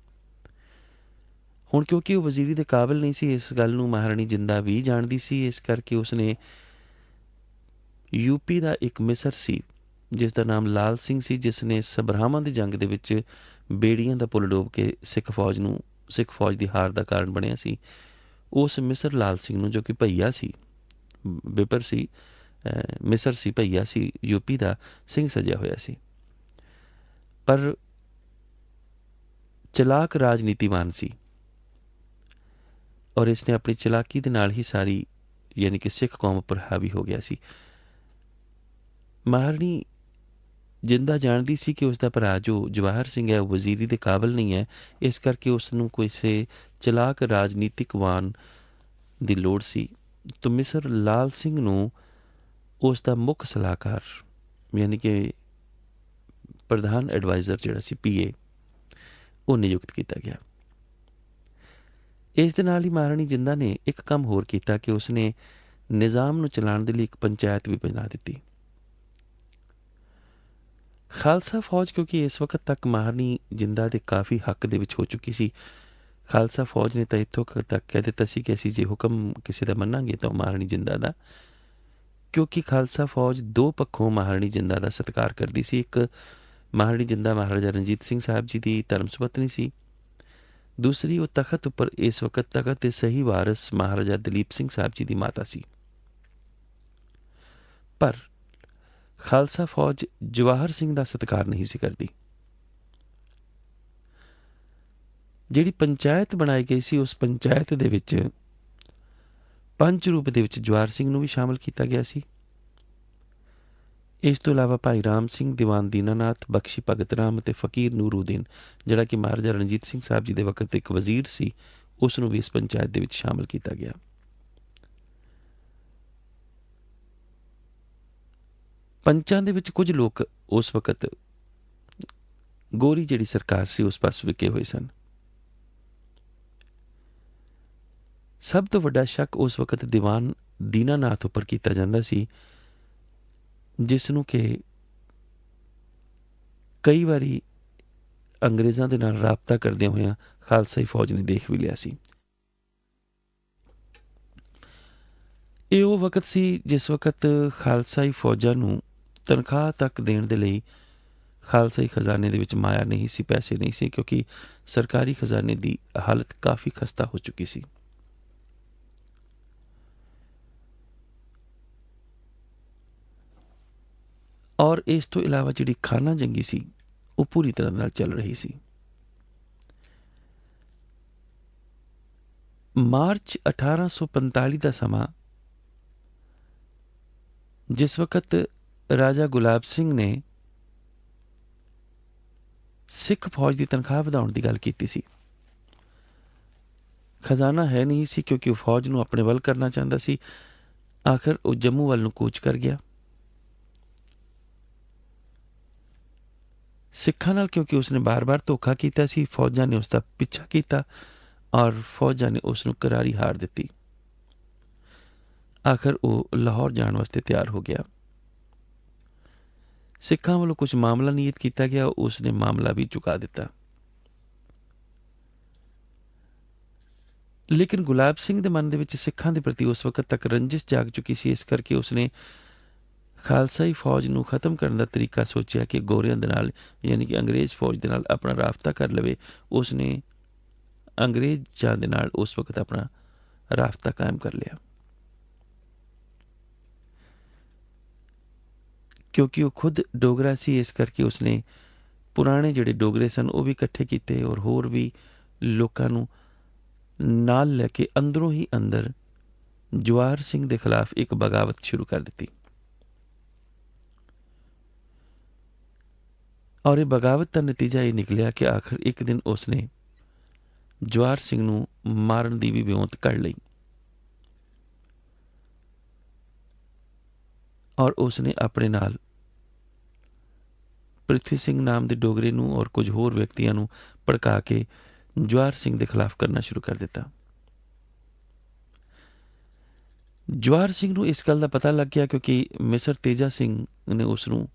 Speaker 1: ਹੁਣ ਕਿਉਂਕਿ ਉਹ ਵਜ਼ੀਰੀ ਦੇ ਕਾਬਿਲ ਨਹੀਂ ਸੀ, ਇਸ ਗੱਲ ਨੂੰ ਮਹਾਰਾਣੀ ਜਿੰਦਾ ਵੀ ਜਾਣਦੀ ਸੀ। ਇਸ ਕਰਕੇ ਉਸਨੇ ਯੂਪੀ ਦਾ ਇੱਕ ਮਿਸਰ ਸੀ ਜਿਸ ਦਾ ਨਾਮ ਲਾਲ ਸਿੰਘ ਸੀ, ਜਿਸ ਨੇ ਸਬਰਾਵਾਂ ਦੀ ਜੰਗ ਦੇ ਵਿੱਚ ਬੇੜੀਆਂ ਦਾ ਪੁਲ ਡੋਬ ਕੇ ਸਿੱਖ ਫੌਜ ਦੀ ਹਾਰ ਦਾ ਕਾਰਨ ਬਣਿਆ ਸੀ। ਉਸ ਮਿਸਰ ਲਾਲ ਸਿੰਘ ਨੂੰ, ਜੋ ਕਿ ਭਈਆ ਸੀ, ਬਿਪਰ ਸੀ, ਮਿਸਰ ਸੀ, ਭਈਆ ਸੀ, ਯੂਪੀ ਦਾ ਸਿੰਘ ਸਜਿਆ ਹੋਇਆ ਸੀ, ਪਰ ਚਲਾਕ ਰਾਜਨੀਤੀਵਾਨ ਸੀ ਔਰ ਇਸਨੇ ਆਪਣੀ ਚਲਾਕੀ ਦੇ ਨਾਲ ਹੀ ਸਾਰੀ ਯਾਨੀ ਕਿ ਸਿੱਖ ਕੌਮ ਉੱਪਰ ਹਾਵੀ ਹੋ ਗਿਆ ਸੀ। ਮਹਾਰਾਣੀ ਜਿੰਦਾ ਜਾਣਦੀ ਸੀ ਕਿ ਉਸ ਦਾ ਭਰਾ ਜੋ ਜਵਾਹਰ ਸਿੰਘ ਹੈ ਉਹ ਵਜ਼ੀਰੀ ਦੇ ਕਾਬਿਲ ਨਹੀਂ ਹੈ, ਇਸ ਕਰਕੇ ਉਸ ਨੂੰ ਕਿਸੇ ਚਲਾਕ ਰਾਜਨੀਤਿਕਵਾਨ ਦੀ ਲੋੜ ਸੀ। ਤਾਂ ਮਿਸਰ ਲਾਲ ਸਿੰਘ ਨੂੰ ਉਸ ਦਾ ਮੁੱਖ ਸਲਾਹਕਾਰ ਯਾਨੀ ਕਿ ਪ੍ਰਧਾਨ ਐਡਵਾਈਜ਼ਰ ਜਿਹੜਾ ਸੀ, PA, ਉਹ ਨਿਯੁਕਤ ਕੀਤਾ ਗਿਆ। ਇਸ ਦੇ ਨਾਲ ਹੀ ਮਹਾਰਾਣੀ ਜਿੰਦਾ ਨੇ ਇੱਕ ਕੰਮ ਹੋਰ ਕੀਤਾ ਕਿ ਉਸਨੇ ਨਿਜ਼ਾਮ ਨੂੰ ਚਲਾਉਣ ਦੇ ਲਈ ਇੱਕ ਪੰਚਾਇਤ ਵੀ ਬਣਾ ਦਿੱਤੀ। ਖਾਲਸਾ ਫੌਜ ਕਿਉਂਕਿ ਇਸ ਵਕਤ ਤੱਕ ਮਹਾਰਾਣੀ ਜਿੰਦਾ ਦੇ ਕਾਫੀ ਹੱਕ ਦੇ ਵਿੱਚ ਹੋ ਚੁੱਕੀ ਸੀ, ਖਾਲਸਾ ਫੌਜ ਨੇ ਤਾਂ ਇੱਥੋਂ ਤੱਕ ਕਹਿ ਦਿੱਤਾ ਸੀ ਕਿ ਅਸੀਂ ਜੇ ਹੁਕਮ ਕਿਸੇ ਦਾ ਮੰਨਾਂਗੇ ਤਾਂ ਮਹਾਰਾਣੀ ਜਿੰਦਾ ਦਾ, ਕਿਉਂਕਿ ਖਾਲਸਾ ਫੌਜ ਦੋ ਪੱਖੋਂ ਮਹਾਰਾਣੀ ਜਿੰਦਾ ਦਾ ਸਤਿਕਾਰ ਕਰਦੀ ਸੀ। ਇੱਕ, ਮਹਾਰਾਣੀ ਜਿੰਦਾ ਮਹਾਰਾਜਾ ਰਣਜੀਤ ਸਿੰਘ ਸਾਹਿਬ ਜੀ ਦੀ ਧਰਮ ਸੁਪਤਨੀ ਸੀ। ਦੂਸਰੀ, ਉਹ ਤਖਤ ਉੱਪਰ ਇਸ ਵਕਤ ਤਖਤ ਦੇ ਸਹੀ ਵਾਰਸ ਮਹਾਰਾਜਾ ਦਲੀਪ ਸਿੰਘ ਸਾਹਿਬ ਜੀ ਦੀ ਮਾਤਾ ਸੀ। ਪਰ ਖਾਲਸਾ ਫੌਜ ਜਵਾਹਰ ਸਿੰਘ ਦਾ ਸਤਿਕਾਰ ਨਹੀਂ ਸੀ ਕਰਦੀ। ਜਿਹੜੀ ਪੰਚਾਇਤ ਬਣਾਈ ਗਈ ਸੀ, ਉਸ ਪੰਚਾਇਤ ਦੇ ਵਿੱਚ ਪੰਚ ਰੂਪ ਦੇ ਵਿੱਚ ਜਵਾਹਰ ਸਿੰਘ ਨੂੰ ਵੀ ਸ਼ਾਮਲ ਕੀਤਾ ਗਿਆ ਸੀ। ਇਸ ਤੋਂ ਇਲਾਵਾ ਭਾਈ ਰਾਮ ਸਿੰਘ, ਦੀਵਾਨ ਦੀਨਾਨਾਥ, ਬਖਸ਼ੀ ਭਗਤ ਰਾਮ ਅਤੇ ਫਕੀਰ ਨੂਰੂਦੀਨ, ਜਿਹੜਾ ਕਿ ਮਹਾਰਾਜਾ ਰਣਜੀਤ ਸਿੰਘ ਸਾਹਿਬ ਜੀ ਦੇ ਵਕਤ ਇੱਕ ਵਜ਼ੀਰ ਸੀ, ਉਸ ਨੂੰ ਵੀ ਇਸ ਪੰਚਾਇਤ ਦੇ ਵਿੱਚ ਸ਼ਾਮਲ ਕੀਤਾ ਗਿਆ। ਪੰਚਾਂ ਦੇ ਵਿੱਚ ਕੁਝ ਲੋਕ ਉਸ ਵਕਤ ਗੋਰੀ ਜਿਹੜੀ ਸਰਕਾਰ ਸੀ ਉਸ ਪਾਸ ਵਿਕੇ ਹੋਏ ਸਨ। ਸਭ ਤੋਂ ਵੱਡਾ ਸ਼ੱਕ ਉਸ ਵਕਤ ਦੀਵਾਨ ਦੀਨਾਨਾਥ ਉੱਪਰ ਕੀਤਾ ਜਾਂਦਾ ਸੀ, ਜਿਸ ਨੂੰ ਕਿ ਕਈ ਵਾਰੀ ਅੰਗਰੇਜ਼ਾਂ ਦੇ ਨਾਲ ਰਾਬਤਾ ਕਰਦਿਆਂ ਹੋਇਆਂ ਖਾਲਸਾਈ ਫੌਜ ਨੇ ਦੇਖ ਵੀ ਲਿਆ ਸੀ। ਇਹ ਉਹ ਵਕਤ ਸੀ ਜਿਸ ਵਕਤ ਖਾਲਸਾਈ ਫੌਜਾਂ ਨੂੰ ਤਨਖਾਹ ਤੱਕ ਦੇਣ ਦੇ ਲਈ ਖਾਲਸਾਈ ਖਜ਼ਾਨੇ ਦੇ ਵਿੱਚ ਮਾਇਆ ਨਹੀਂ ਸੀ, ਪੈਸੇ ਨਹੀਂ ਸੀ, ਕਿਉਂਕਿ ਸਰਕਾਰੀ ਖਜ਼ਾਨੇ ਦੀ ਹਾਲਤ ਕਾਫੀ ਖਸਤਾ ਹੋ ਚੁੱਕੀ ਸੀ। ਔਰ ਇਸ ਤੋਂ ਇਲਾਵਾ ਜਿਹੜੀ ਖਾਨਾ ਜੰਗੀ ਸੀ ਉਹ ਪੂਰੀ ਤਰ੍ਹਾਂ ਨਾਲ ਚੱਲ ਰਹੀ ਸੀ। ਮਾਰਚ 1845 ਦਾ ਸਮਾਂ, ਜਿਸ ਵਕਤ ਰਾਜਾ ਗੁਲਾਬ ਸਿੰਘ ਨੇ ਸਿੱਖ ਫੌਜ ਦੀ ਤਨਖਾਹ ਵਧਾਉਣ ਦੀ ਗੱਲ ਕੀਤੀ ਸੀ। ਖਜ਼ਾਨਾ ਹੈ ਨਹੀਂ ਸੀ ਕਿਉਂਕਿ ਉਹ ਫੌਜ ਨੂੰ ਆਪਣੇ ਵੱਲ ਕਰਨਾ ਚਾਹੁੰਦਾ ਸੀ। ਆਖਰ ਉਹ ਜੰਮੂ ਵੱਲ ਨੂੰ ਕੂਚ ਕਰ ਗਿਆ। ਸਿੱਖਾਂ ਨਾਲ ਕਿਉਂਕਿ ਉਸਨੇ ਬਾਰ-ਬਾਰ ਧੋਖਾ ਕੀਤਾ ਸੀ, ਫੌਜਾਂ ਨੇ ਉਸ ਦਾ ਪਿੱਛਾ ਕੀਤਾ ਔਰ ਫੌਜਾਂ ਨੇ ਉਸ ਨੂੰ ਕਰਾਰੀ ਹਾਰ ਦਿੱਤੀ। ਆਖਰ ਉਹ ਲਾਹੌਰ ਜਾਣ ਵਾਸਤੇ ਤਿਆਰ ਹੋ ਗਿਆ। ਸਿੱਖਾਂ ਵੱਲੋਂ ਕੁਝ ਮਾਮਲਾ ਨੀਯਤ ਕੀਤਾ ਗਿਆ, ਉਸਨੇ ਮਾਮਲਾ ਵੀ ਚੁਕਾ ਦਿੱਤਾ। ਲੇਕਿਨ ਗੁਲਾਬ ਸਿੰਘ ਦੇ ਮਨ ਦੇ ਵਿੱਚ ਸਿੱਖਾਂ ਦੇ ਪ੍ਰਤੀ ਉਸ ਵਕਤ ਤੱਕ ਰੰਜਿਸ਼ ਜਾਗ ਚੁੱਕੀ ਸੀ। ਇਸ ਕਰਕੇ ਉਸਨੇ ਖਾਲਸਾਈ ਫੌਜ ਨੂੰ ਖਤਮ ਕਰਨ ਦਾ ਤਰੀਕਾ ਸੋਚਿਆ ਕਿ ਗੋਰਿਆਂ ਦੇ ਨਾਲ, ਯਾਨੀ ਕਿ ਅੰਗਰੇਜ਼ ਫੌਜ ਦੇ ਨਾਲ ਆਪਣਾ ਰਾਬਤਾ ਕਰ ਲਵੇ। ਉਸਨੇ ਅੰਗਰੇਜ਼ਾਂ ਦੇ ਨਾਲ ਉਸ ਵਕਤ ਆਪਣਾ ਰਾਬਤਾ ਕਾਇਮ ਕਰ ਲਿਆ, ਕਿਉਂਕਿ ਉਹ ਖੁਦ ਡੋਗਰਾ ਸੀ। ਇਸ ਕਰਕੇ ਉਸਨੇ ਪੁਰਾਣੇ ਜਿਹੜੇ ਡੋਗਰੇ ਸਨ ਉਹ ਵੀ ਇਕੱਠੇ ਕੀਤੇ ਔਰ ਹੋਰ ਵੀ ਲੋਕਾਂ ਨੂੰ ਨਾਲ ਲੈ ਕੇ ਅੰਦਰੋਂ ਹੀ ਅੰਦਰ ਜਵਾਰ ਸਿੰਘ ਦੇ ਖਿਲਾਫ ਇੱਕ ਬਗਾਵਤ ਸ਼ੁਰੂ ਕਰ ਦਿੱਤੀ। ਔਰ ਇਹ ਬਗਾਵਤ ਦਾ ਨਤੀਜਾ ਇਹ ਨਿਕਲਿਆ ਕਿ ਆਖਰ ਇੱਕ ਦਿਨ ਉਸਨੇ ਜਵਾਰ ਸਿੰਘ ਨੂੰ ਮਾਰਨ ਦੀ ਵੀ ਵਿਉਂਤ ਕੱਢ ਲਈ ਔਰ ਉਸਨੇ ਆਪਣੇ ਨਾਲ ਪ੍ਰਿਥਵੀ ਸਿੰਘ ਨਾਮ ਦੇ ਡੋਗਰੇ ਨੂੰ ਔਰ ਕੁਝ ਹੋਰ ਵਿਅਕਤੀਆਂ ਨੂੰ ਭੜਕਾ ਕੇ ਜਵਾਰ ਸਿੰਘ ਦੇ ਖਿਲਾਫ ਕਰਨਾ ਸ਼ੁਰੂ ਕਰ ਦਿੱਤਾ। ਜਵਾਰ ਸਿੰਘ ਨੂੰ ਇਸ ਗੱਲ ਦਾ ਪਤਾ ਲੱਗ ਗਿਆ ਕਿਉਂਕਿ ਮਿਸਰ ਤੇਜਾ ਸਿੰਘ ਨੇ ਉਸ ਨੂੰ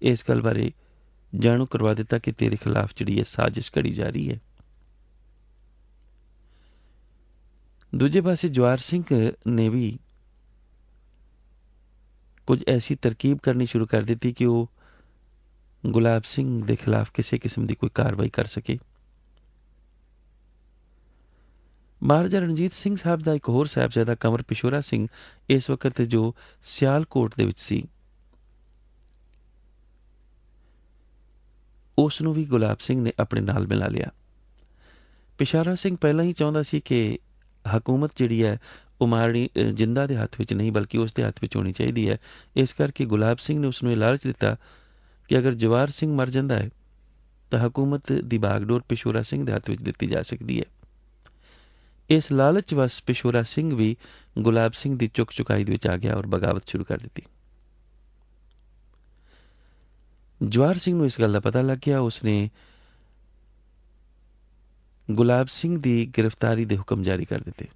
Speaker 1: ਇਸ ਗੱਲ ਬਾਰੇ ਜਾਣੂ ਕਰਵਾ ਦਿੱਤਾ ਕਿ ਤੇਰੇ ਖਿਲਾਫ ਜਿਹੜੀ ਹੈ ਸਾਜ਼ਿਸ਼ ਘੜੀ ਜਾ ਰਹੀ ਹੈ। ਦੂਜੇ ਪਾਸੇ ਜਵਾਰ ਸਿੰਘ ਨੇ ਵੀ ਕੁਝ ਐਸੀ ਤਰਕੀਬ ਕਰਨੀ ਸ਼ੁਰੂ ਕਰ ਦਿੱਤੀ ਕਿ ਉਹ ਗੁਲਾਬ ਸਿੰਘ ਦੇ ਖਿਲਾਫ ਕਿਸੇ ਕਿਸਮ ਦੀ ਕੋਈ ਕਾਰਵਾਈ ਕਰ ਸਕੇ। ਮਹਾਰਾਜਾ ਰਣਜੀਤ ਸਿੰਘ ਸਾਹਿਬ ਦਾ ਇੱਕ ਹੋਰ ਸਾਹਿਬਜ਼ਾਦਾ ਕੰਵਰ ਪਿਸ਼ੌਰਾ ਸਿੰਘ ਇਸ ਵਕਤ ਜੋ ਸਿਆਲਕੋਟ ਦੇ ਵਿੱਚ ਸੀ, ਉਸ ਨੂੰ ਵੀ ਗੁਲਾਬ ਸਿੰਘ ਨੇ ਆਪਣੇ ਨਾਲ ਮਿਲਾ ਲਿਆ। ਪਿਸ਼ੌਰਾ ਸਿੰਘ ਪਹਿਲਾਂ ਹੀ ਚਾਹੁੰਦਾ ਸੀ ਕਿ ਹਕੂਮਤ ਜਿਹੜੀ ਹੈ ਉਹ ਮਹਾਰਾਣੀ ਜਿੰਦਾ ਦੇ ਹੱਥ ਵਿੱਚ ਨਹੀਂ ਬਲਕਿ ਉਸ ਦੇ ਹੱਥ ਵਿੱਚ ਹੋਣੀ ਚਾਹੀਦੀ ਹੈ। ਇਸ ਕਰਕੇ ਗੁਲਾਬ ਸਿੰਘ ਨੇ ਉਸ ਨੂੰ ਇਹ ਲਾਲਚ ਦਿੱਤਾ ਕਿ ਅਗਰ ਜਵਾਰ ਸਿੰਘ ਮਰ ਜਾਂਦਾ ਹੈ ਤਾਂ ਹਕੂਮਤ ਦੀ ਬਾਗਡੋਰ ਪਿਸ਼ੌਰਾ ਸਿੰਘ ਦੇ ਹੱਥ ਵਿੱਚ ਦਿੱਤੀ ਜਾ ਸਕਦੀ ਹੈ। ਇਸ ਲਾਲਚ ਵਸ ਪਿਸ਼ੌਰਾ ਸਿੰਘ ਵੀ ਗੁਲਾਬ ਸਿੰਘ ਦੀ ਚੁੱਕ ਚੁਕਾਈ ਦੇ ਵਿੱਚ ਆ ਗਿਆ ਔਰ ਬਗਾਵਤ ਸ਼ੁਰੂ ਕਰ ਦਿੱਤੀ। ਜਵਾਰ ਸਿੰਘ ਨੂੰ ਇਸ ਗੱਲ ਦਾ ਪਤਾ ਲੱਗ ਗਿਆ। ਉਸਨੇ ਗੁਲਾਬ ਸਿੰਘ ਦੀ ਗ੍ਰਿਫਤਾਰੀ ਦੇ ਹੁਕਮ ਜਾਰੀ ਕਰ ਦਿੱਤੇ।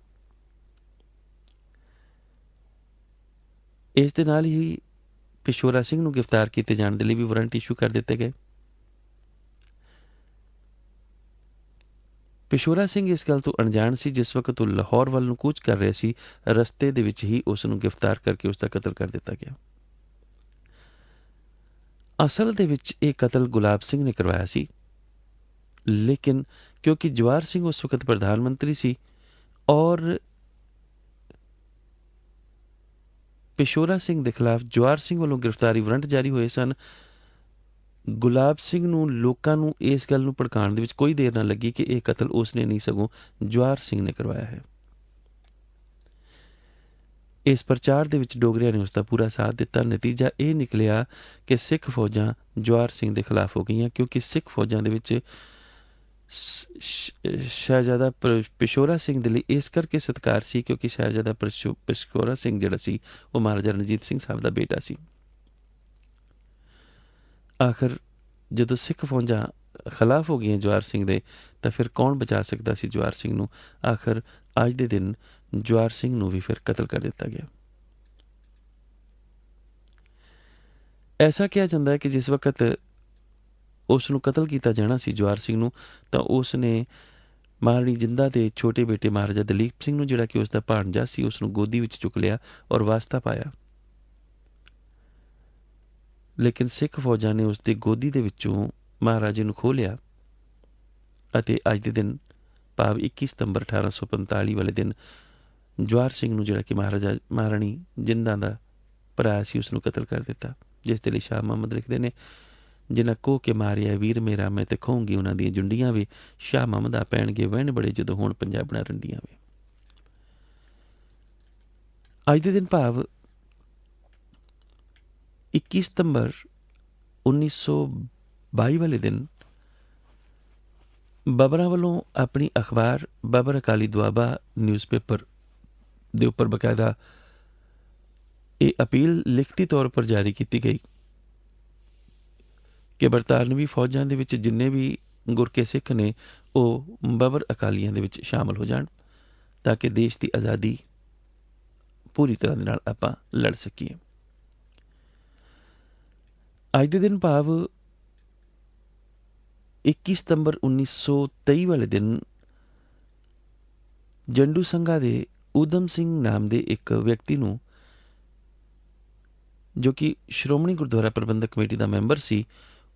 Speaker 1: ਇਸ ਦੇ ਨਾਲ ਹੀ ਪਿਸ਼ੌਰਾ ਸਿੰਘ ਨੂੰ ਗ੍ਰਿਫਤਾਰ ਕੀਤੇ ਜਾਣ ਦੇ ਲਈ ਵੀ ਵਾਰੰਟ ਇਸ਼ੂ ਕਰ ਦਿੱਤੇ ਗਏ। ਪਿਸ਼ੌਰਾ ਸਿੰਘ ਇਸ ਗੱਲ ਤੋਂ ਅਣਜਾਣ ਸੀ। ਜਿਸ ਵਕਤ ਉਹ ਲਾਹੌਰ ਵੱਲ ਨੂੰ ਕੂਚ ਕਰ ਰਿਹਾ ਸੀ, ਰਸਤੇ ਦੇ ਵਿੱਚ ਹੀ ਉਸ ਨੂੰ ਗ੍ਰਿਫਤਾਰ ਕਰਕੇ ਉਸ ਦਾ ਕਤਲ ਕਰ ਦਿੱਤਾ ਗਿਆ। ਅਸਲ ਦੇ ਵਿੱਚ ਇਹ ਕਤਲ ਗੁਲਾਬ ਸਿੰਘ ਨੇ ਕਰਵਾਇਆ ਸੀ, ਲੇਕਿਨ ਕਿਉਂਕਿ ਜਵਾਰ ਸਿੰਘ ਉਸ ਵਕਤ ਪ੍ਰਧਾਨ ਮੰਤਰੀ ਸੀ ਔਰ ਪਿਸ਼ੌਰਾ ਸਿੰਘ ਦੇ ਖਿਲਾਫ ਜਵਾਰ ਸਿੰਘ ਵੱਲੋਂ ਗ੍ਰਿਫਤਾਰੀ ਵਾਰੰਟ ਜਾਰੀ ਹੋਏ ਸਨ, ਗੁਲਾਬ ਸਿੰਘ ਨੂੰ ਲੋਕਾਂ ਨੂੰ ਇਸ ਗੱਲ ਨੂੰ ਭੜਕਾਉਣ ਦੇ ਵਿੱਚ ਕੋਈ ਦੇਰ ਨਾ ਲੱਗੀ ਕਿ ਇਹ ਕਤਲ ਉਸਨੇ ਨਹੀਂ ਸਗੋਂ ਜਵਾਰ ਸਿੰਘ ਨੇ ਕਰਵਾਇਆ ਹੈ। ਇਸ ਪ੍ਰਚਾਰ ਦੇ ਵਿੱਚ ਡੋਗਰਿਆਂ ਨੇ ਉਸ ਦਾ ਪੂਰਾ ਸਾਥ ਦਿੱਤਾ। ਨਤੀਜਾ ਇਹ ਨਿਕਲਿਆ ਕਿ ਸਿੱਖ ਫੌਜਾਂ ਜਵਾਰ ਸਿੰਘ ਦੇ ਖਿਲਾਫ ਹੋ ਗਈਆਂ, ਕਿਉਂਕਿ ਸਿੱਖ ਫੌਜਾਂ ਦੇ ਵਿੱਚ ਸ਼ਹਿਜ਼ਾਦਾ ਪਿਸ਼ੌਰਾ ਸਿੰਘ ਦੇ ਲਈ ਇਸ ਕਰਕੇ ਸਤਿਕਾਰ ਸੀ ਕਿਉਂਕਿ ਸ਼ਹਿਜ਼ਾਦਾ ਪਿਸ਼ੌਰਾ ਸਿੰਘ ਜਿਹੜਾ ਸੀ ਉਹ ਮਹਾਰਾਜਾ ਰਣਜੀਤ ਸਿੰਘ ਸਾਹਿਬ ਦਾ ਬੇਟਾ ਸੀ। ਆਖਰ ਜਦੋਂ ਸਿੱਖ ਫੌਜਾਂ ਖਿਲਾਫ ਹੋ ਗਈਆਂ ਜਵਾਰ ਸਿੰਘ ਦੇ, ਤਾਂ ਫਿਰ ਕੌਣ ਬਚਾ ਸਕਦਾ ਸੀ ਜਵਾਰ ਸਿੰਘ ਨੂੰ? ਆਖਰ ਅੱਜ ਦੇ ਦਿਨ ਜਵਾਰ ਸਿੰਘ ਨੂੰ ਵੀ ਫਿਰ ਕਤਲ ਕਰ ਦਿੱਤਾ ਗਿਆ। ਐਸਾ ਕਿਹਾ ਜਾਂਦਾ ਹੈ ਕਿ ਜਿਸ ਵਕਤ ਉਸ ਨੂੰ ਕਤਲ ਕੀਤਾ ਜਾਣਾ ਸੀ ਜਵਾਰ ਸਿੰਘ ਨੂੰ, ਤਾਂ ਉਸ ਨੇ ਮਹਾਰਾਣੀ ਜਿੰਦਾ ਦੇ ਛੋਟੇ ਬੇਟੇ ਮਹਾਰਾਜਾ ਦਲੀਪ ਸਿੰਘ ਨੂੰ, ਜਿਹੜਾ ਕਿ ਉਸ ਦਾ ਭਾਣਜਾ ਸੀ, ਉਸ ਨੂੰ ਗੋਦੀ ਵਿੱਚ ਚੁੱਕ ਲਿਆ ਔਰ ਵਾਸਤਾ ਪਾਇਆ। ਲੇਕਿਨ ਸਿੱਖ ਫੌਜਾਂ ਨੇ ਉਸ ਦੀ ਗੋਦੀ ਦੇ ਵਿੱਚੋਂ ਮਹਾਰਾਜੇ ਨੂੰ ਖੋਹ ਲਿਆ ਅਤੇ ਅੱਜ ਦੇ ਦਿਨ ਭਾਵ 21 ਸਤੰਬਰ 1845 ਵਾਲੇ ਦਿਨ ਜਵਾਰ ਸਿੰਘ ਨੂੰ, ਜਿਹੜਾ ਕਿ ਮਹਾਰਾਣੀ ਜਿੰਦਾ ਦਾ ਭਰਾ ਸੀ, ਉਸ ਨੂੰ ਕਤਲ ਕਰ ਦਿੱਤਾ। ਜਿਸ ਦੇ ਲਈ ਸ਼ਾਹ ਮੁਹੰਮਦ ਲਿਖਦੇ ਨੇ, ਜਿਨ੍ਹਾਂ ਕੋਹ ਕੇ ਮਾਰਿਆ ਵੀਰ ਮੇਰਾ, ਮੈਂ ਤੇ ਖੋਉਂਗੀ ਉਹਨਾਂ ਦੀਆਂ ਜੁੰਡੀਆਂ ਵੇ, ਸ਼ਾਹ ਮੁਹੰਮਦ ਆ ਪੈਣਗੇ ਵਹਿਣ ਬੜੇ, ਜਦੋਂ ਹੋਣ ਪੰਜਾਬਣਾ ਰੰਡੀਆਂ ਵੇ। ਅੱਜ ਦੇ ਦਿਨ ਭਾਵ 21 ਸਤੰਬਰ 1922 ਵਾਲੇ ਦਿਨ ਬਾਬਰਾਂ ਵੱਲੋਂ ਆਪਣੀ ਅਖਬਾਰ ਬਾਬਰ ਅਕਾਲੀ ਦੁਆਬਾ ਨਿਊਜ਼ਪੇਪਰ ਦੇ ਉੱਪਰ ਬਕਾਇਦਾ ਇਹ ਅਪੀਲ ਲਿਖਤੀ ਤੌਰ ਪਰ ਜਾਰੀ ਕੀਤੀ ਗਈ ਕਿ ਬਰਤਾਨਵੀ ਫੌਜਾਂ ਦੇ ਵਿੱਚ ਜਿੰਨੇ ਵੀ ਗੁਰਕੇ ਸਿੱਖ ਨੇ ਉਹ ਬਾਬਰ ਅਕਾਲੀਆਂ ਦੇ ਵਿੱਚ ਸ਼ਾਮਲ ਹੋ ਜਾਣ, ਤਾਂ ਕਿ ਦੇਸ਼ ਦੀ ਆਜ਼ਾਦੀ ਪੂਰੀ ਤਰ੍ਹਾਂ ਦੇ ਨਾਲ ਆਪਾਂ ਲੜ ਸਕੀਏ। ਅੱਜ ਦੇ ਦਿਨ ਭਾਵ 21 ਸਤੰਬਰ 1923 ਵਾਲੇ ਦਿਨ ਜੰਡੂ ਸੰਘਾ ਦੇ ਊਧਮ ਸਿੰਘ ਨਾਮ ਦੇ ਇੱਕ ਵਿਅਕਤੀ ਨੂੰ, ਜੋ ਕਿ ਸ਼੍ਰੋਮਣੀ ਗੁਰਦੁਆਰਾ ਪ੍ਰਬੰਧਕ ਕਮੇਟੀ ਦਾ ਮੈਂਬਰ ਸੀ,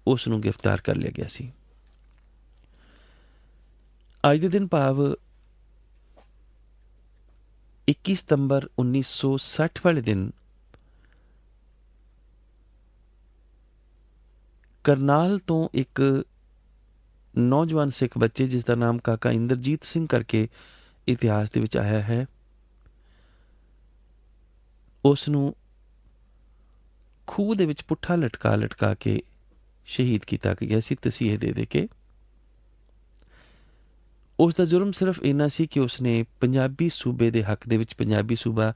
Speaker 1: ਉਸ ਨੂੰ ਗ੍ਰਿਫਤਾਰ ਕਰ ਲਿਆ ਗਿਆ ਸੀ। ਅੱਜ ਦੇ ਦਿਨ ਭਾਵ 21 ਸਤੰਬਰ 1960 ਵਾਲੇ ਦਿਨ ਕਰਨਾਲ ਤੋਂ ਇੱਕ ਨੌਜਵਾਨ ਸਿੱਖ ਬੱਚੇ, ਜਿਸ ਦਾ ਨਾਮ ਕਾਕਾ ਇੰਦਰਜੀਤ ਸਿੰਘ ਕਰਕੇ ਇਤਿਹਾਸ ਦੇ ਵਿੱਚ ਆਇਆ ਹੈ, ਉਸ ਨੂੰ ਖੂਹ ਦੇ ਵਿੱਚ ਪੁੱਠਾ ਲਟਕਾ ਕੇ ਸ਼ਹੀਦ ਕੀਤਾ ਗਿਆ ਸੀ, ਤਸੀਹੇ ਦੇ ਕੇ। ਉਸ ਦਾ ਜੁਰਮ ਸਿਰਫ ਇੰਨਾ ਸੀ ਕਿ ਉਸਨੇ ਪੰਜਾਬੀ ਸੂਬੇ ਦੇ ਹੱਕ ਦੇ ਵਿੱਚ ਪੰਜਾਬੀ ਸੂਬਾ